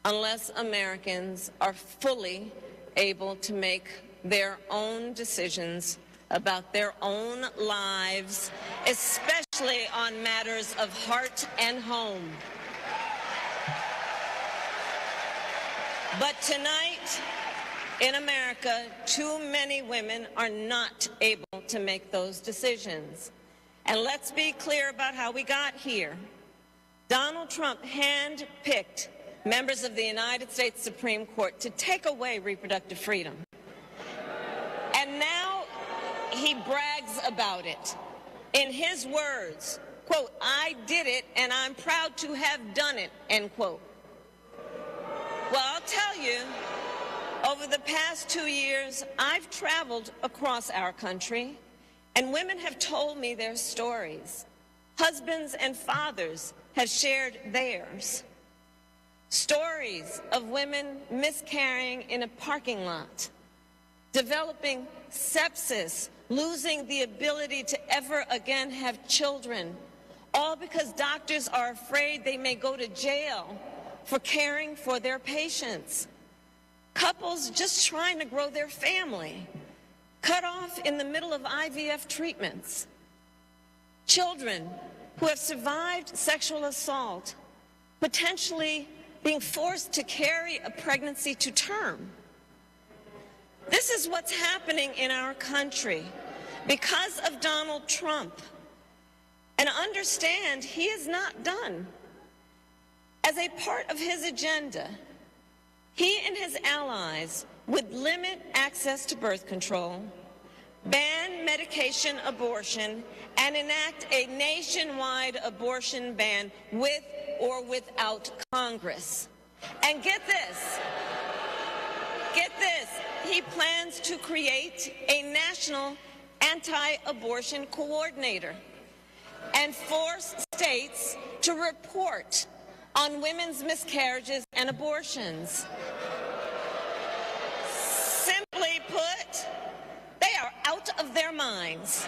Speaker 9: unless Americans are fully able to make their own decisions about their own lives, especially on matters of heart and home. But tonight, in America, too many women are not able to make those decisions. And let's be clear about how we got here. Donald Trump handpicked members of the United States Supreme Court to take away reproductive freedom. And now he brags about it. In his words, quote, "I did it and I'm proud to have done it," end quote. Well, I'll tell you, over the past 2 years, I've traveled across our country, and women have told me their stories. Husbands and fathers have shared theirs. Stories of women miscarrying in a parking lot, developing sepsis, losing the ability to ever again have children, all because doctors are afraid they may go to jail for caring for their patients. Couples just trying to grow their family, cut off in the middle of IVF treatments. Children who have survived sexual assault, potentially being forced to carry a pregnancy to term. This is what's happening in our country because of Donald Trump. And understand, he is not done. As a part of his agenda, he and his allies would limit access to birth control, ban medication abortion, and enact a nationwide abortion ban with or without Congress. And get this, he plans to create a national anti-abortion coordinator and force states to report on women's miscarriages and abortions. Simply put, they are out of their minds.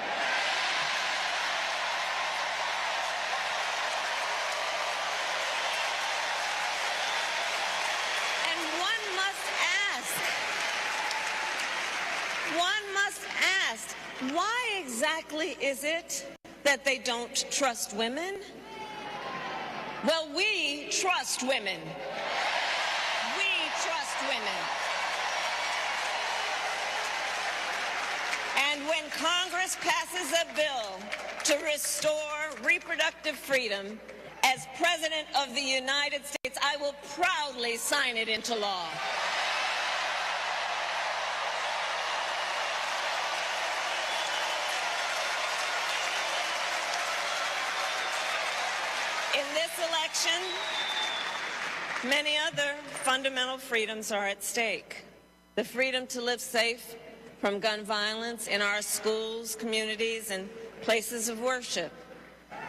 Speaker 9: And one must ask, why exactly is it that they don't trust women? Well, we trust women. We trust women. And when Congress passes a bill to restore reproductive freedom, as President of the United States, I will proudly sign it into law. In this election, many other fundamental freedoms are at stake. The freedom to live safe from gun violence in our schools, communities, and places of worship.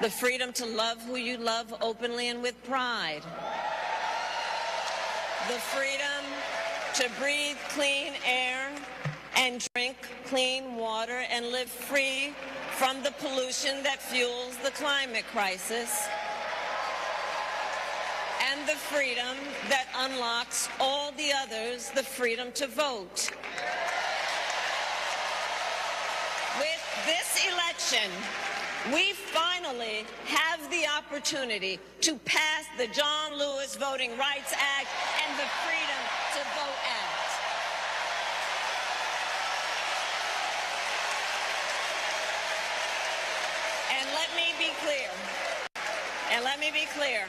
Speaker 9: The freedom to love who you love openly and with pride. The freedom to breathe clean air and drink clean water and live free from the pollution that fuels the climate crisis. And the freedom that unlocks all the others, the freedom to vote. With this election, we finally have the opportunity to pass the John Lewis Voting Rights Act and the Freedom to Vote Act. And let me be clear.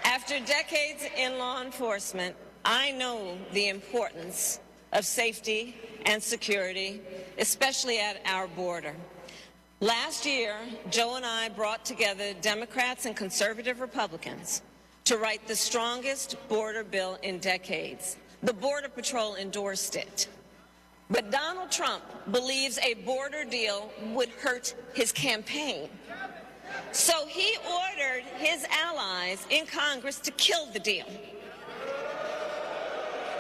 Speaker 9: After decades in law enforcement, I know the importance of safety and security, especially at our border. Last year, Joe and I brought together Democrats and conservative Republicans to write the strongest border bill in decades. The Border Patrol endorsed it. But Donald Trump believes a border deal would hurt his campaign. So he ordered his allies in Congress to kill the deal.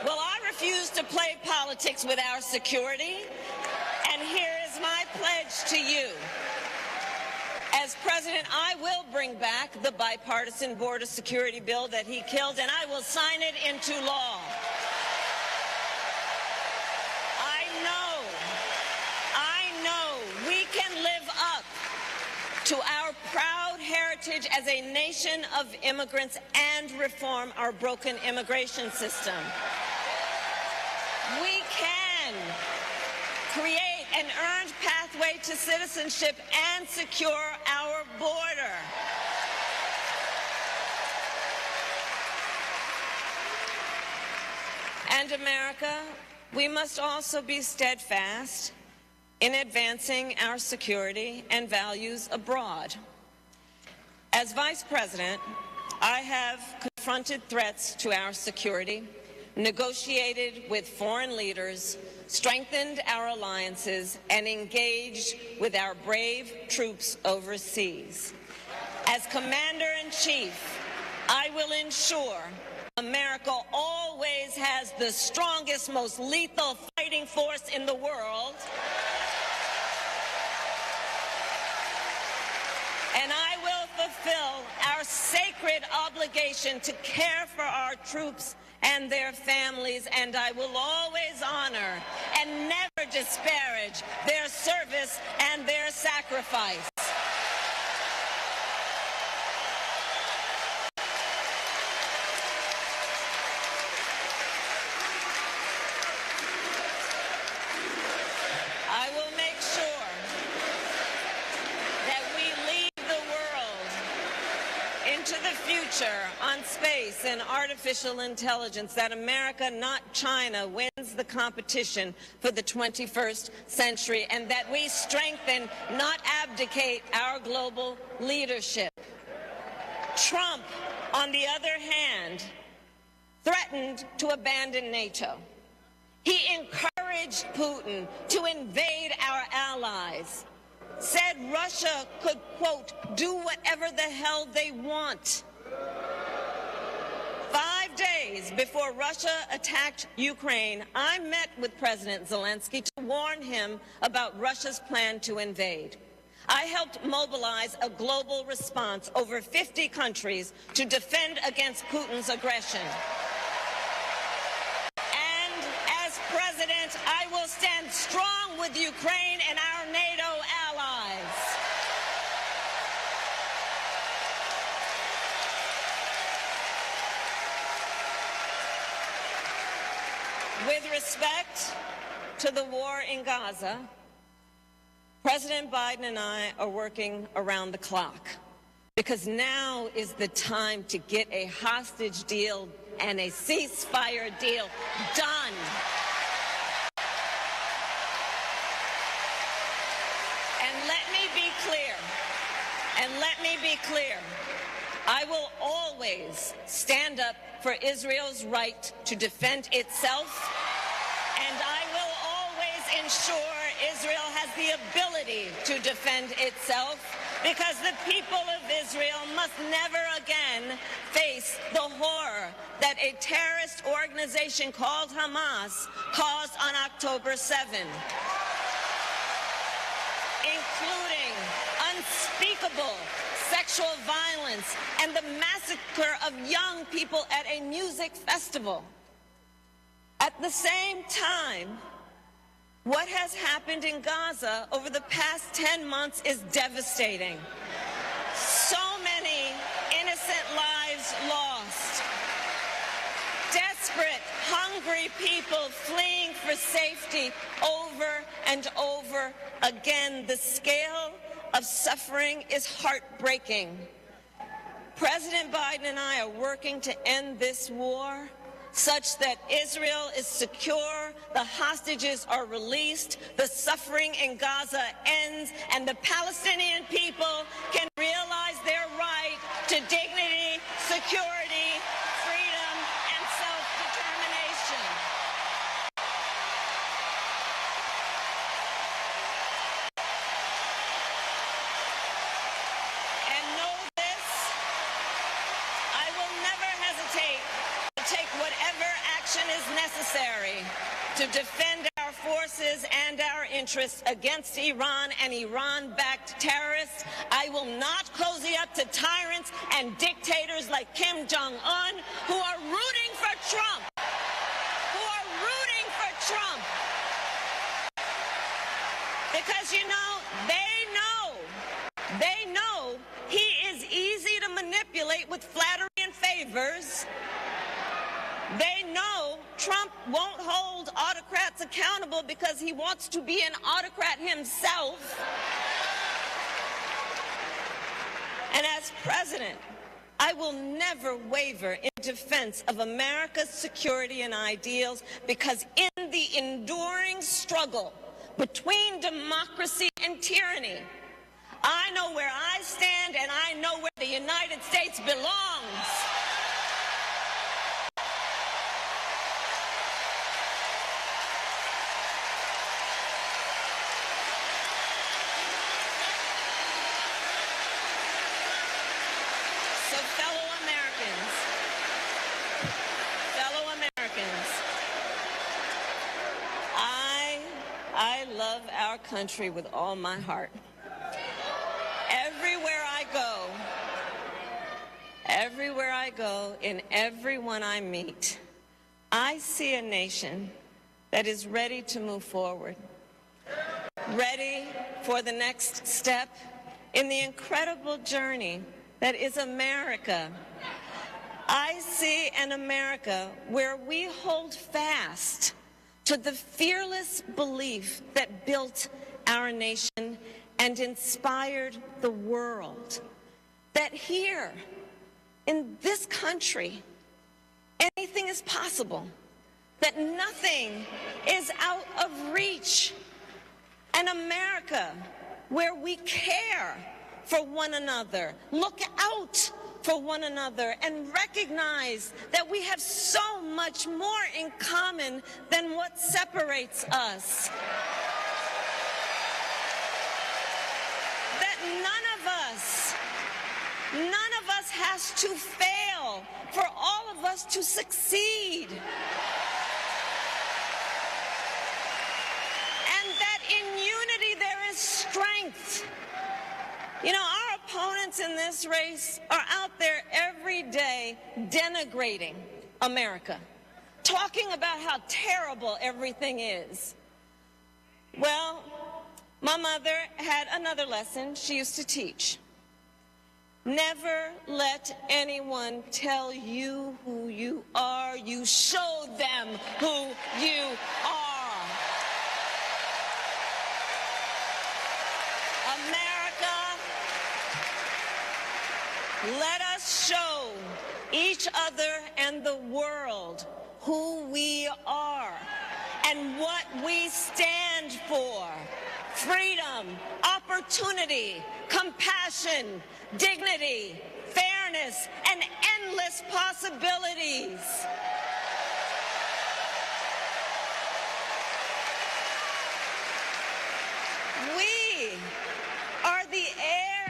Speaker 9: Well, I refuse to play politics with our security, and here is my pledge to you. As president, I will bring back the bipartisan border security bill that he killed, and I will sign it into law. I know we can live up to our proud heritage as a nation of immigrants and reform our broken immigration system. We can create an earned pathway to citizenship and secure our border. And America, we must also be steadfast in advancing our security and values abroad. As Vice President, I have confronted threats to our security, negotiated with foreign leaders, strengthened our alliances, and engaged with our brave troops overseas. As Commander-in-Chief, I will ensure America always has the strongest, most lethal fighting force in the world. And I will fulfill our sacred obligation to care for our troops and their families, and I will always honor and never disparage their service and their sacrifice. I will make sure that we lead the world into the future on space and artificial intelligence, that America, not China, wins the competition for the 21st century, and that we strengthen, not abdicate, our global leadership. Trump, on the other hand, threatened to abandon NATO. He encouraged Putin to invade our allies, said Russia could, quote, do whatever the hell they want. 5 days before Russia attacked Ukraine, I met with President Zelensky to warn him about Russia's plan to invade. I helped mobilize a global response, over 50 countries, to defend against Putin's aggression. And as president, I will stand strong with Ukraine and our NATO allies. With respect to the war in Gaza, President Biden and I are working around the clock, because now is the time to get a hostage deal and a ceasefire deal done. And let me be clear, I will always stand up for Israel's right to defend itself, and I will always ensure Israel has the ability to defend itself, because the people of Israel must never again face the horror that a terrorist organization called Hamas caused on October 7, including unspeakable sexual violence and the massacre of young people at a music festival. At the same time, what has happened in Gaza over the past 10 months is devastating. So many innocent lives lost. Desperate, hungry people fleeing for safety over and over again. The scale of suffering is heartbreaking. President Biden and I are working to end this war such that Israel is secure, the hostages are released, the suffering in Gaza ends, and the Palestinian people can realize their right to dignity, security, freedom, and self-determination. And know this, I will never hesitate to take whatever action is necessary to defend our our forces and our interests against Iran and Iran-backed terrorists. I will not cozy up to tyrants and dictators like Kim Jong-un who are rooting for Trump. Because, you know, they know he is easy to manipulate with flattery and favors. They know Trump won't hold autocrats accountable because he wants to be an autocrat himself. And as president, I will never waver in defense of America's security and ideals, because in the enduring struggle between democracy and tyranny, I know where I stand and I know where the United States belongs. So fellow Americans, I love our country with all my heart. Everywhere I go, in everyone I meet, I see a nation that is ready to move forward, ready for the next step in the incredible journey that is America. I see an America where we hold fast to the fearless belief that built our nation and inspired the world, that here in this country, anything is possible, that nothing is out of reach. An America where we care for one another, look out for one another, and recognize that we have so much more in common than what separates us. That none of us has to fail for all of us to succeed. And that in unity there is strength. You know, our opponents in this race are out there every day denigrating America, talking about how terrible everything is. Well, my mother had another lesson she used to teach. Never let anyone tell you who you are. You show them who you are. America, let us show each other and the world who we are and what we stand for. Freedom, opportunity, compassion, dignity, fairness, and endless possibilities. We are the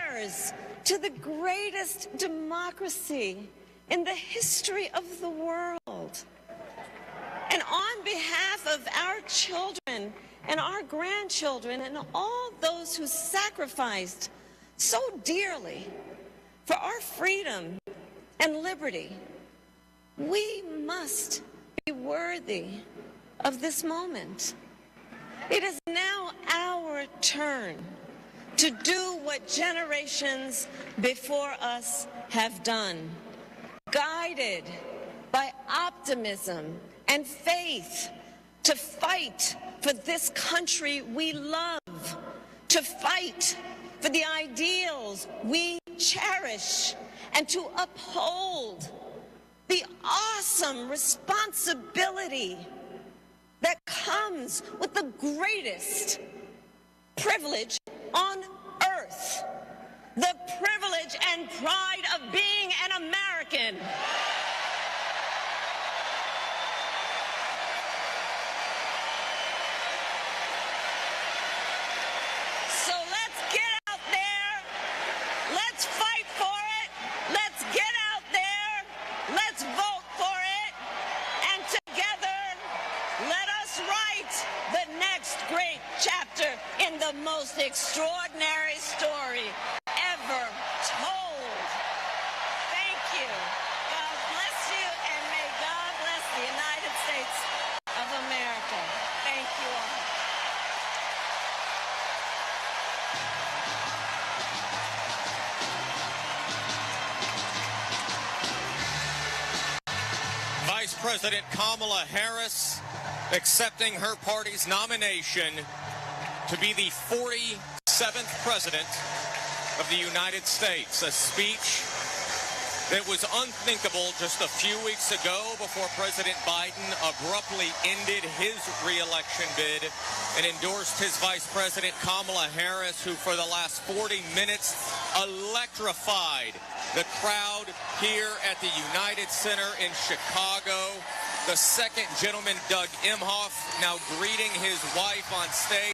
Speaker 9: heirs to the greatest democracy in the history of the world. And on behalf of our children and our grandchildren and all those who sacrificed so dearly for our freedom and liberty, we must be worthy of this moment. It is now our turn to do what generations before us have done, guided by optimism and faith, to fight for this country we love, to fight for the ideals we cherish, and to uphold the awesome responsibility that comes with the greatest privilege on earth, the privilege and pride of being an American. So let's get out there, let's fight for it, let's get out there, let's vote for it, and together let us Let's write the next great chapter in the most extraordinary story ever told. Thank you. God bless you, and may God bless the United States of America. Thank you all.
Speaker 1: Vice President Kamala Harris accepting her party's nomination to be the 47th President of the United States. A speech that was unthinkable just a few weeks ago before President Biden abruptly ended his re-election bid and endorsed his Vice President Kamala Harris, who for the last 40 minutes electrified the crowd here at the United Center in Chicago. The second gentleman, Doug Emhoff, now greeting his wife on stage.